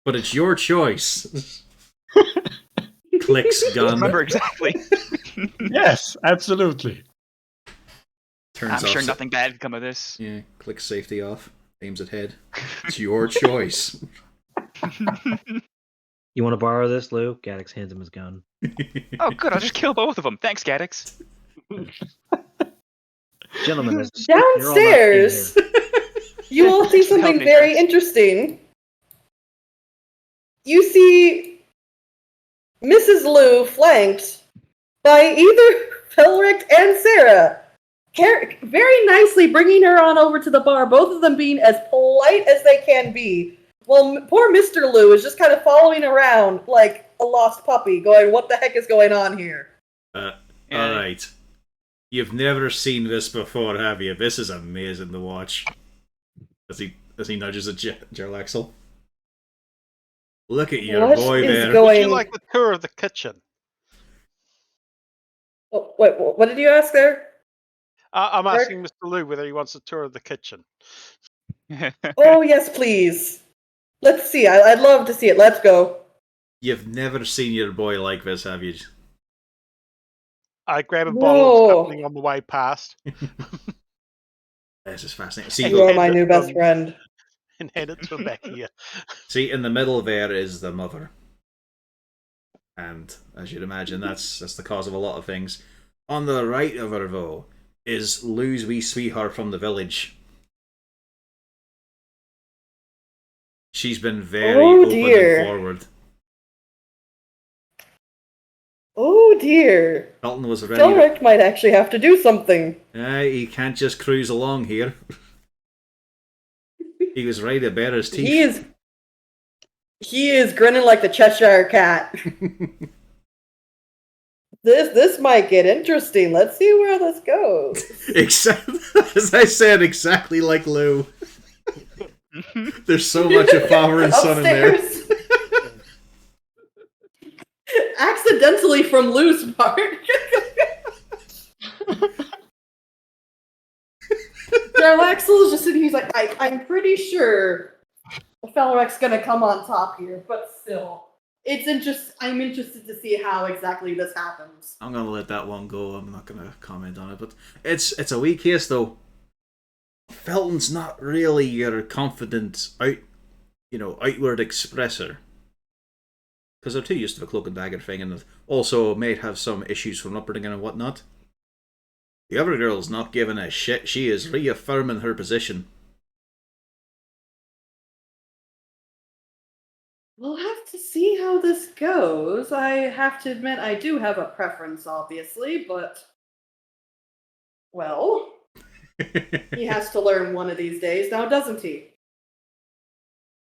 But it's your choice. Clicks gun. Remember exactly. Yes, absolutely. Turns I'm sure off nothing bad could come of this. Yeah, clicks safety off. Aims at head. It's your choice. You want to borrow this, Lou? Gaddix hands him his gun. Oh, good. I'll just kill both of them. Thanks, Gaddix. Gentlemen, there's downstairs. You all see something very interesting. You see Mrs. Lou flanked by either Felric and Sarah, very nicely bringing her on over to the bar, both of them being as polite as they can be. Well, poor Mr. Lou is just kind of following around like a lost puppy, going, what the heck is going on here? Alright. You've never seen this before, have you? This is amazing to watch. As he nudges at Jarlaxle. Look at your boy there. Would you like the tour of the kitchen? Oh, wait, what did you ask there? I'm asking Mr. Lou whether he wants a tour of the kitchen. Oh, yes, please. Let's see. I'd love to see it. Let's go. You've never seen your boy like this, have you? I grab a bottle of something on the way past. This is fascinating. You are my new best friend. And hand it to him back here. See, in the middle there is the mother. And, as you'd imagine, that's the cause of a lot of things. On the right of her, though, is Lou's wee sweetheart from the village. She's been very open and forward. Oh dear. Felton was ready. Felric might actually have to do something. He can't just cruise along here. He was ready to bare his teeth. He is grinning like the Cheshire Cat. This might get interesting. Let's see where this goes. As I said, exactly like Lou. There's so much of father and son in there. Accidentally from Lou's part. Jarlaxle is just sitting. He's like, I'm pretty sure Felric's gonna come on top here, but still, I'm interested to see how exactly this happens. I'm gonna let that one go. I'm not gonna comment on it, but it's a wee case though. Felton's not really your confident outward expresser. Because they're too used to the cloak and dagger thing, and also may have some issues from upbringing and whatnot. The other girl's not giving a shit. She is reaffirming her position. We'll have to see how this goes. I have to admit, I do have a preference, obviously, but... Well... he has to learn one of these days now, doesn't he?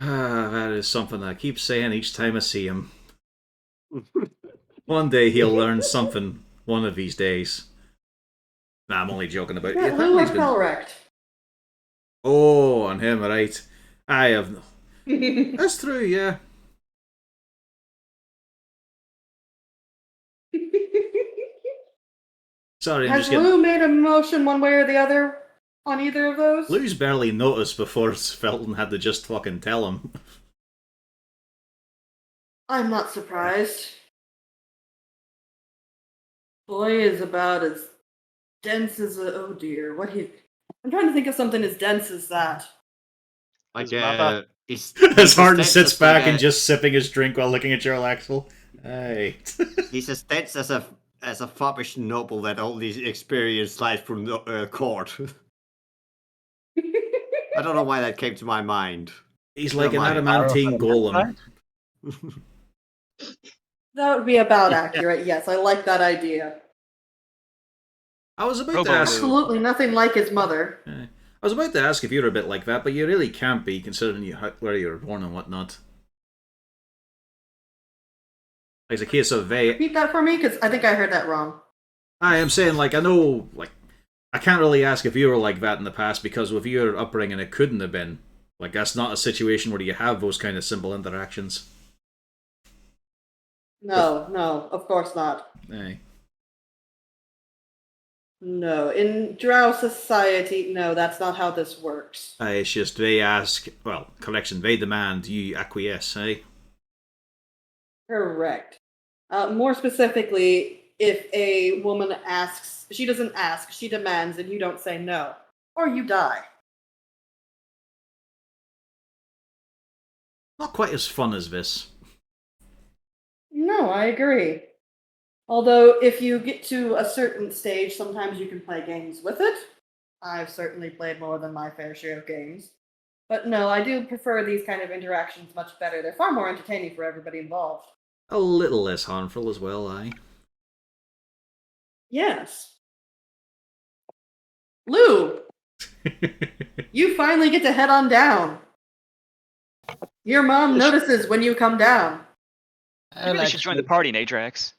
That is something I keep saying each time I see him. One day he'll learn something one of these days. Nah, I'm only joking about it. Lou or Felrect? Oh, on him, right. I have... That's true, yeah. Sorry, I'm Has just getting... Lou made a motion one way or the other on either of those? Lou's barely noticed before Felton had to just fucking tell him. I'm not surprised. Boy is about as dense as a... Oh dear, I'm trying to think of something as dense as that. Like, as Harden sits back and just sipping his drink while looking at Jarlaxle. Hey. He's as dense as a foppish noble that only experienced life from the court. I don't know why that came to my mind. He's like an adamantine golem. That would be about accurate, yes. I like that idea. I was about to ask... Absolutely nothing like his mother. I was about to ask if you're a bit like that, but you really can't be, considering where you were born and whatnot. It's a case of Repeat that for me, because I think I heard that wrong. I am saying, like, I know, like, I can't really ask if you were like that in the past, because with your upbringing, it couldn't have been. Like, that's not a situation where you have those kind of simple interactions. No, no, of course not. Aye. No, in Drow society, no, that's not how this works. It's just they ask, well, correction, they demand you acquiesce, eh? Correct. More specifically, if a woman asks, she doesn't ask, she demands, and you don't say no, or you die. Not quite as fun as this. No, I agree. Although, if you get to a certain stage, sometimes you can play games with it. I've certainly played more than my fair share of games. But no, I do prefer these kind of interactions much better. They're far more entertaining for everybody involved. A little less harmful as well, aye. Yes. Lou, you finally get to head on down. Your mom notices when you come down. You really should join the party, Nadrax.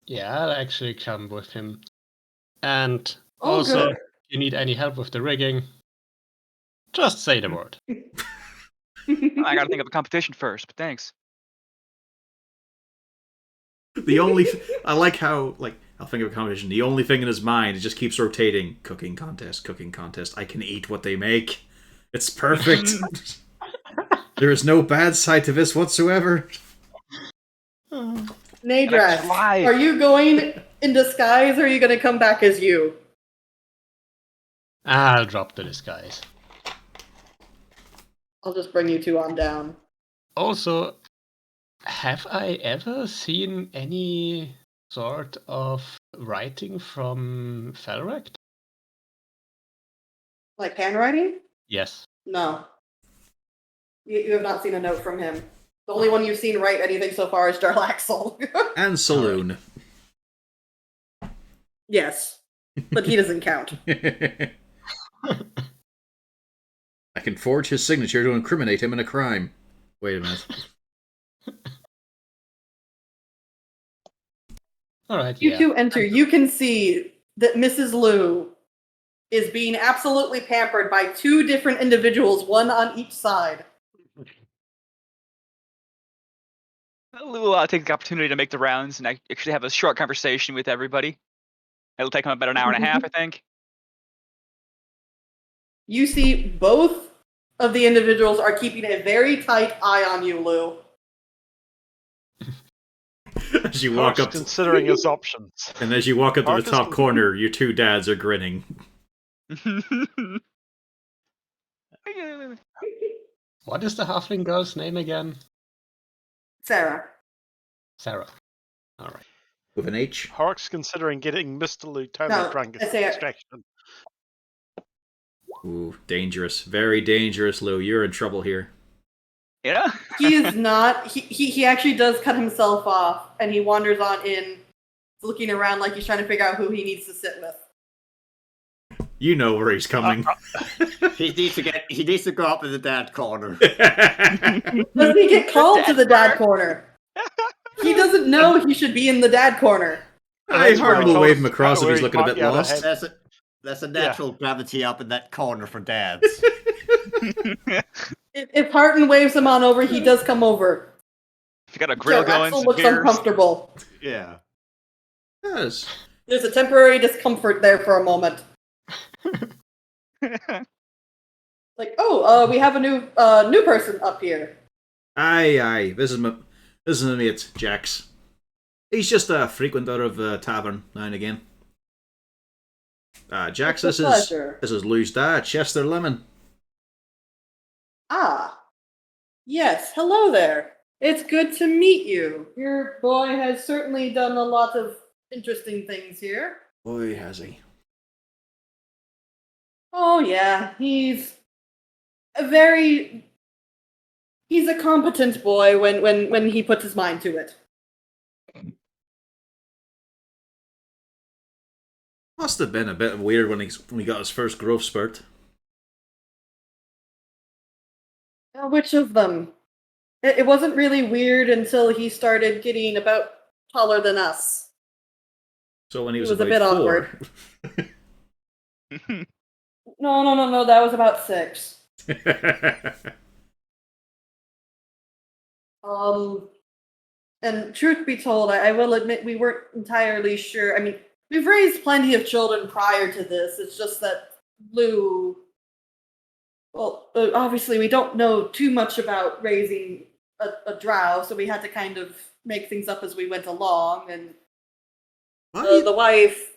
Yeah, I'll actually come with him. And Oh, also, good. if you need any help with the rigging, just say the word. I gotta think of a competition first, but thanks. I like how, like, I'll think of a competition. The only thing in his mind, it just keeps rotating. Cooking contest, cooking contest. I can eat what they make. It's perfect. There is no bad side to this whatsoever. Nadrax, are you going in disguise, or are you going to come back as you? I'll drop the disguise. I'll just bring you two on down. Also, have I ever seen any sort of writing from Felrect? Like handwriting? Yes. No. You have not seen a note from him. The only one you've seen write anything so far is Darlaxel. And Saloon. Yes. But he doesn't count. I can forge his signature to incriminate him in a crime. Wait a minute. Alright, You two enter. You can see that Mrs. Lou is being absolutely pampered by two different individuals, one on each side. Lou will take the opportunity to make the rounds and actually have a short conversation with everybody. It'll take him about an hour and a half, I think. You see both of the individuals are keeping a very tight eye on you, Lou. As you walk up, considering his options. And as you walk up to the top corner, your two dads are grinning. What is the halfling girl's name again? Sarah. Sarah. Alright. With an H? Horrocks considering getting Mr. Lou totally drunk as a distraction. Ooh, dangerous. Very dangerous, Lou. You're in trouble here. Yeah? He is not. He actually does cut himself off, and he wanders on in, looking around like he's trying to figure out who he needs to sit with. You know where he's coming. He needs to go up in the dad corner. Does he get called to the dad corner? He doesn't know he should be in the dad corner. I hardly wave him across if he's looking a bit lost. There's a natural gravity up in that corner for dads. If Harton waves him on over, he does come over. If you got a grill going, Axel looks uncomfortable. Yeah. Yes. There's a temporary discomfort there for a moment. Like, we have a new person up here. Aye. This is my mate, Jax. He's just a frequenter of the tavern now and again. Jax, this is Lou's dad, Chester Lemon. Ah, yes. Hello there. It's good to meet you. Your boy has certainly done a lot of interesting things here. Boy, has he. Oh yeah, he's a competent boy when he puts his mind to it. Must have been a bit weird when he got his first growth spurt. Which of them? It wasn't really weird until he started getting about taller than us. So when he It was was a about bit 4. awkward. No, that was about 6. And truth be told, I will admit we weren't entirely sure. I mean, we've raised plenty of children prior to this. It's just that Lou. Well, obviously, we don't know too much about raising a drow, so we had to kind of make things up as we went along. And the wife.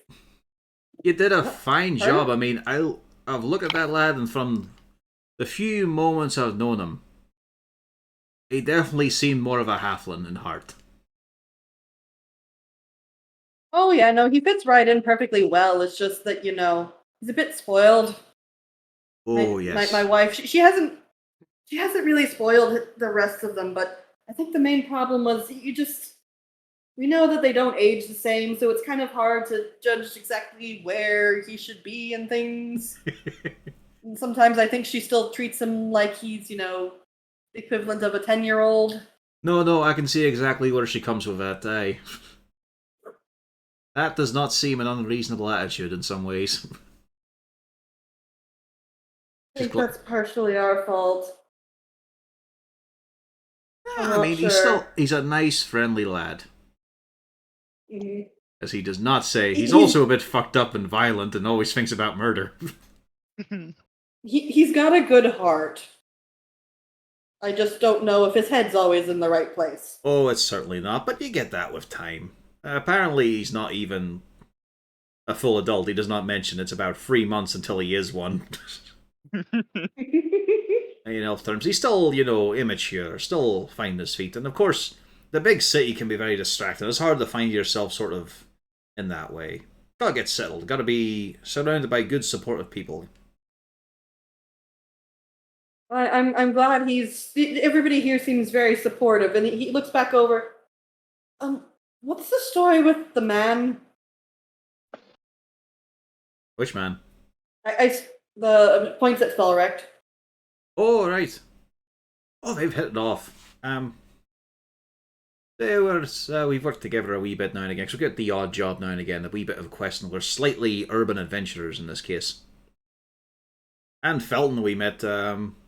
You did a fine Pardon? job. I mean, I've looked at that lad, and from the few moments I've known him, he definitely seemed more of a halfling in heart. Oh yeah, no, he fits right in perfectly well. It's just that he's a bit spoiled. Oh, yes. My wife, she hasn't really spoiled the rest of them, but I think the main problem was we know that they don't age the same, so it's kind of hard to judge exactly where he should be and things. And sometimes I think she still treats him like he's, the equivalent of a 10-year-old. No, I can see exactly where she comes with that, eh? That does not seem an unreasonable attitude in some ways. I think that's partially our fault. I mean, he's a nice, friendly lad. Mm-hmm. As he does not say, he's also a bit fucked up and violent and always thinks about murder. He's got a good heart. I just don't know if his head's always in the right place. Oh, it's certainly not, but you get that with time. Apparently, he's not even a full adult. He does not mention it's about 3 months until he is one. In elf terms, he's still, immature, still finding his feet. And of course, the big city can be very distracting. It's hard to find yourself sort of in that way. Gotta get settled. Gotta be surrounded by good, supportive people. I'm glad everybody here seems very supportive, and he looks back over. What's the story with the man? Which man? The points at Felrecht. Oh, right. Oh, they've hit it off. We've worked together a wee bit now and again, because we get the odd job now and again, a wee bit of a quest, and we're slightly urban adventurers in this case. And Felton we met,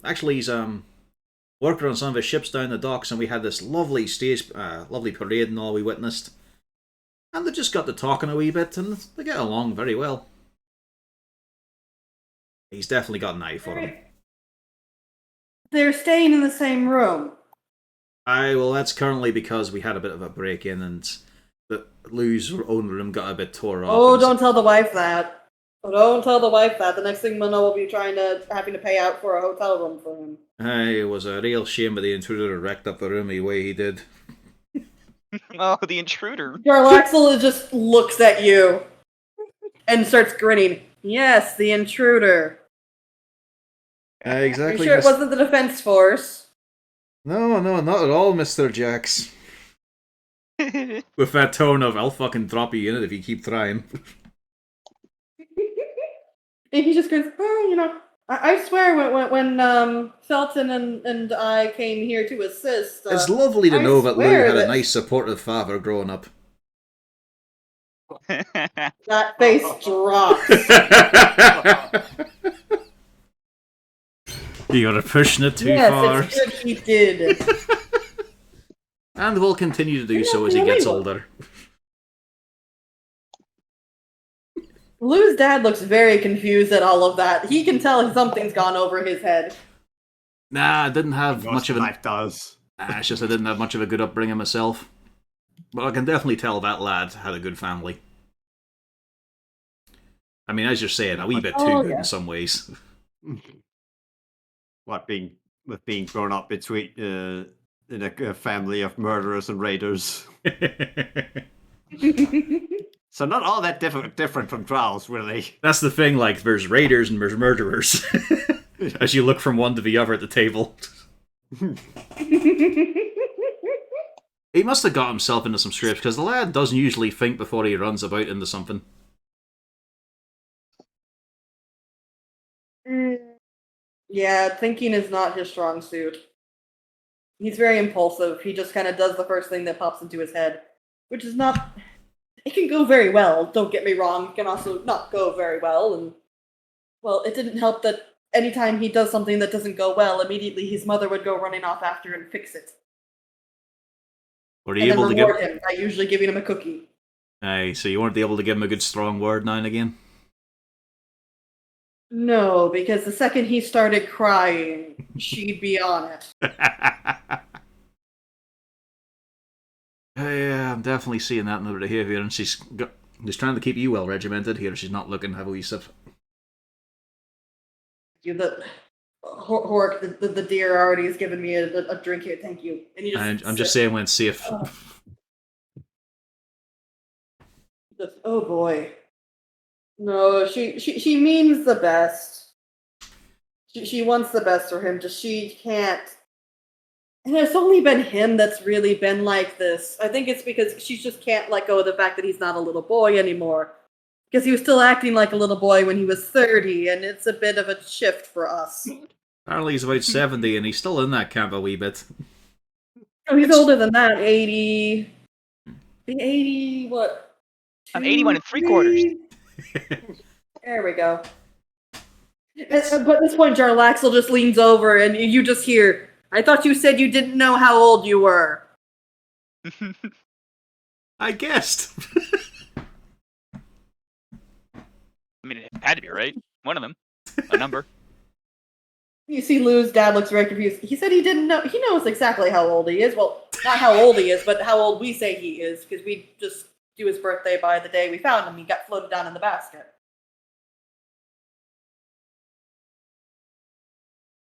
actually he's working on some of his ships down the docks, and we had this lovely lovely parade and all we witnessed. And they just got to talking a wee bit, and they get along very well. He's definitely got an eye for him. They're staying in the same room. Well, that's currently because we had a bit of a break-in, and Lou's own room got a bit tore up. Oh, don't tell the wife that. Don't tell the wife that. The next thing we'll know, we'll be having to pay out for a hotel room for him. It was a real shame that the intruder wrecked up the room the way he did. Oh, the intruder. Jarlaxle just looks at you and starts grinning. Yes, the intruder. Exactly. Are you sure it wasn't the defense force? No, not at all, Mr. Jax. With that tone of, I'll fucking drop you in it if you keep trying. And he just goes, I swear when Felton and I came here to assist... it's lovely to know that Lou had a nice supportive father growing up. That face drops. You're pushing it too far. Yes, it's good he did. And will continue to do so as he gets older. Lou's dad looks very confused at all of that. He can tell something's gone over his head. Nah, I didn't have much of a... life does. It's just I didn't have much of a good upbringing myself. But I can definitely tell that lad had a good family. I mean, as you're saying, a wee bit too good in some ways. What, being grown up between in a family of murderers and raiders. So not all that different from Drows, really. That's the thing, like, there's raiders and there's murderers. As you look from one to the other at the table. He must have got himself into some scrapes, because the lad doesn't usually think before he runs about into something. Yeah, thinking is not his strong suit. He's very impulsive. He just kind of does the first thing that pops into his head, which is not. It can go very well, don't get me wrong. It can also not go very well, and, well, it didn't help that anytime he does something that doesn't go well, immediately his mother would go running off after and fix it. Were And you then able to give? reward him by usually giving him a cookie. Aye, so you weren't able to give him a good strong word now and again? No, because the second he started crying, she'd be on it. Yeah, I'm definitely seeing that in her behaviour, and she's trying to keep you well regimented here. She's not looking heavily sip. Hork, the deer already has given me a drink here. Thank you. And you just. I'm just saying when it's safe. Oh boy. No, she means the best. She wants the best for him. Just she can't. And it's only been him that's really been like this. I think it's because she just can't let go of the fact that he's not a little boy anymore. Because he was still acting like a little boy when he was 30, and it's a bit of a shift for us. Apparently he's about 70, and he's still in that camp a wee bit. Oh, he's older than that. 80. 80, what? I'm 81 3/4. There we go. But at this point, Jarlaxle just leans over, and you just hear, I thought you said you didn't know how old you were. I guessed. I mean, it had to be, right? One of them. A number. You see Lou's dad looks very confused. He said he didn't know. He knows exactly how old he is. Well, not how old he is, but how old we say he is, because we just do his birthday by the day we found him. He got floated down in the basket.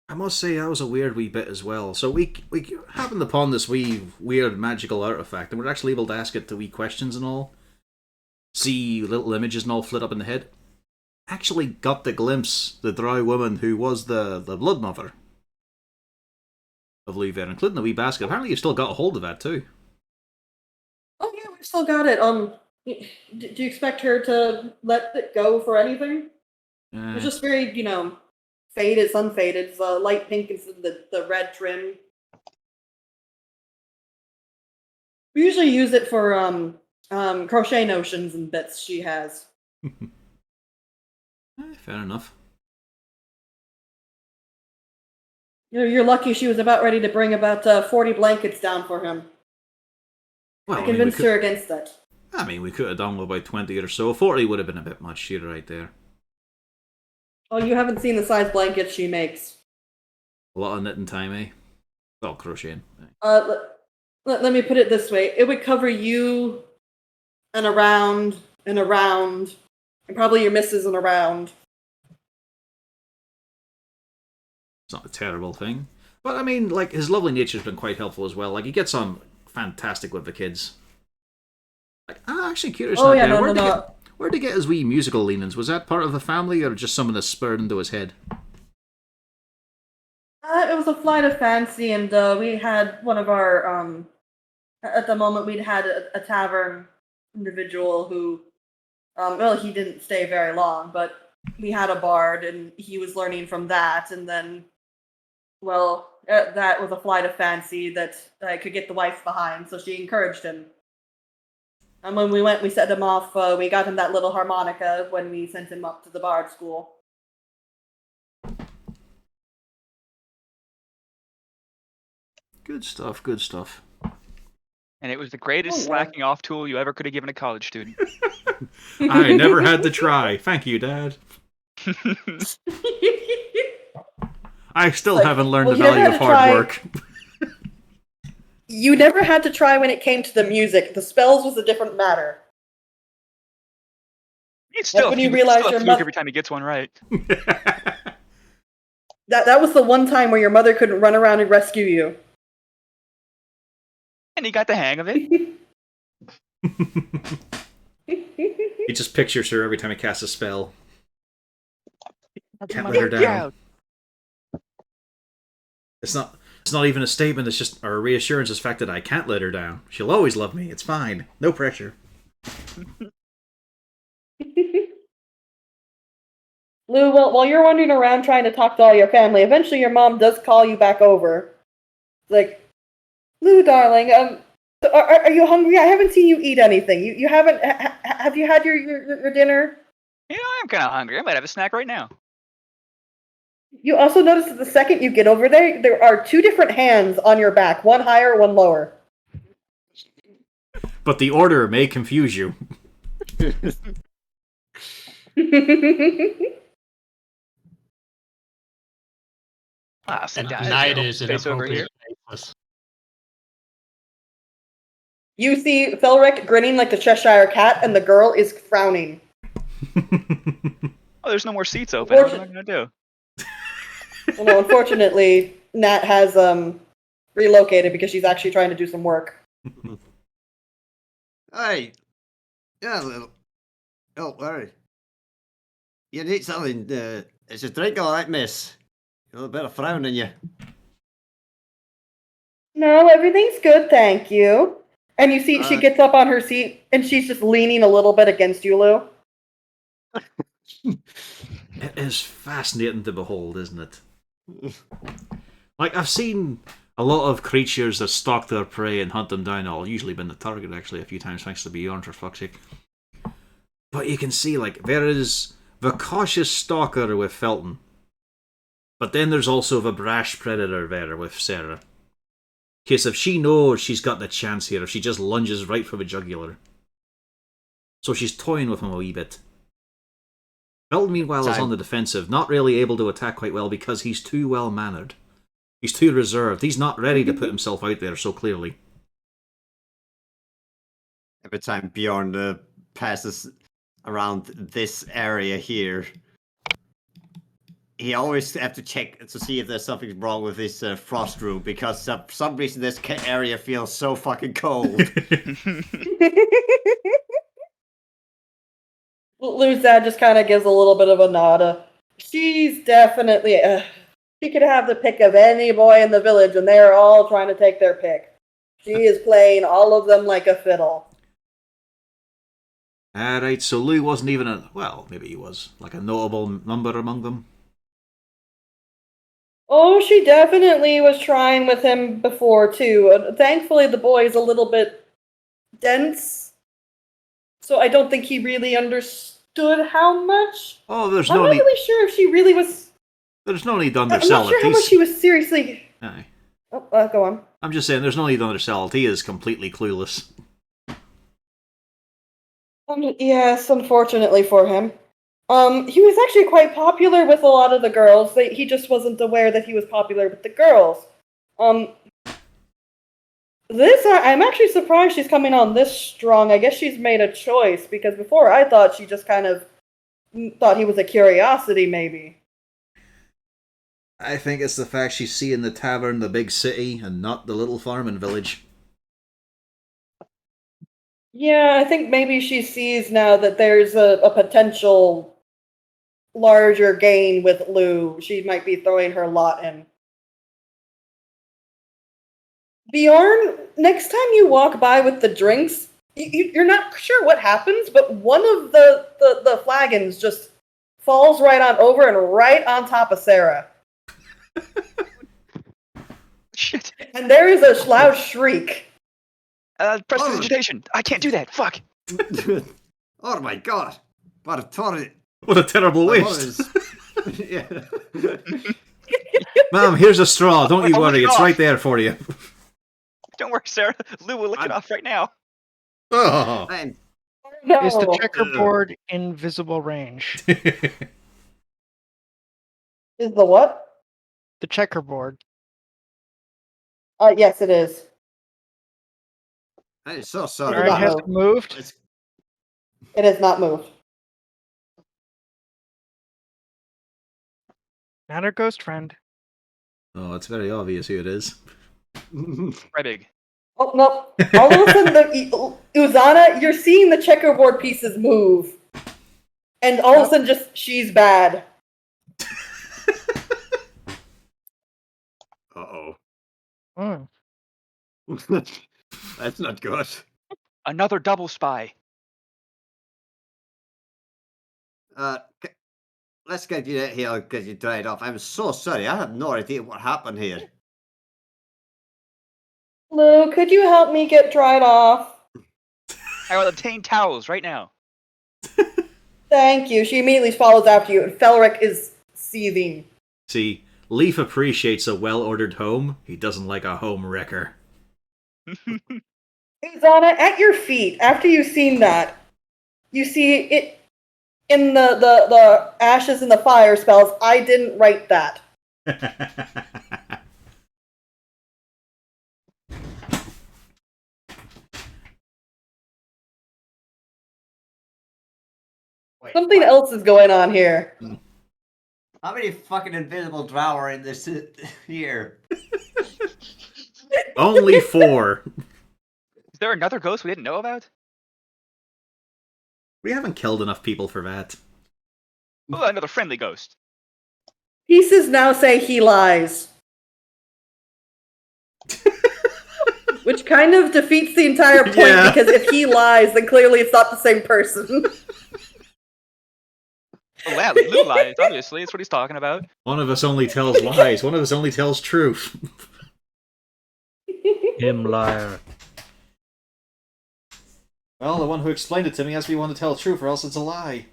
I must say, that was a weird wee bit as well. So we happened upon this wee weird magical artifact, and we're actually able to ask it the wee questions and all. See little images and all flit up in the head. Actually got the glimpse the drow woman who was the blood mother of Louver, including the wee basket. Apparently you've still got a hold of that too. Oh yeah, we've still got it. Do you expect her to let it go for anything? It's just very, faded. It's unfaded. It's light pink instead of the red trim. We usually use it for crochet notions and bits she has. Fair enough. You're lucky she was about ready to bring about 40 blankets down for him. Well, I convinced her against that. I mean, we could have done with about 20 or so. 40 would have been a bit much. You're right there. Oh, you haven't seen the size blankets she makes. A lot of knitting time, eh? Well, crocheting. Let me put it this way. It would cover you and around, and probably your missus and around. It's not a terrible thing. But, I mean, like, his lovely nature's been quite helpful as well. Like, he gets on fantastic with the kids. Like, I'm actually curious. Oh, yeah, no. Where'd he get his wee musical leanings? Was that part of the family, or just something that spurred into his head? It was a flight of fancy, and we had one of our, at the moment, we'd had a tavern individual who, he didn't stay very long, but we had a bard, and he was learning from that, and then, that was a flight of fancy that I could get the wife behind, so she encouraged him. And when we went, we set him off, we got him that little harmonica when we sent him up to the bard school. Good stuff, good stuff. And it was the greatest slacking off tool you ever could have given a college student. I never had to try. Thank you, Dad. I still haven't learned the value of hard work. You never had to try when it came to the music. The spells was a different matter. It's still, when you realize your mother every time he gets one right. That was the one time where your mother couldn't run around and rescue you. And he got the hang of it. He just pictures her every time he casts a spell. Can't let her down. It's not even a statement, it's just a reassurance, the fact that I can't let her down. She'll always love me, it's fine. No pressure. Lou, while you're wandering around trying to talk to all your family, eventually your mom does call you back over. Like, Lou, darling, are you hungry? I haven't seen you eat anything. You haven't. Have you had your dinner? You know, I'm kind of hungry. I might have a snack right now. You also notice that the second you get over there are two different hands on your back, one higher, one lower. But the order may confuse you. Sit And down. neither is Space over here. inappropriate. You see Felric grinning like the Cheshire Cat, and the girl is frowning. Oh, there's no more seats open. What am I gonna do? Well, no, unfortunately, Nat has relocated because she's actually trying to do some work. Hey, yeah, little. Don't worry. You need something. It's a drink, all right, miss. You're a bit of frowning you. No, everything's good, thank you. And you see, she gets up on her seat, and she's just leaning a little bit against you, Lou. It is fascinating to behold, isn't it? Like, I've seen a lot of creatures that stalk their prey and hunt them down. I've usually been the target, actually, a few times, thanks to Bjorn, for fuck's sake. But you can see, like, there is the cautious stalker with Felton. But then there's also the brash predator there with Sarah. Because if she knows she's got the chance here, if she just lunges right for the jugular. So she's toying with him a wee bit. Felton, meanwhile, is on the defensive, not really able to attack quite well because he's too well-mannered. He's too reserved. He's not ready to put himself out there so clearly. Every time Bjorn passes around this area here, he always have to check to see if there's something wrong with this frost room, because for some reason this area feels so fucking cold. Lou's dad just kind of gives a little bit of a nod. She's definitely... she could have the pick of any boy in the village, and they're all trying to take their pick. She is playing all of them like a fiddle. Alright, so Lou wasn't even a... Well, maybe he was. Like a notable number among them. Oh, she definitely was trying with him before, too. Thankfully, the boy is a little bit dense, so I don't think he really understood how much. Oh, there's I'm no not need... really sure if she really was... There's no need to I'm undersell not sure it. how much she was seriously... Aye. Oh, go on. I'm just saying, there's no need to undersell it. He is completely clueless. Yes, unfortunately for him. He was actually quite popular with a lot of the girls. He just wasn't aware that he was popular with the girls. I'm actually surprised she's coming on this strong. I guess she's made a choice, because before I thought she just kind of thought he was a curiosity, maybe. I think it's the fact she's seeing the tavern, the big city, and not the little farming village. Yeah, I think maybe she sees now that there's a potential larger gain with Lou. She might be throwing her lot in. Bjorn, next time you walk by with the drinks, you're not sure what happens, but one of the flagons just falls right on over and right on top of Sarah. Shit. And there is a loud shriek. Prestidigitation. I can't do that. Fuck. Oh my god. What a torrent. What a terrible waste. Yeah. Ma'am, here's a straw. Don't you I'll worry. lick it It's off. right there for you. Don't worry, Sarah. Lou will lick it off right now. Oh. No. Is the checkerboard in visible range? Is the what? The checkerboard. Yes, it is. I'm so sorry. Alright, Alright, has it moved? It has not moved. Not our ghost friend. Oh, it's very obvious who it is. Right big. Oh, no. All of a sudden, Uzana, you're seeing the checkerboard pieces move. And all of a sudden, just, she's bad. Uh-oh. Hmm. That's not good. Another double spy. let's get you here, get you dried off. I'm so sorry. I have no idea what happened here. Lou, could you help me get dried off? I will obtain towels right now. Thank you. She immediately follows after you, and Felric is seething. See, Leaf appreciates a well-ordered home. He doesn't like a home wrecker. Zana, at your feet, after you've seen that, you see it in the ashes and the fire spells. I didn't write that. Wait, Something what? else is going on here. How many fucking invisible drow are in this here? Only 4. Is there another ghost we didn't know about? We haven't killed enough people for that. Oh, another friendly ghost. Pieces now say he lies. Which kind of defeats the entire point, Yeah. because if he lies, then clearly it's not the same person. Oh, wow, Lou lies, obviously. That's what he's talking about. One of us only tells lies. One of us only tells truth. Him liar. Well, the one who explained it to me has to be one to tell the truth, or else it's a lie.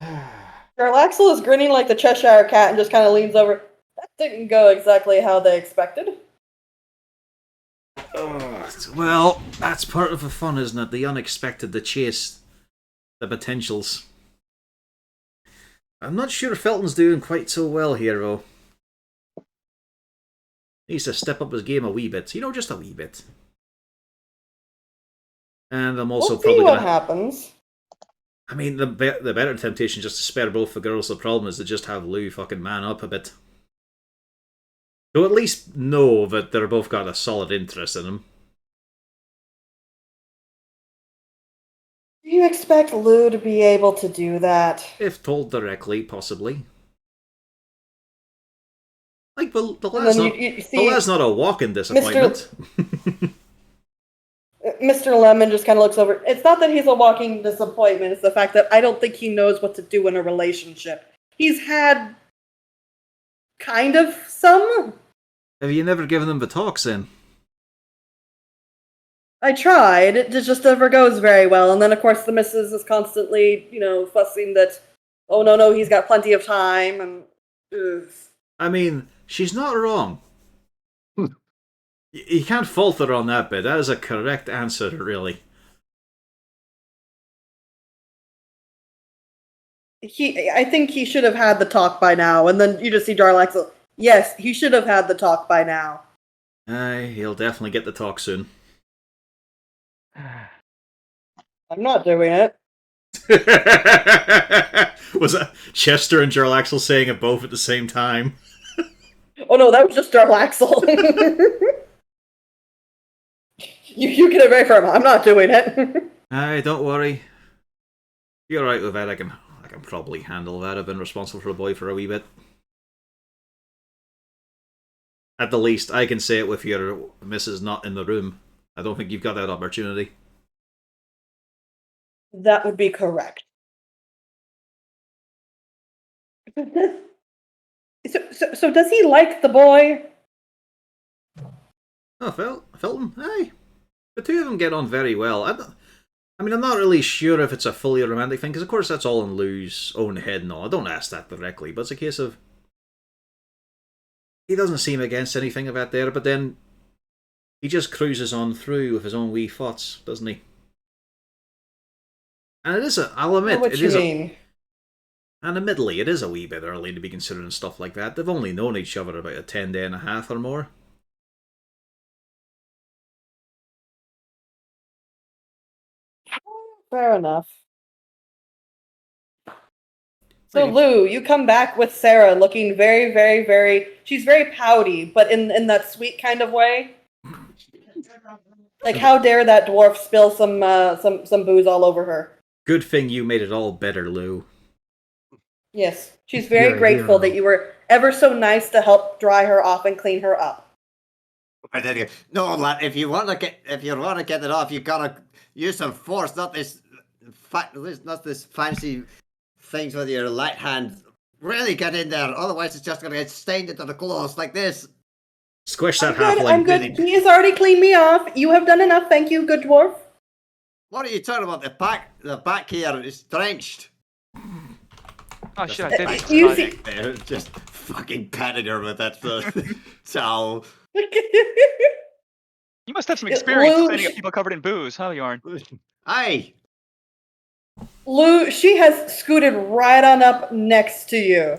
Jarlaxle is grinning like the Cheshire Cat and just kind of leans over. That didn't go exactly how they expected. Well, that's part of the fun, isn't it? The unexpected, the chase, the potentials. I'm not sure Felton's doing quite so well here, though. He needs to step up his game a wee bit. You know, just a wee bit. And I'm also We'll see probably what gonna... happens. I mean, the better temptation is just to spare both the girls. The problem is to just have Lou fucking man up a bit. To at least know that they're both got a solid interest in him. Do you expect Lou to be able to do that? If told directly, possibly. Like, the And lad's then not, you see the lad's not a walking disappointment. Mr. Lemon just kind of looks over. It's not that he's a walking disappointment. It's the fact that I don't think he knows what to do in a relationship. He's had kind of some. Have you never given them the talks in? I tried. It just never goes very well. And then, of course, the missus is constantly, fussing that, oh, no, he's got plenty of time. And ugh. I mean, she's not wrong. You can't fault her on that bit. That is a correct answer, really. I think he should have had the talk by now. And then you just see Jarlaxle. Yes, he should have had the talk by now. Aye, he'll definitely get the talk soon. I'm not doing it. Was that Chester and Jarlaxle saying it both at the same time? Oh no, that was just Jarlaxle. you get it very firm. I'm not doing it. Aye, don't worry. You're right with that. I can probably handle that. I've been responsible for a boy for a wee bit. At the least, I can say it with your missus not in the room. I don't think you've got that opportunity. That would be correct. So does he like the boy? Oh, Felton, aye. The two of them get on very well. I'm not really sure if it's a fully romantic thing, because of course that's all in Lou's own head and all. I don't ask that directly, but it's a case of... He doesn't seem against anything of that there, but then he just cruises on through with his own wee thoughts, doesn't he? And it is I'll admit, What it you is mean? and admittedly, it is a wee bit early to be considering stuff like that. They've only known each other about a 10-day and a half or more. Fair enough. So Lou, you come back with Sarah looking very, very, very... She's very pouty, but in that sweet kind of way. Like, how dare that dwarf spill some booze all over her? Good thing you made it all better, Lou. Yes, she's very grateful that you were ever so nice to help dry her off and clean her up. I tell you, no, lad. If you want to get it off, you gotta use some force, not this there's not this fancy things with your light hand. Really get in there, otherwise it's just gonna get stained into the clothes like this. Squish that I'm halfling. good. He has already cleaned me off. You have done enough, thank you, good dwarf. What are you talking about? The back here is drenched. Oh shit! I did it. You see- There, just fucking patting her with that towel. You must have some experience Lou, cleaning up people covered in booze, huh, Yarn? Hey, Lou, she has scooted right on up next to you.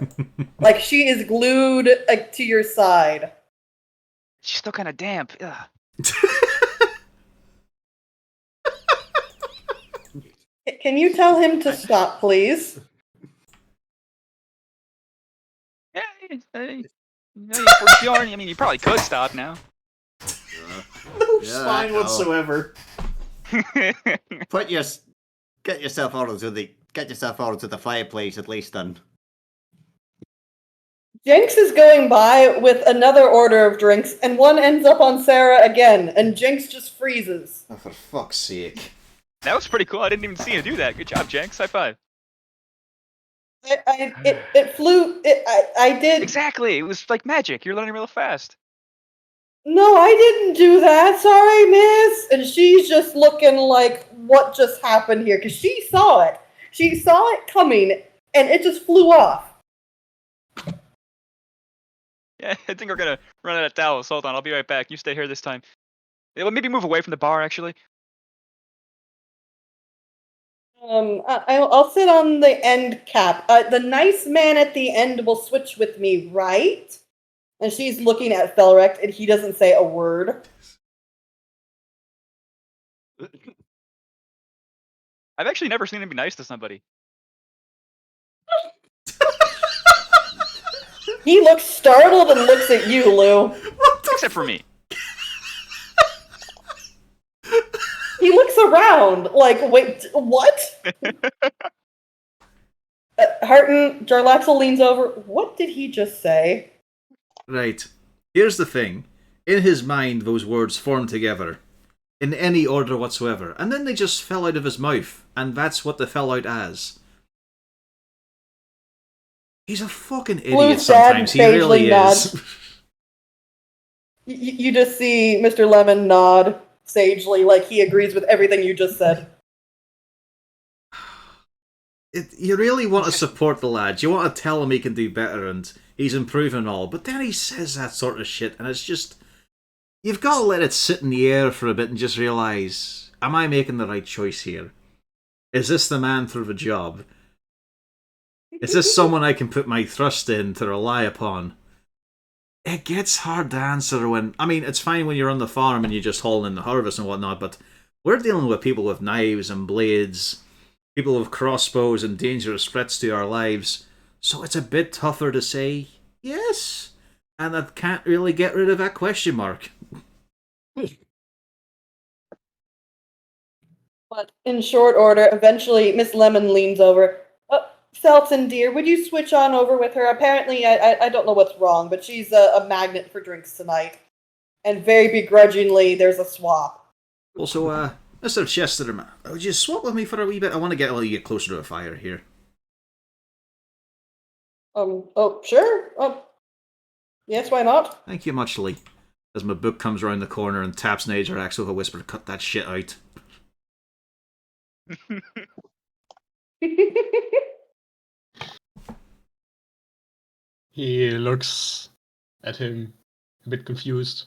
Like she is glued to your side. She's still kind of damp. Ugh. Can you tell him to stop, please? Yeah, Bjorn, I mean, you probably could stop now. No spine whatsoever. Get yourself out to the fireplace at least then. Jenks is going by with another order of drinks, and one ends up on Sarah again, and Jenks just freezes. Oh, for fuck's sake. That was pretty cool. I didn't even see you do that. Good job, Jenks. High five. It flew. I did. Exactly. It was like magic. You're learning real fast. No, I didn't do that. Sorry, miss. And she's just looking like, what just happened here? Because she saw it. She saw it coming, and it just flew off. Yeah, I think we're gonna run out of towels. Hold on, I'll be right back. You stay here this time. Yeah, well, maybe move away from the bar, actually. I'll sit on the end cap. The nice man at the end will switch with me, right? And she's looking at Felrecht, and he doesn't say a word. I've actually never seen him be nice to somebody. He looks startled and looks at you, Lou. Except for me. He looks around, like, wait, what? Harton, Jarlaxle leans over. What did he just say? Right. Here's the thing. In his mind, those words formed together. In any order whatsoever. And then they just fell out of his mouth. And that's what they fell out as. He's a fucking idiot sometimes. He really is. You just see Mr. Lemon nod sagely, like he agrees with everything you just said. You really want to support the lad. You want to tell him he can do better and he's improving all. But then he says that sort of shit and it's just... You've got to let it sit in the air for a bit and just realise, am I making the right choice here? Is this the man for the job? Is this someone I can put my trust in to rely upon? It gets hard to answer when... I mean, it's fine when you're on the farm and you're just hauling in the harvest and whatnot, but we're dealing with people with knives and blades, people with crossbows and dangerous threats to our lives, so it's a bit tougher to say yes, and I can't really get rid of that question mark. But in short order, eventually Miss Lemon leans over. Selton, dear, would you switch on over with her? Apparently, I don't know what's wrong, but she's a magnet for drinks tonight. And very begrudgingly, there's a swap. Also, Mr. Chester, would you swap with me for a wee bit? I want to get a little closer to a fire here. Oh, sure. Yes, why not? Thank you much, Lee. As my book comes around the corner and taps Najax with a whisper, cut that shit out. He looks at him a bit confused.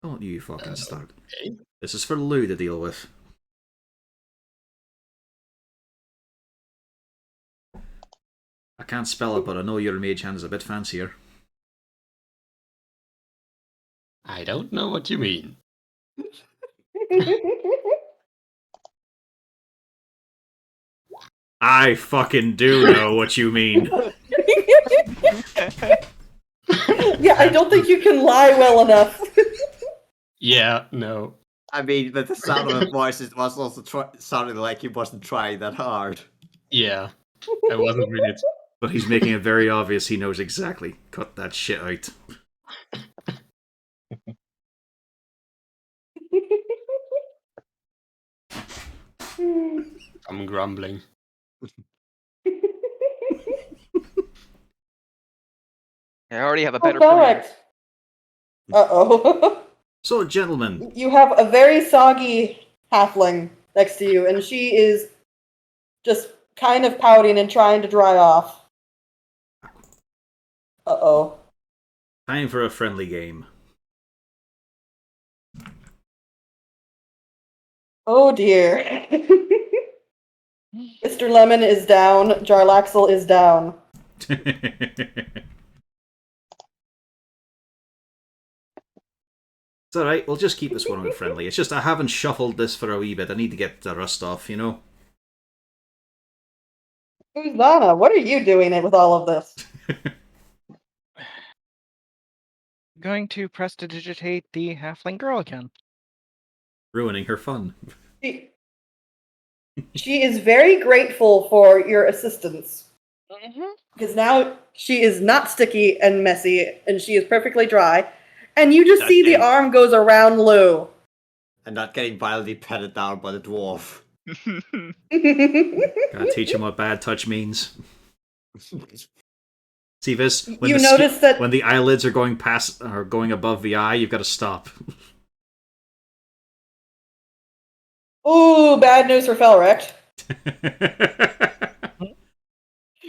Don't you fucking start. Okay. This is for Lou to deal with. I can't spell it, but I know your mage hand is a bit fancier. I don't know what you mean. I fucking do know what you mean. Yeah, I don't think you can lie well enough. Yeah, no. I mean, with the sound of the voice, it was also sounding like he wasn't trying that hard. Yeah, I wasn't really. But he's making it very obvious he knows exactly. Cut that shit out. I'm grumbling. I already have a Oh, better plan. correct. Uh-oh. So, gentlemen, You have a very soggy halfling next to you, and she is just kind of pouting and trying to dry off. Uh-oh. time for a friendly game. Oh dear. Mr. Lemon is down. Jarlaxle is down. It's alright, we'll just keep this one friendly. It's just I haven't shuffled this for a wee bit. I need to get the rust off, you know? Uzana, what are you doing with all of this? Going to prestidigitate the halfling girl again. Ruining her fun. She is very grateful for your assistance. Because now she is not sticky and messy, and she is perfectly dry. And you just see the arm goes around Lou. And not getting violently patted down by the dwarf. Gotta teach him what bad touch means. See this? When You notice that when the eyelids are going past or going above the eye, you've got to stop. Ooh, bad news for Felrecht.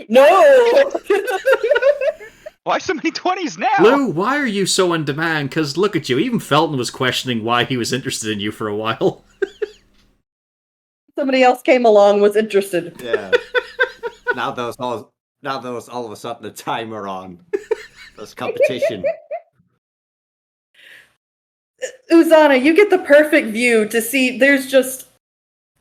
No! Why so many 20s now? Lou, why are you so in demand? Because look at you, even Felton was questioning why he was interested in you for a while. Somebody else came along, was interested. Yeah. Now there's all of a sudden a timer on. There's competition. Uzana, you get the perfect view to see there's just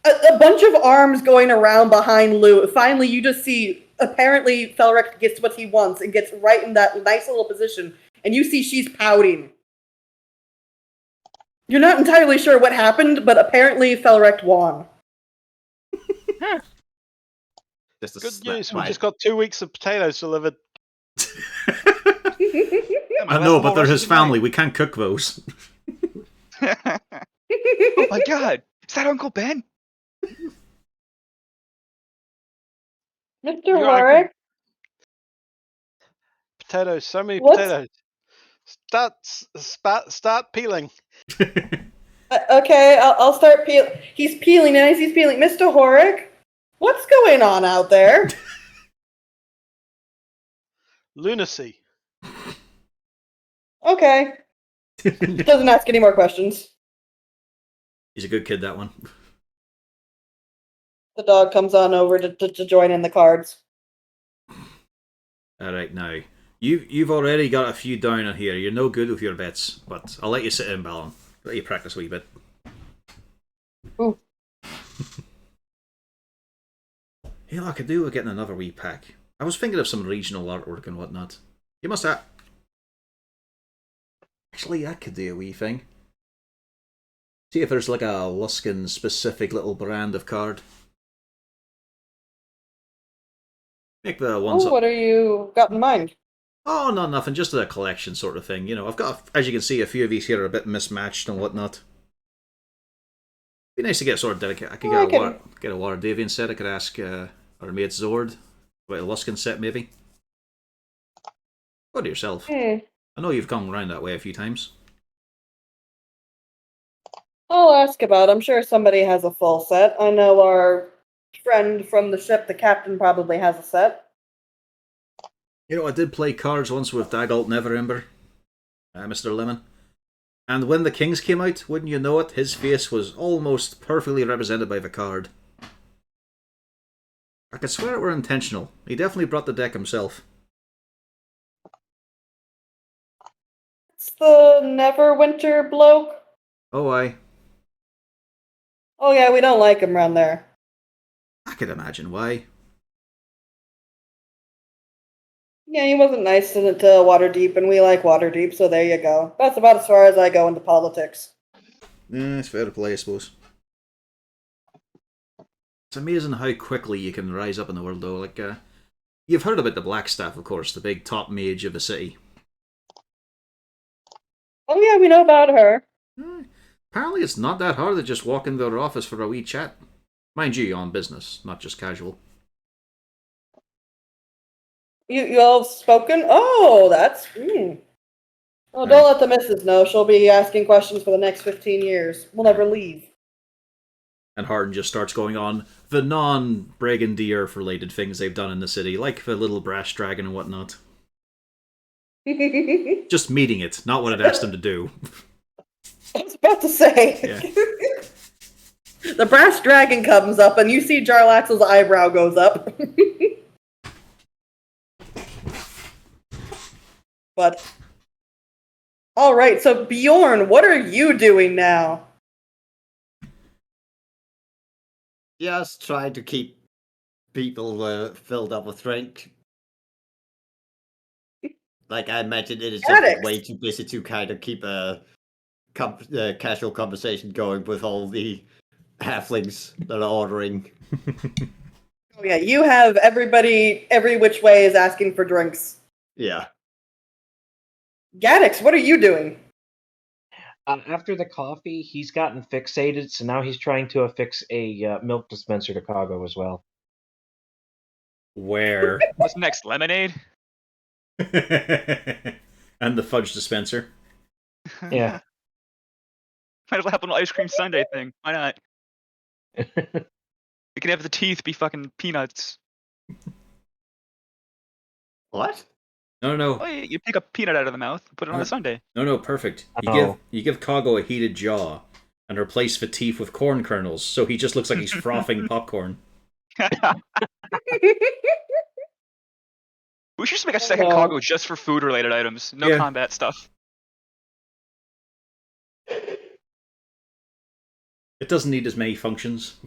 a bunch of arms going around behind Lou. Finally, you just see, apparently, Felrecht gets what he wants and gets right in that nice little position. And you see she's pouting. You're not entirely sure what happened, but apparently Felrecht won. Good news, we just got 2 weeks of potatoes delivered. I know, but they're his family. We can't cook those. Oh my god! Is that Uncle Ben? Mr. You're Warwick? Potatoes, so many What's- potatoes. Start peeling. Okay, I'll start peeling. He's peeling, and as he's peeling, Mr. Horick, what's going on out there? Lunacy. Okay. Doesn't ask any more questions. He's a good kid, that one. The dog comes on over to join in the cards. Alright, now. You've already got a few down on here. You're no good with your bets, but I'll let you sit in, Balon. Let you practice a wee bit. Ooh. Hey, look, I could do with getting another wee pack. I was thinking of some regional artwork and whatnot. You must have... Actually, that could do a wee thing. See if there's like a Luskin specific little brand of card. Make the ones Oh, up. what are you got in mind? Oh, no, nothing. Just a collection sort of thing. You know, I've got, as you can see, a few of these here are a bit mismatched and whatnot. Be nice to get sort of dedicated. I could get a Waterdeep set. I could ask our mate Zord about a Luskin set, maybe. Go to yourself. I know you've come around that way a few times. I'll ask about it. I'm sure somebody has a full set. I know our friend from the ship, the captain, probably has a set. You know, I did play cards once with Dagalt Neverember, Mr. Lemon. And when the Kings came out, wouldn't you know it, his face was almost perfectly represented by the card. I could swear it were intentional. He definitely brought the deck himself. It's the Neverwinter bloke. Oh, aye. Oh yeah, we don't like him around there. I could imagine why. Yeah, he wasn't nice to Waterdeep, and we like Waterdeep, so there you go. That's about as far as I go into politics. It's fair to play, I suppose. It's amazing how quickly you can rise up in the world, though. Like, you've heard about the Blackstaff, of course, the big top mage of the city. Oh yeah, we know about her. Apparently it's not that hard to just walk into their office for a wee chat. Mind you, on business, not just casual. You all spoken? Oh, that's... Oh, don't let the missus know. She'll be asking questions for the next 15 years. We'll never leave. And Harden just starts going on the non-Bragandier related things they've done in the city, like the little brass dragon and whatnot. Just meeting it, not what I'd asked him to do. I was about to say. Yeah. The brass dragon comes up, and you see Jarlaxle's eyebrow goes up. But... Alright, so Bjorn, what are you doing now? Just trying to keep people filled up with drink. Like, I imagine it is just way too busy to kind of keep a casual conversation going with all the halflings that are ordering. Oh yeah, you have everybody, every which way is asking for drinks. Yeah. Gaddix, what are you doing? After the coffee, he's gotten fixated, so now he's trying to affix a milk dispenser to Kago as well. Where? What's next? Lemonade? And the fudge dispenser. Yeah. Might as well have an ice cream sundae thing. Why not? We can have the teeth be fucking peanuts. What? No. Oh, you pick a peanut out of the mouth and put it on the sundae. No, perfect. You give Kago a heated jaw and replace the teeth with corn kernels, so he just looks like he's frothing popcorn. We should just make a second Kago just for food-related items. No combat stuff. It doesn't need as many functions.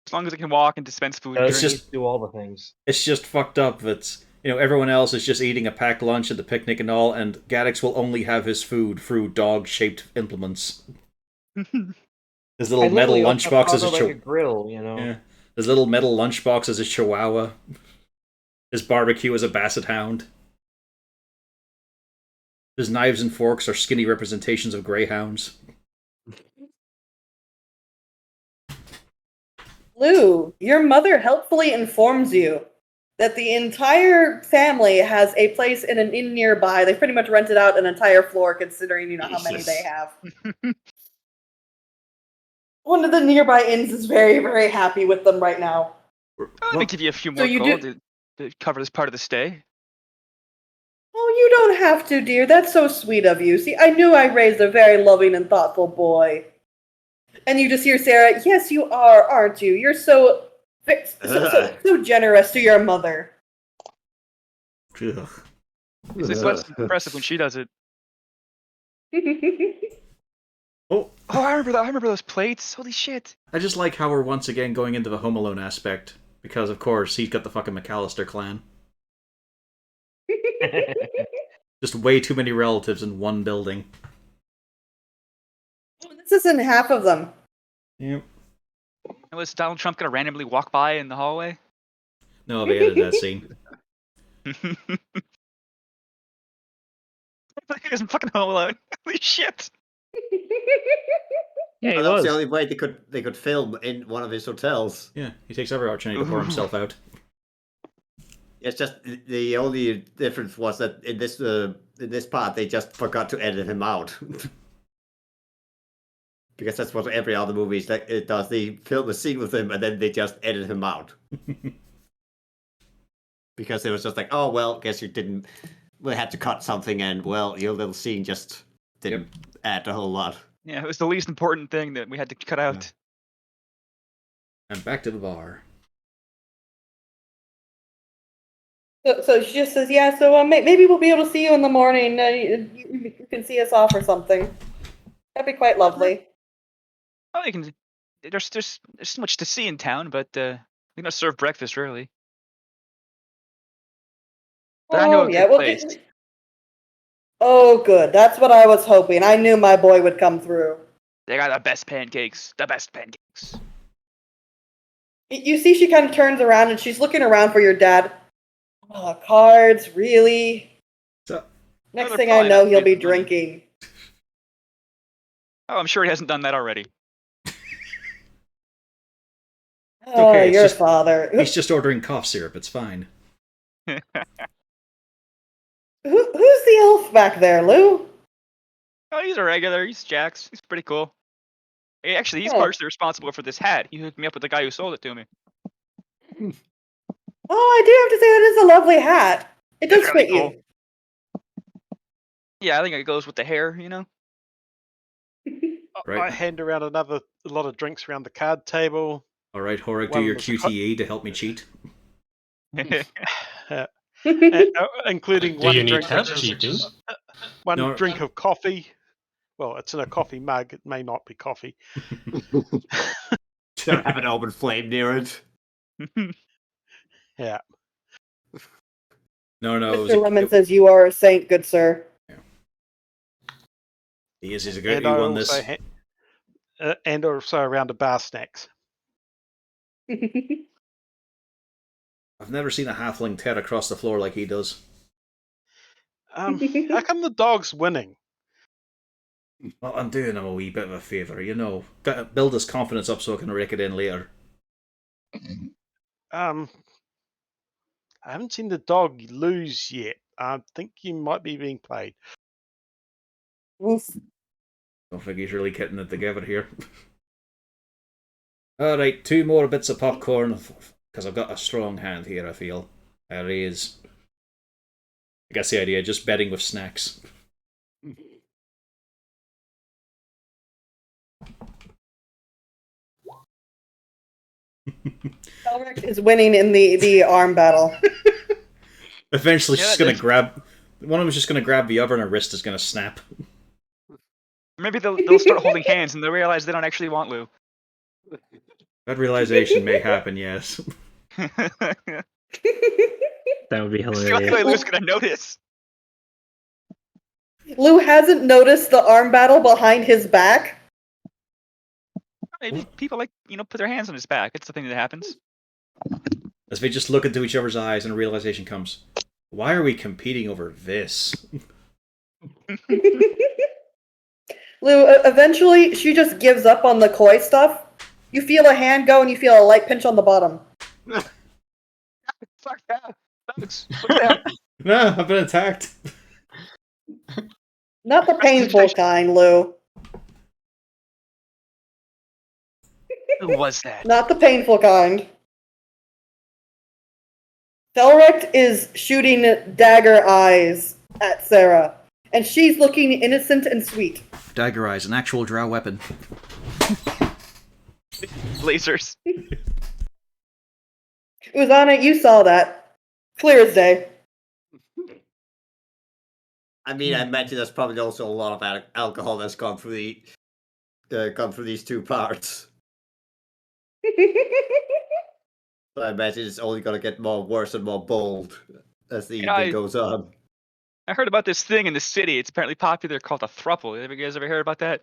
As long as it can walk and dispense food. It's just do all the things. It's just fucked up that everyone else is just eating a packed lunch at the picnic and all, and Gaddix will only have his food through dog-shaped implements. His little metal lunchbox is a grill, Yeah. His little metal lunchbox is a chihuahua. His barbecue is a basset hound. His knives and forks are skinny representations of greyhounds. Lou, your mother helpfully informs you that the entire family has a place in an inn nearby. They pretty much rented out an entire floor, considering how many they have. One of the nearby inns is very, very happy with them right now. Let me give you a few more gold to cover this part of the stay. Oh, you don't have to, dear. That's so sweet of you. See, I knew I raised a very loving and thoughtful boy. And you just hear Sarah, yes, you are, aren't you? You're so generous to your mother. It's less impressive when she does it. Oh, I remember that. I remember those plates. Holy shit. I just like how we're once again going into the Home Alone aspect. Because, of course, he's got the fucking McAllister clan. Just way too many relatives in one building. This isn't half of them. Yep. Was Donald Trump gonna randomly walk by in the hallway? No, they edited that scene. He was in fucking Home Alone. Holy shit. Yeah, that's the only way they could film in one of his hotels. Yeah, he takes every opportunity to pour himself out. It's just the only difference was that in this part they just forgot to edit him out. Because that's what every other movie it does. They film a scene with him and then they just edit him out. Because it was just like, oh well, guess you didn't. We had to cut something, and well, your little scene just didn't add a whole lot. Yeah, it was the least important thing that we had to cut out. And back to the bar. So she just says, yeah, so maybe we'll be able to see you in the morning. You can see us off or something. That'd be quite lovely. Oh, you can. There's so much to see in town, but we're gonna serve breakfast early. But I know a good place. Oh, good. That's what I was hoping. I knew my boy would come through. They got the best pancakes. The best pancakes. You see, she kind of turns around and she's looking around for your dad. Oh, cards, really? Next thing I know, he'll be drinking. Oh, I'm sure he hasn't done that already. Oh, okay, it's your just- father. He's just ordering cough syrup. It's fine. Who's the elf back there, Lou? Oh, he's a regular. He's Jax. He's pretty cool. Hey, actually, he's Oh. partially responsible for this hat. He hooked me up with the guy who sold it to me. Oh, I do have to say that is a lovely hat. It does It's really fit you. Yeah, I think it goes with the hair, you know? Right. I hand around a lot of drinks around the card table. All right, Horik, do One your was QTE to help me cheat. Including Do one you need drink, help which is cheating? one No. drink of coffee. Well, it's in a coffee mug. It may not be coffee. Don't have an open flame near it. Yeah. No, Mr. Lemon says you are a saint, good sir. he is. He's a good. And He I won also this. and also around the bar snacks. I've never seen a halfling tear across the floor like he does. How come the dog's winning? Well, I'm doing him a wee bit of a favour, you know. Gotta build his confidence up so I can rake it in later. I haven't seen the dog lose yet. I think he might be being played. Oof. Don't think he's really getting it together here. Alright, 2 more bits of popcorn, because I've got a strong hand here, I feel. I raise. I guess the idea, just betting with snacks. Elric is winning in the arm battle. Eventually, Yeah, she's that gonna is- grab. One of them's just gonna grab the other, and her wrist is gonna snap. Maybe they'll start holding hands and they'll realize they don't actually want Lou. That realization may happen, yes. That would be It's the only way hilarious. Lou's gonna notice. Lou hasn't noticed the arm battle behind his back. Maybe people like, put their hands on his back. It's the thing that happens. As they just look into each other's eyes, and a realization comes: why are we competing over this? Lou, eventually, she just gives up on the koi stuff. You feel a hand go, and you feel a light pinch on the bottom. Fuck that. Thanks. Look at that. No, I've been attacked. Not the painful kind, Lou. Who was that? Not the painful kind. Felrect is shooting dagger eyes at Sarah, and she's looking innocent and sweet. Dagger eyes, an actual drow weapon. Lasers. Uzana, you saw that. Clear as day. I mean, I imagine there's probably also a lot of alcohol that's gone through these 2 parts. So I imagine it's only going to get worse and more bold as the evening goes on. I heard about this thing in the city. It's apparently popular called a thruple. Have you guys ever heard about that?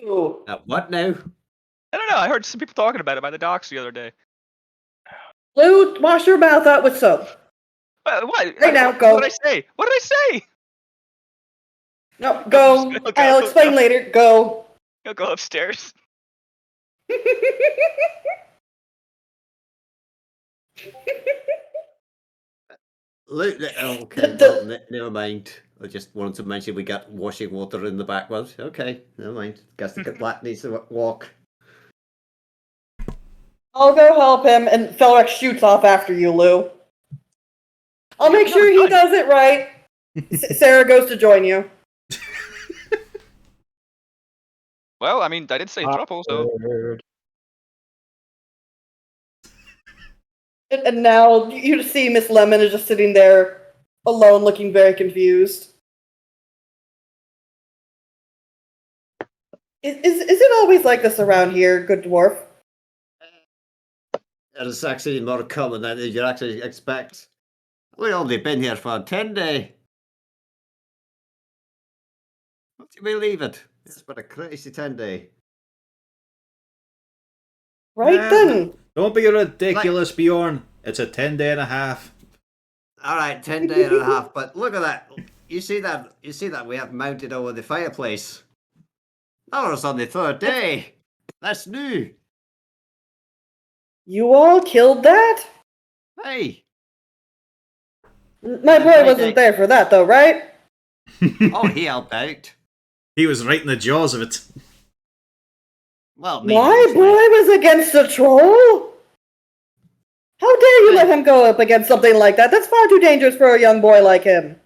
Ooh. What now? I don't know. I heard some people talking about it by the docks the other day. Lou, wash your mouth out with soap. What? Right now, go. What did I say? What did I say? No, go. Go. I'll explain later. Go. He'll go upstairs. Okay, well, never mind. I just wanted to mention we got washing water in the background. Okay, never mind. Guess the black needs to walk. I'll go help him, and Felrec shoots off after you, Lou. I'll make sure he does it right. Sarah goes to join you. Well, I mean, I did say thruple, so. And now you see Miss Lemon is just sitting there alone, looking very confused. Is it always like this around here, good dwarf? It's actually more common than you'd actually expect. We've only been here for 10 days. What do you believe it? It's been a crazy 10 day. Right then. Don't be ridiculous, Bjorn. It's a 10-day and a half. Alright, 10 day and a half, but look at that. You see that we have mounted over the fireplace. That was on the 3rd day. That's new. You all killed that? Hey! My boy wasn't there for that, though, right? Oh, he helped out. He was right in the jaws of it. Well, me My mostly. boy was against a troll? How dare you let him go up against something like that? That's far too dangerous for a young boy like him.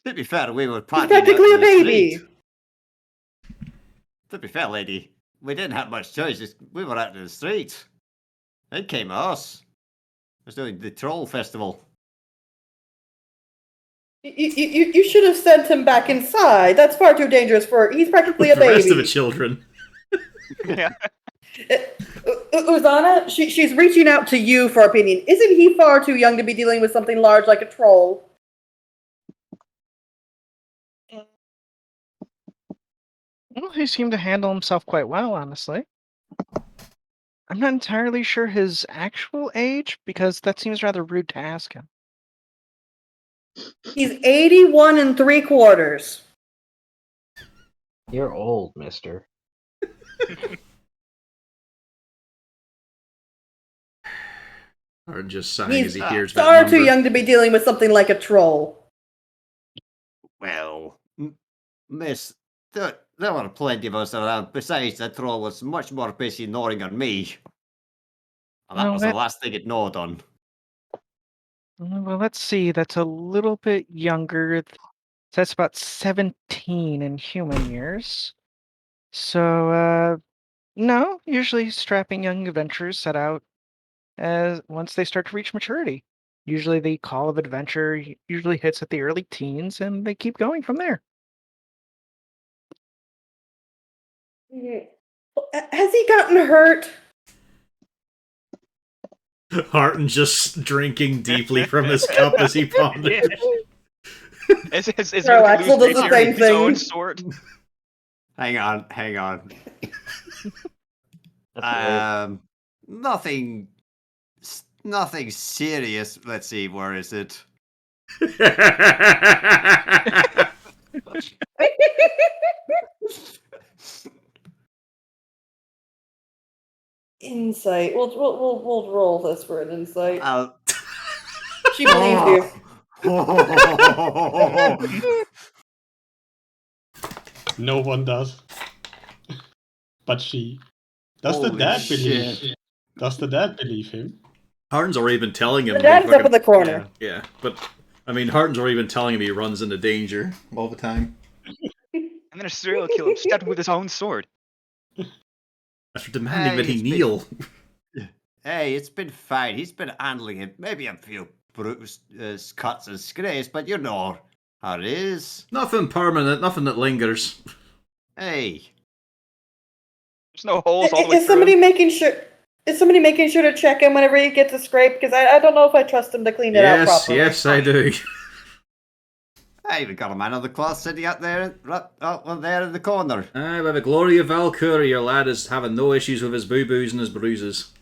To be fair, we were He's out practically a in the baby. street. To be fair, lady, we didn't have much choice. We were out in the street. It came us. I was doing the troll festival. You should have sent him back inside. That's far too dangerous for. He's practically a The baby. rest of the children. Yeah. Uzana, she's reaching out to you for opinion. Isn't he far too young to be dealing with something large like a troll? Well, he seemed to handle himself quite well, honestly. I'm not entirely sure his actual age, because that seems rather rude to ask him. He's 81 3/4. You're old, mister. Or just sighing as He's he hears that far number. too young to be dealing with something like a troll. Well, miss, there were plenty of us around. Besides, the troll was much more busy gnawing on me. And that Well, was the last thing it gnawed on. Well, let's see. That's a little bit younger. That's about 17 in human years. So, no, usually strapping young adventurers set out as once they start to reach maturity. Usually the call of adventure usually hits at the early teens, and they keep going from there. Has he gotten hurt? Harton just drinking deeply from his cup as he ponders. Is Axel does the same his own thing. sword? Hang on. Nothing serious. Let's see, where is it? Insight. We'll roll this for an insight. I'll... She believes you. No one does. But she. Does the Holy dad shit. believe? Does the dad believe him? Harton's already been telling him. The dad's up in the corner. Yeah, but I mean, Harton's already been telling him he runs into danger all the time. And then a serial killer stepped with his own sword. After demanding that he kneel. Hey, it's been fine. He's been handling it. Maybe a few bruised cuts and scrapes, but you know how it is. Nothing permanent, nothing that lingers. Hey. There's no holes all the way Is through. somebody making sure? Is somebody making sure to check him whenever he gets a scrape? Because I don't know if I trust him to clean it out properly. Yes, I do. I even got a man of the cloth sitting out there, there in the corner. Aye, by the glory of Valkyrie, your lad is having no issues with his boo-boos and his bruises.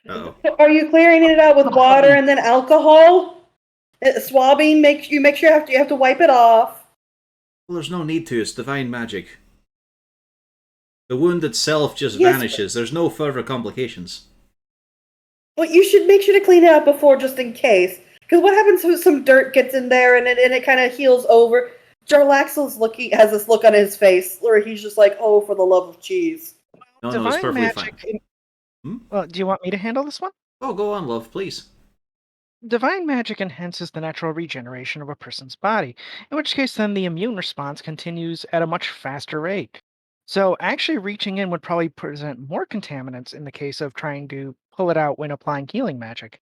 Uh-oh. Are you clearing it out with water and then alcohol? Swabbing, make sure you have to wipe it off. Well, there's no need to. It's divine magic. The wound itself just vanishes. There's no further complications. Well, you should make sure to clean it out before, just in case. Because what happens if some dirt gets in there and it kind of heals over? Jarlaxle's has this look on his face where he's just like, "Oh, for the love of cheese." No, it's perfectly magic. fine. Well, do you want me to handle this one? Oh, go on, love, please. Divine magic enhances the natural regeneration of a person's body, in which case then the immune response continues at a much faster rate. So actually reaching in would probably present more contaminants in the case of trying to pull it out when applying healing magic.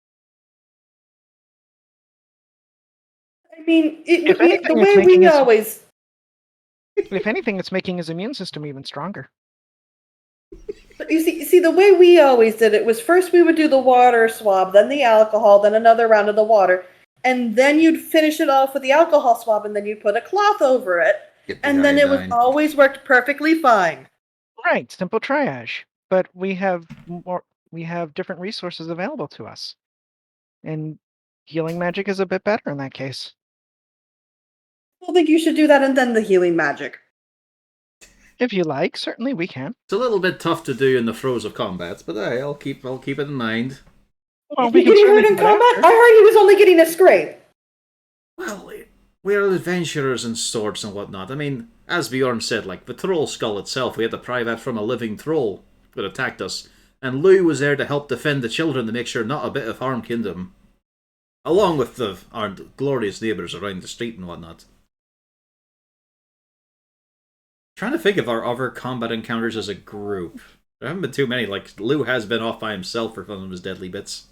I mean, If anything, the way we always... If anything, it's making his immune system even stronger. You see, the way we always did it was first we would do the water swab, then the alcohol, then another round of the water, and then you'd finish it off with the alcohol swab, and then you'd put a cloth over it, and then it would always worked perfectly fine. Right, simple triage. But we have different resources available to us, and healing magic is a bit better in that case. I don't think you should do that and then the healing magic. If you like, certainly we can. It's a little bit tough to do in the throes of combat, but hey, I'll keep it in mind. Well, Is we he can getting certainly hurt in do it combat? after. I heard he was only getting a scrape. Well, we're adventurers and swords and whatnot. I mean, as Bjorn said, like, the troll skull itself, we had to pry that from a living troll that attacked us. And Lou was there to help defend the children to make sure not a bit of harm came to them. Along with our glorious neighbours around the street and whatnot. Trying to think of our other combat encounters as a group. There haven't been too many. Like, Lou has been off by himself for some of his deadly bits.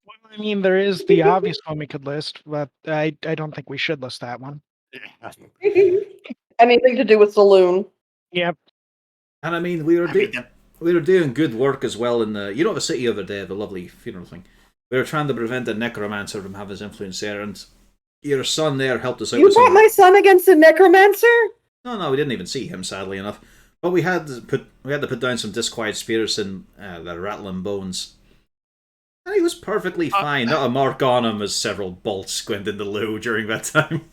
Well, I mean, there is the obvious one we could list, but I don't think we should list that one. Anything to do with Saloon. Yep. And I mean, we were doing good work as well in the the city of the dead, the lovely funeral thing. We were trying to prevent a necromancer from having his influence there, and your son there helped us out. You brought my son against a necromancer? No, we didn't even see him, sadly enough. But we had to put down some disquiet spirits in the rattling bones. And he was perfectly fine. Not a mark on him as several bolts squinted into Lou during that time.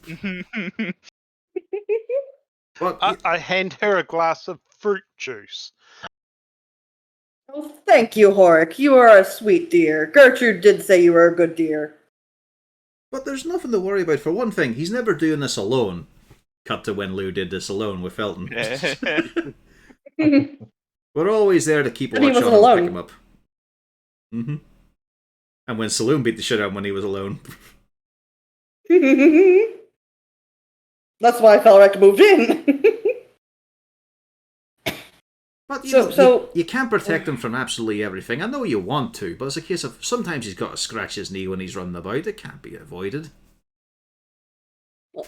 I hand her a glass of fruit juice. Oh, thank you, Horik. You are a sweet dear. Gertrude did say you were a good dear. But there's nothing to worry about. For one thing, he's never doing this alone. Cut to when Lou did this alone with Felton. We're always there to keep a watch on him and pick him up. Mm-hmm. And when Saloon beat the shit out of him when he was alone. That's why Felrek moved in. But So you can't protect him from absolutely everything. I know you want to, but it's a case of sometimes he's got to scratch his knee when he's running about. It can't be avoided.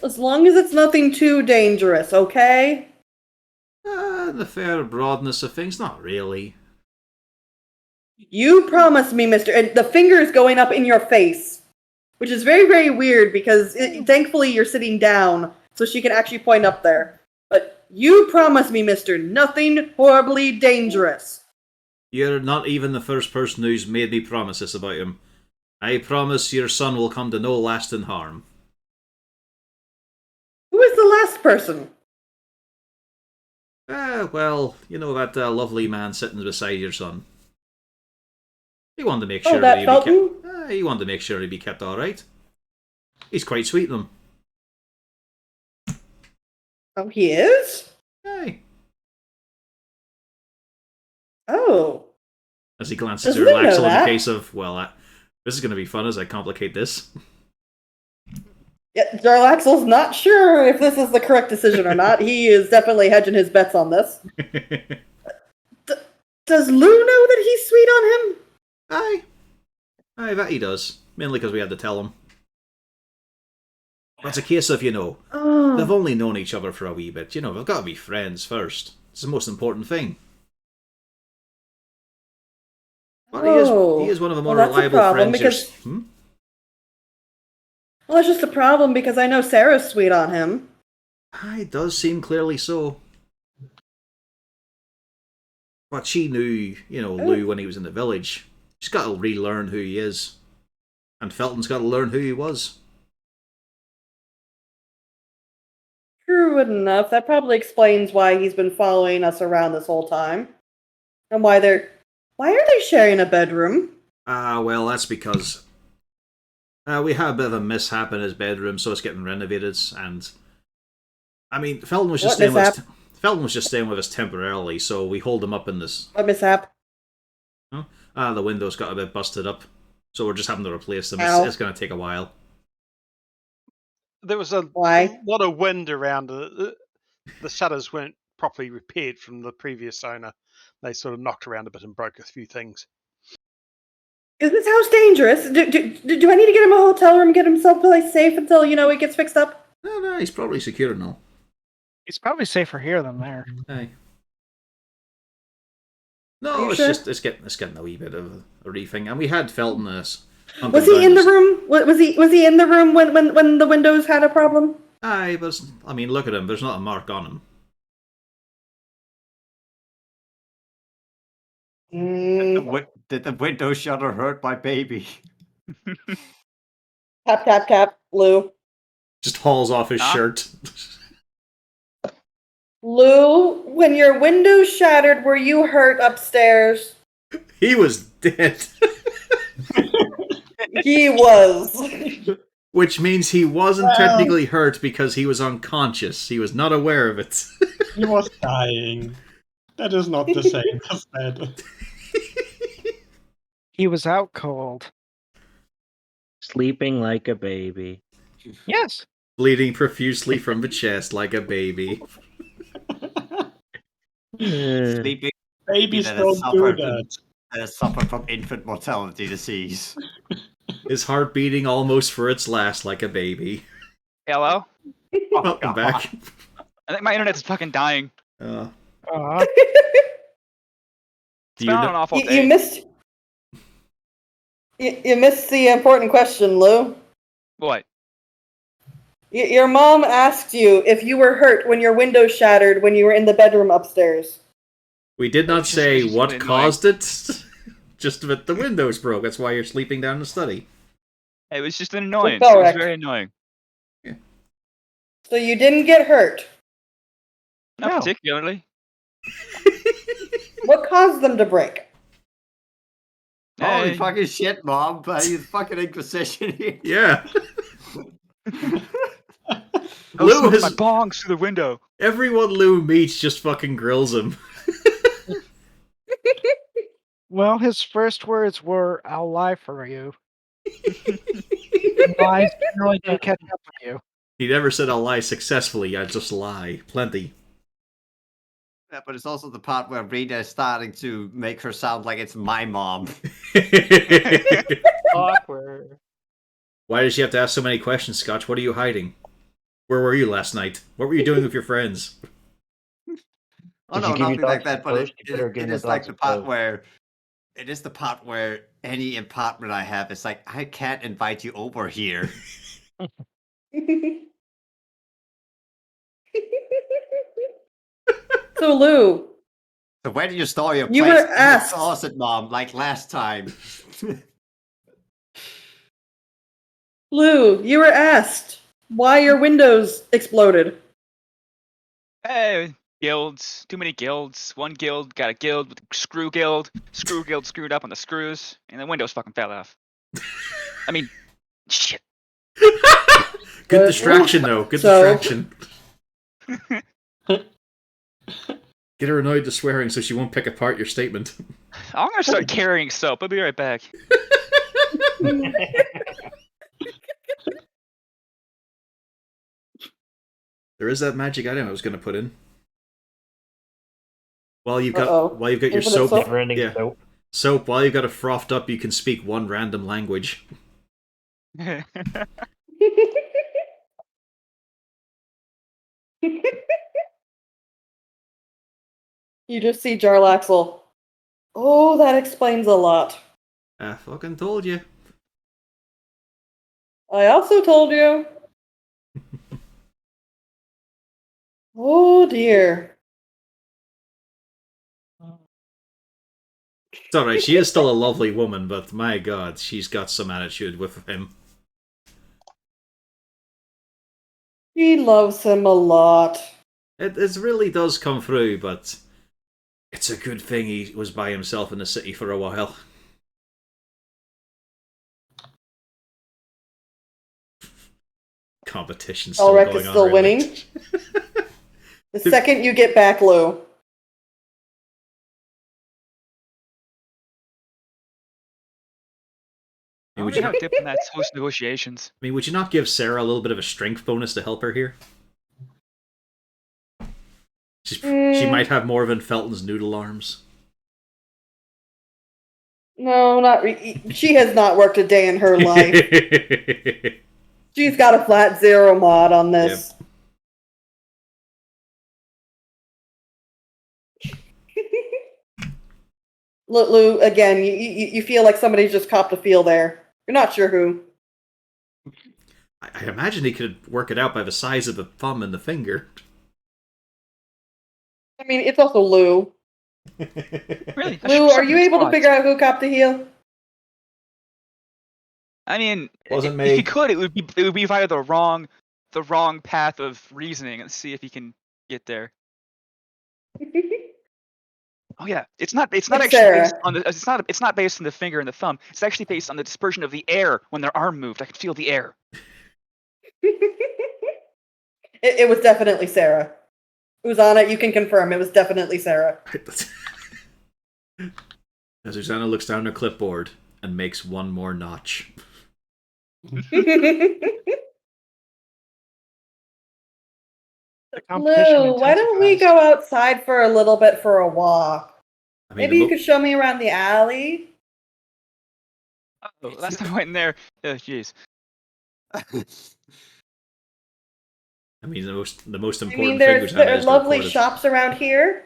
As long as it's nothing too dangerous, okay? The fair broadness of things, not really. You promised me, Mr. And the finger is going up in your face. Which is very, very weird because thankfully you're sitting down so she can actually point up there. But you promised me, Mr. Nothing horribly dangerous. You're not even the first person who's made me promise this about him. I promise your son will come to no lasting harm. Who is the last person? Well, you know that lovely man sitting beside your son. He wanted to make sure that he'd Felton? be kept. He wanted to make sure he'd be kept all right. He's quite sweet to him. Oh, he is? Hey. Oh. As he glances Doesn't to he know Axel in the that? case of, well, this is going to be fun as I complicate this. Yeah, Jarlaxle's not sure if this is the correct decision or not. He is definitely hedging his bets on this. Does Lou know that he's sweet on him? Aye, that he does. Mainly because we had to tell him. That's a case of, they've only known each other for a wee bit. They've got to be friends first. It's the most important thing. But he is one of the more reliable friends. Well, that's just a problem because I know Sarah's sweet on him. It does seem clearly so. But she knew, Lou when he was in the village. She's got to relearn who he is. And Felton's got to learn who he was. True enough. That probably explains why he's been following us around this whole time. And why are they sharing a bedroom? Well, that's because we had a bit of a mishap in his bedroom, so it's getting renovated. And I mean, Felton was just staying with us temporarily, so we hold him up in this. What mishap? The windows got a bit busted up, so we're just having to replace them. It's going to take a while. There was a lot of wind around. The shutters weren't properly repaired from the previous owner. They sort of knocked around a bit and broke a few things. Is this house dangerous? Do I need to get him a hotel room, get himself safe until, it gets fixed up? No, he's probably secure now. He's probably safer here than there. Aye. No, it's getting a wee bit of a rethink. And we had Felton this. Was he in the room? Was he in the room when the windows had a problem? Aye, but I mean, look at him. There's not a mark on him. Did the window shutter hurt my baby? Cap, Lou. Just hauls off his shirt. Lou, when your window shattered, were you hurt upstairs? He was dead. He was. Which means he wasn't technically hurt because he was unconscious. He was not aware of it. He was dying. That is not the same as that. He was out cold. Sleeping like a baby. Yes. Bleeding profusely from the chest like a baby. Sleeping Babies that don't do that. has suffered from infant mortality disease. His heart beating almost for its last like a baby. Hello? Welcome back. I think my internet's fucking dying. Uh, Aw. It's been on an awful day. You missed. You missed the important question, Lou. What? Your mom asked you if you were hurt when your window shattered when you were in the bedroom upstairs. we did not say just what really caused it. Just that the windows broke. That's why you're sleeping down in the study. It was just an annoyance. Well, It was correct. very annoying. So you didn't get hurt. Not No. particularly. What caused them to break? Holy Hey. fucking shit, Mom. You fucking Inquisition here. Yeah. I was Lou smoking has... my bongs through the window. Everyone Lou meets just fucking grills him. Well, his first words were, "I'll lie for you." And lies generally do catch up with you. He never said I'll lie successfully, I just lie. Plenty. Yeah, but it's also the part where Rita is starting to make her sound like it's my mom. Awkward. Why did she have to ask so many questions, Scotch? What are you hiding? Where were you last night? What were you doing with your friends? Oh Did no, you give your nothing like dogs that. a But toast? You better give it them is the like dogs the a part toast. where it is the part where any apartment I have is like I can't invite you over here. So Lou, So where did you store your You plates were in the asked. closet, Mom? Like last time. Lou, you were asked why your windows exploded. Hey, guilds. Too many guilds. One guild got a guild with screw guild. Screw guild screwed up on the screws, and the windows fucking fell off. I mean, shit. Good distraction, though. Good So- distraction. Get her annoyed to swearing so she won't pick apart your statement. I'm gonna start carrying soap. I'll be right back. There is that magic item I was going to put in. While you've Uh-oh. got your Infinite soap, soap? Never-ending yeah, soap. soap. While you've got it frothed up, you can speak one random language. You just see Jarlaxle. Oh, that explains a lot. I fucking told you. I also told you. Oh dear. It's alright, she is still a lovely woman, but my god, she's got some attitude with him. She loves him a lot. It really does come through, but it's a good thing he was by himself in the city for a while. Competition's still Elric going is on. still really. winning. The second you get back, Lou. I wonder how diplomats host negotiations. I mean, would you not give Sarah a little bit of a strength bonus to help her here? She might have more than Felton's noodle arms. No, not she has not worked a day in her life. She's got a flat zero mod on this. Look, Lou, again, you feel like somebody's just copped a feel there. You're not sure who. I imagine he could work it out by the size of the thumb and the finger. I mean, it's also Lou. Really? Lou, are you able to figure out who copped a heel? I mean, Wasn't if me. he could, it would be via the wrong path of reasoning. Let's see if he can get there. Oh yeah, it's not Like actually Sarah. based on the it's not based on the finger and the thumb. It's actually based on the dispersion of the air when their arm moved. I could feel the air. It was definitely Sarah. Uzana, you can confirm it was definitely Sarah. As Uzana looks down her clipboard and makes one more notch. Lou, why don't we go outside for a little bit for a walk? I mean, Maybe you could show me around the alley? Oh, last time I went in there, oh jeez. I mean, the most I important mean, thing there Uzana are is to lovely record it. shops around here.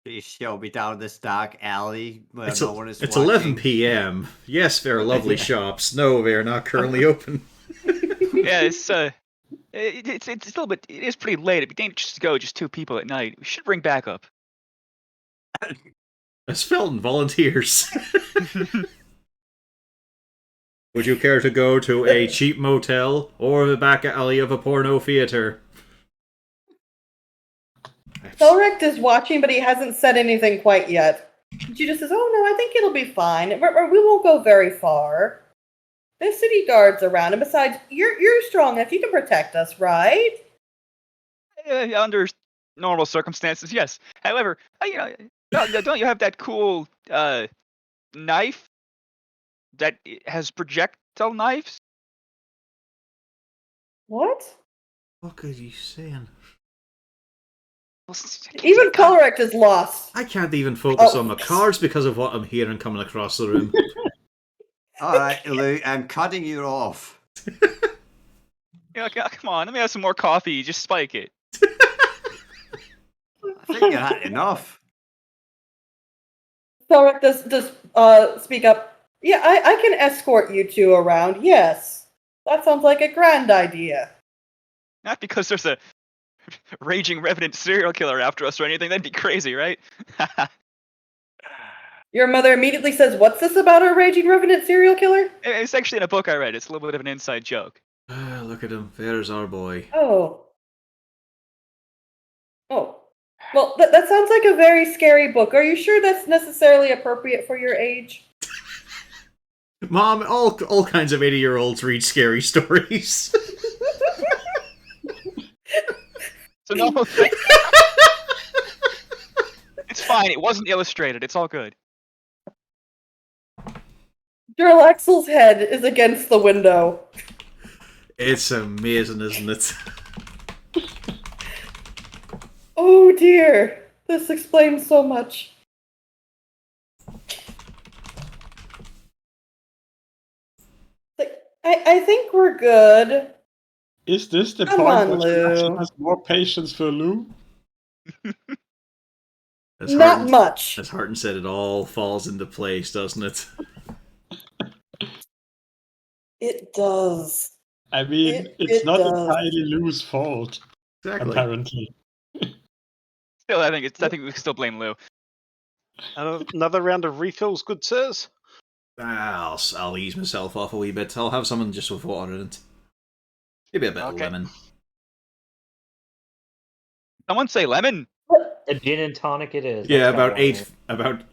Please show me down this dark alley where It's, no one is it's watching. 11 p.m. Yes, there are lovely shops. No, they are not currently open. Yeah, it's a little bit. It is pretty late. It'd be dangerous to go just 2 people at night. We should bring backup. As Felton volunteers. Would you care to go to a cheap motel or the back alley of a porno theater? Felrect is watching, but he hasn't said anything quite yet. She just says, "Oh no, I think it'll be fine. We won't go very far. There's city guards around, and besides, you're strong enough. You can protect us, right?" Under normal circumstances, yes. However, don't you have that cool knife that has projectile knives? What? What are you saying? Even Felrect is lost. I can't even focus on my cards because of what I'm hearing coming across the room. Alright, Lou, I'm cutting you off. Come on, let me have some more coffee. Just spike it. I think you had enough. Felrect does speak up. Yeah, I can escort you two around. Yes, that sounds like a grand idea. Not because there's a raging revenant serial killer after us or anything. That'd be crazy, right? Your mother immediately says, "What's this about a raging revenant serial killer?" It's actually in a book I read. It's a little bit of an inside joke. Look at him. There's our boy. Oh. Well, that sounds like a very scary book. Are you sure that's necessarily appropriate for your age? Mom, all kinds of 80-year-olds read scary stories. So no, it's fine. It wasn't illustrated. It's all good. Durlaxle's head is against the window. It's amazing, isn't it? Oh dear, this explains so much. I think we're good. Is this the Come point on, where Sebastian Lou. has more patience for Lou? Not much. As Harton said, it all falls into place, doesn't it? It does. I mean, it's not entirely Lou's fault. Exactly. Apparently. Still, I think we can still blame Lou. Another round of refills, good sirs. I'll ease myself off a wee bit. I'll have something just with water in it. Maybe a bit of lemon. Someone say lemon. A gin and tonic it is. Yeah, about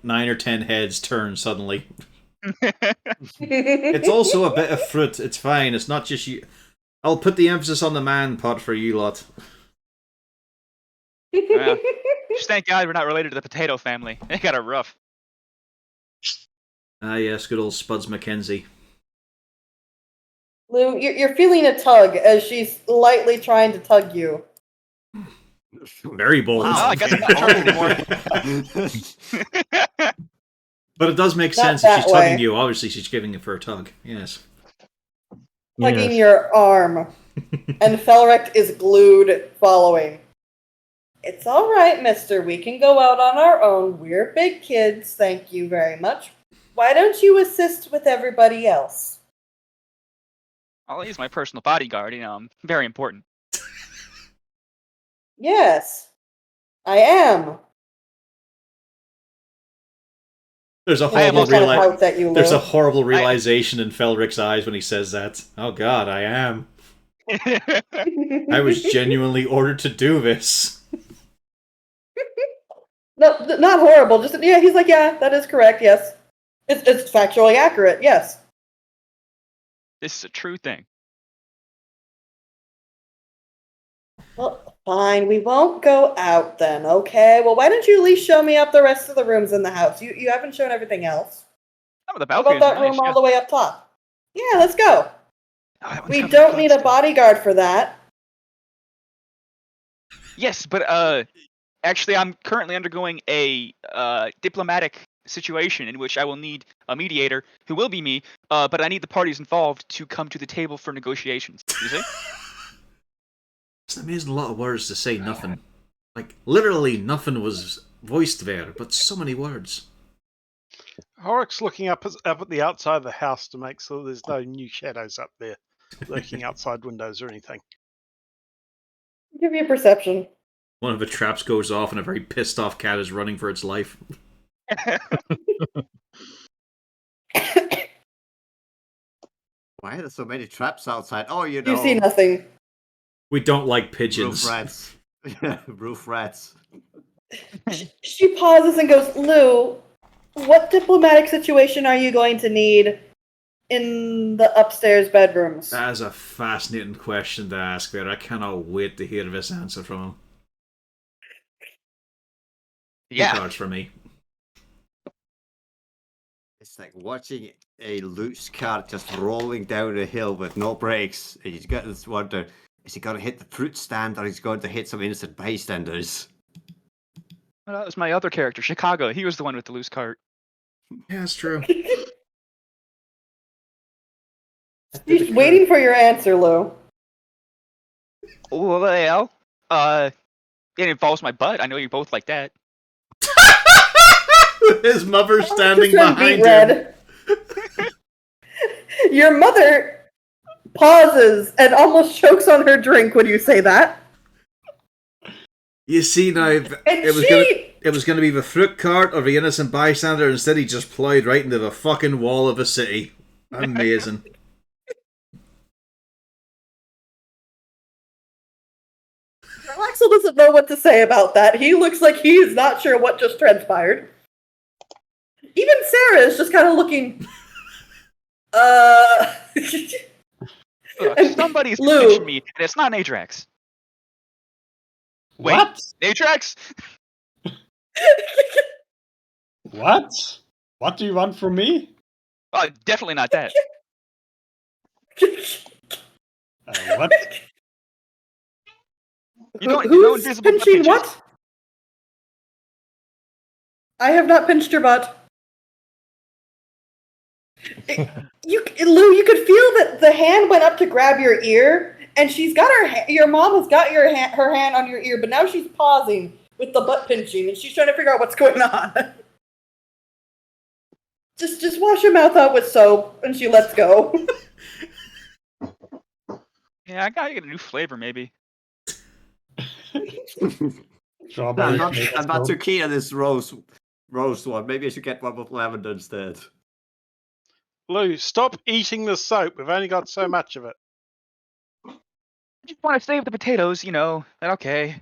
9 or 10 heads turn suddenly. It's also a bit of fruit. It's fine. It's not just you. I'll put the emphasis on the man pot for you lot. Just thank God we're not related to the potato family. They got it rough. Ah, yes, good old Spuds Mackenzie. Lou, you're feeling a tug as she's lightly trying to tug you. Very bold. Wow, I guess I'm not turning anymore. But it does make sense that she's tugging you. Obviously, she's giving it for a tug. Yes. Tugging your arm. And Felrect is glued following. It's all right, mister. We can go out on our own. We're big kids. Thank you very much. Why don't you assist with everybody else? I'll use my personal bodyguard. I'm very important. Yes, I am. There's a horrible realization in Felric's eyes when he says that. Oh God, I am. I was genuinely ordered to do this. No, not horrible. Just yeah, he's like, yeah, that is correct. Yes, it's factually accurate. Yes. This is a true thing. Well, fine. We won't go out then. Okay. Well, why don't you at least show me up the rest of the rooms in the house? You haven't shown everything else. Oh, the How balcony about is that nice. room all Yeah. the way up top? Yeah, let's go. Oh, that one's We covered in don't need a flagstones. bodyguard for that. Yes, but actually, I'm currently undergoing a diplomatic situation in which I will need a mediator, who will be me. But I need the parties involved to come to the table for negotiations. You see? It's an amazing lot of words to say nothing. Like, literally nothing was voiced there, but so many words. Horrocks looking up at the outside of the house to make sure there's no new shadows up there, lurking outside windows or anything. Give me a perception. One of the traps goes off and a very pissed off cat is running for its life. Why are there so many traps outside? Oh, you You see nothing. We don't like pigeons. Roof rats. Roof rats. She pauses and goes, Lou, what diplomatic situation are you going to need in the upstairs bedrooms? That is a fascinating question to ask there. I cannot wait to hear this answer from him. Yeah. 2 cards for me. It's like watching a loose cart just rolling down a hill with no brakes. And you got this wonder, is he going to hit the fruit stand or is he going to hit some innocent bystanders? Well, that was my other character, Chicago. He was the one with the loose cart. Yeah, that's true. She's waiting for your answer, Lou. Well, it involves my butt. I know you both like that. His mother standing Just turned behind beet him. red. Your mother pauses and almost chokes on her drink when you say that. You see now, it was gonna be the fruit cart or the innocent bystander. Instead, he just plowed right into the fucking wall of a city. Amazing. Axel doesn't know what to say about that. He looks like he is not sure what just transpired. Even Sarah is just kind of looking. Look, somebody's Lou. pinching me, and it's not Nadrax. Wait, What? Nadrax? What? What do you want from me? Oh, definitely not that. What? Who's pinching what? I have not pinched your butt. Lou, you could feel that the hand went up to grab your ear, and she's got your mom has got her hand on your ear, but now she's pausing with the butt pinching, and she's trying to figure out what's going on. Just wash your mouth out with soap, and she lets go. Yeah, I gotta get a new flavor, maybe. I'm not too keen on this rose one. Maybe I should get one with lavender instead. Lou, stop eating the soap. We've only got so much of it. I just want to save the potatoes, okay.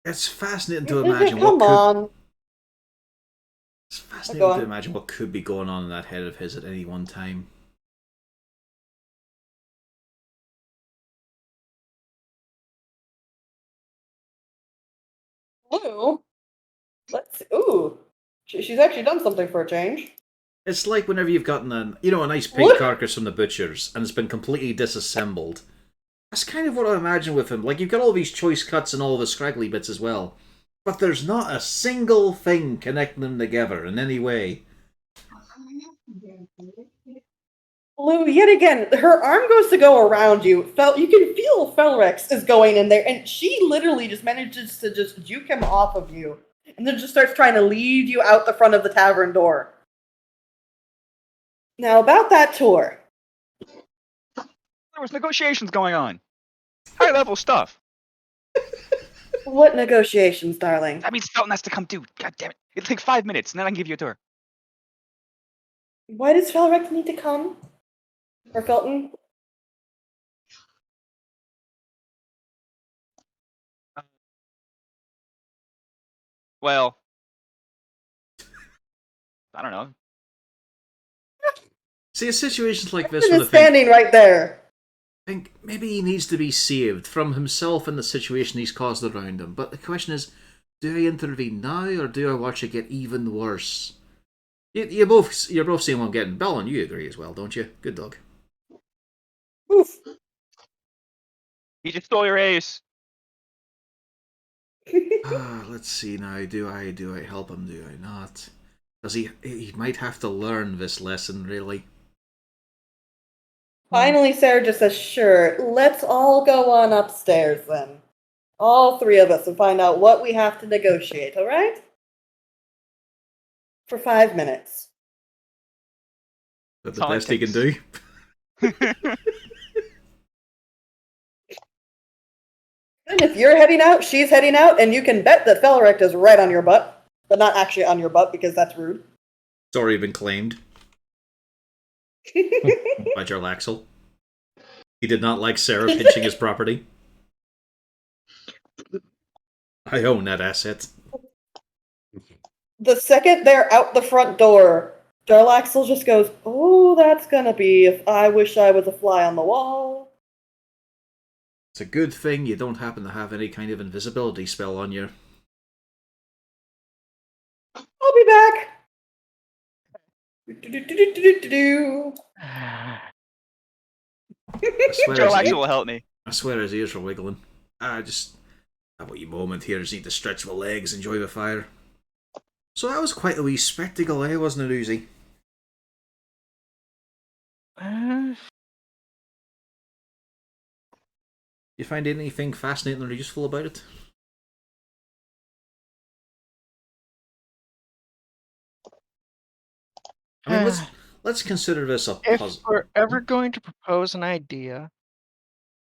It's fascinating to imagine It's fascinating to imagine what could be going on in that head of his at any one time. Lou, ooh, she's actually done something for a change. It's like whenever you've gotten a nice pig carcass from the butcher's and it's been completely disassembled. That's kind of what I imagine with him. Like, you've got all these choice cuts and all the scraggly bits as well. But there's not a single thing connecting them together in any way. Lou, yet again, her arm goes to go around you. You can feel Felrex is going in there, and she literally just manages to just juke him off of you. And then just starts trying to lead you out the front of the tavern door. Now, about that tour. There was negotiations going on. High level stuff. What negotiations, darling? That means Felton has to come too. God damn it. It'll take 5 minutes, and then I can give you a tour. Why does Felrex need to come? Or Felton? Well, I don't know. See, in situations like this, Captain when is standing right there. I think maybe he needs to be saved from himself and the situation he's caused around him. But the question is, do I intervene now or do I watch it get even worse? You're both seeing what I'm getting. Bellin, you agree as well, don't you? Good dog. Oof. He just stole your ace. Let's see now. Do I help him? Do I not? Does he might have to learn this lesson, really. Finally, Sarah just says, sure, let's all go on upstairs then. All three of us and find out what we have to negotiate, all right? For 5 minutes. That's the best he can do. And if you're heading out, she's heading out, and you can bet that Felric is right on your butt. But not actually on your butt, because that's rude. It's already been claimed by Jarlaxle. He did not like Sarah pinching his property. I own that asset. The second they're out the front door, Jarlaxle just goes, oh, that's gonna be if I wish I was a fly on the wall. It's a good thing you don't happen to have any kind of invisibility spell on you. I'll be back. Jarlaxle will help me. I swear his ears are wiggling. Have a wee moment here. Just need to stretch my legs, enjoy the fire. So that was quite a wee spectacle, wasn't it, Uzi? You find anything fascinating or useful about it? I mean, let's consider this a puzzle. If we're ever going to propose an idea,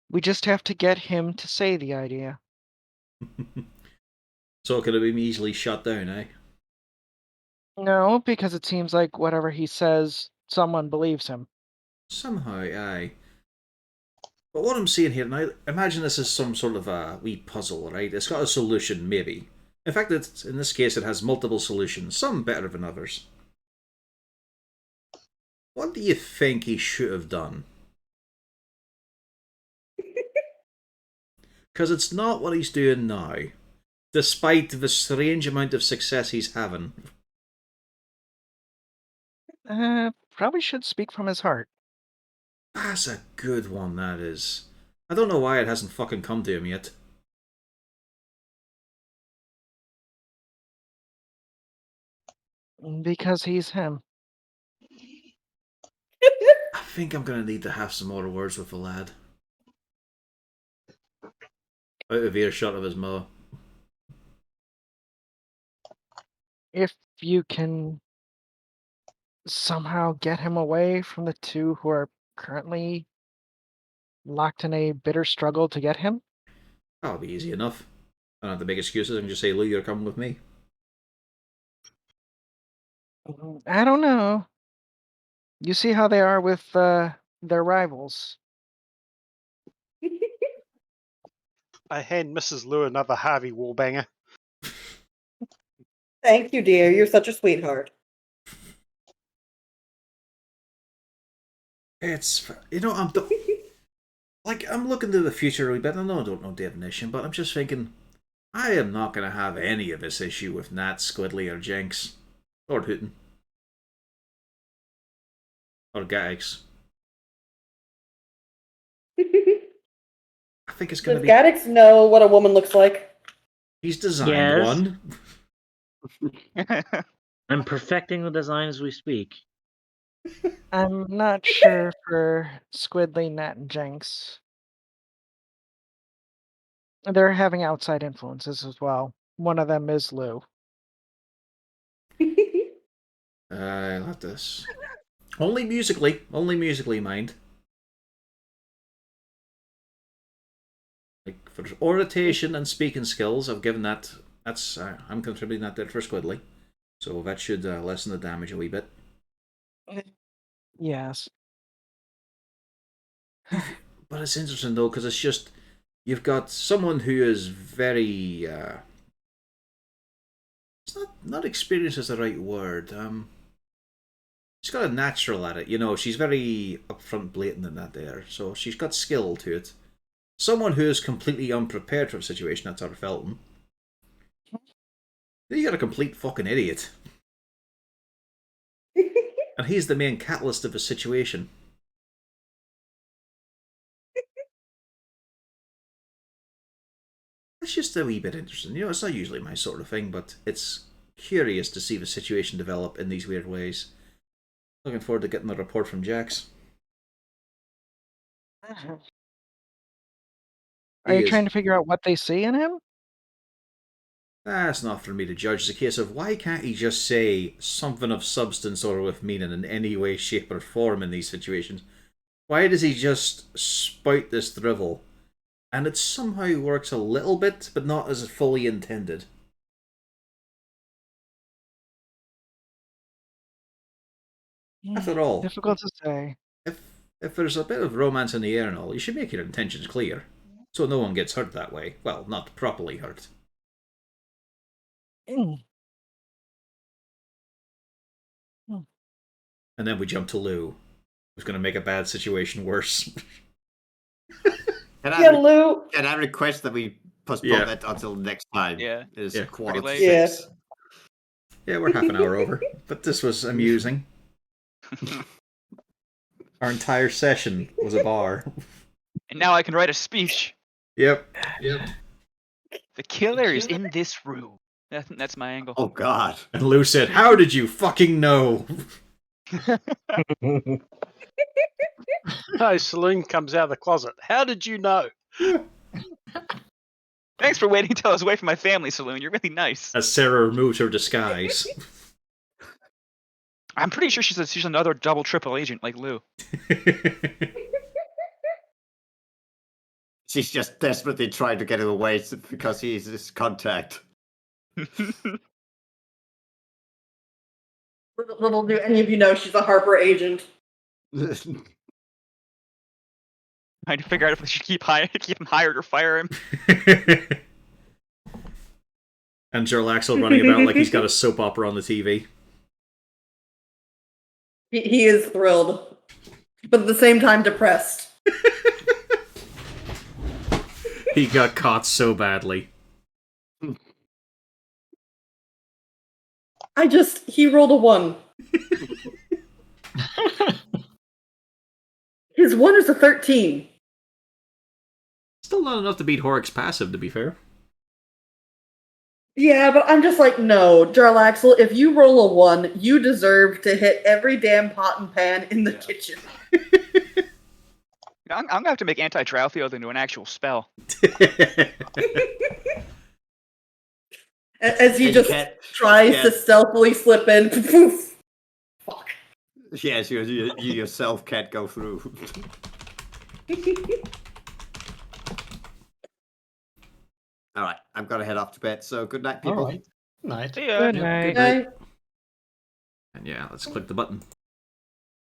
we just have to get him to say the idea. So it could have been easily shut down, eh? No, because it seems like whatever he says, someone believes him. Somehow, aye. But what I'm seeing here now, imagine this is some sort of a wee puzzle, right? It's got a solution, maybe. In fact, in this case, it has multiple solutions, some better than others. What do you think he should have done? Because it's not what he's doing now, despite the strange amount of success he's having. Probably should speak from his heart. That's a good one, that is. I don't know why it hasn't fucking come to him yet. Because he's him. I think I'm gonna need to have some more words with the lad. Out of earshot of his mother. If you can somehow get him away from the two who are currently locked in a bitter struggle to get him? That'll be easy enough. I don't have to make excuses. I can just say, Lou, you're coming with me. I don't know. You see how they are with their rivals. I hand Mrs. Lou another Harvey wallbanger. Thank you, dear. You're such a sweetheart. It's, I'm looking to the future a wee bit. I know I don't know divination, but I'm just thinking, I am not going to have any of this issue with Nat, Squidly, or Jinx. Or Hooten. Or Gax. I think it's going to be... Does Gaddix know what a woman looks like? He's designed one. I'm perfecting the design as we speak. I'm not sure for Squidly, Nat, and Jinx. They're having outside influences as well. One of them is Lou. I love this. Only musically, mind. Like for oration and speaking skills, I've given that. I'm contributing that there for Squidly, so that should lessen the damage a wee bit. Yes. But it's interesting though, because it's just you've got someone who is very It's not experience is the right word. She's got a natural at it. You know, she's very upfront, blatant in that there. So she's got skill to it. Someone who is completely unprepared for a situation, that's Arthur Felton. You got a complete fucking idiot. And he's the main catalyst of the situation. It's just a wee bit interesting. You know, it's not usually my sort of thing, but it's curious to see the situation develop in these weird ways. Looking forward to getting the report from Jax. Are you trying to figure out what they see in him? That's not for me to judge. It's a case of why can't he just say something of substance or with meaning in any way, shape, or form in these situations? Why does he just spout this drivel? And it somehow works a little bit, but not as fully intended. After all, Difficult to say. If there's a bit of romance in the air and all, you should make your intentions clear, so no one gets hurt that way. Well, not properly hurt. Mm. And then we jump to Lou, who's going to make a bad situation worse. Can I request that we postpone that until next time? Yeah. It's Yeah. quarter to Yeah. 6. Yeah, we're half an hour over, but this was amusing. Our entire session was a bar. And now I can write a speech. Yep. The killer is in this room. That's my angle. Oh God. And Lou said, "How did you fucking know?" No, Saloon comes out of the closet. How did you know? Thanks for waiting until I was away from my family, Saloon. You're really nice. As Sarah removed her disguise. I'm pretty sure she's another double, triple agent like Lou. She's just desperately trying to get away because he's his contact. Little do any of you know she's a Harper agent. Trying to figure out if we should keep him hired or fire him. And Jarlaxle running about like he's got a soap opera on the TV. He is thrilled, but at the same time depressed. He got caught so badly. He rolled a 1. His 1 is a 13. Still not enough to beat Horrocks' passive, to be fair. Yeah, but I'm just like, no, Jarlaxle, if you roll a 1, you deserve to hit every damn pot and pan in the kitchen. I'm gonna have to make anti-trial field into an actual spell. As he just tries to stealthily slip in. Poof. Fuck. Yes, you yourself can't go through. All right, I'm gonna head off to bed. So good night, people. All right. Night. See ya. Good night. And yeah, let's click the button.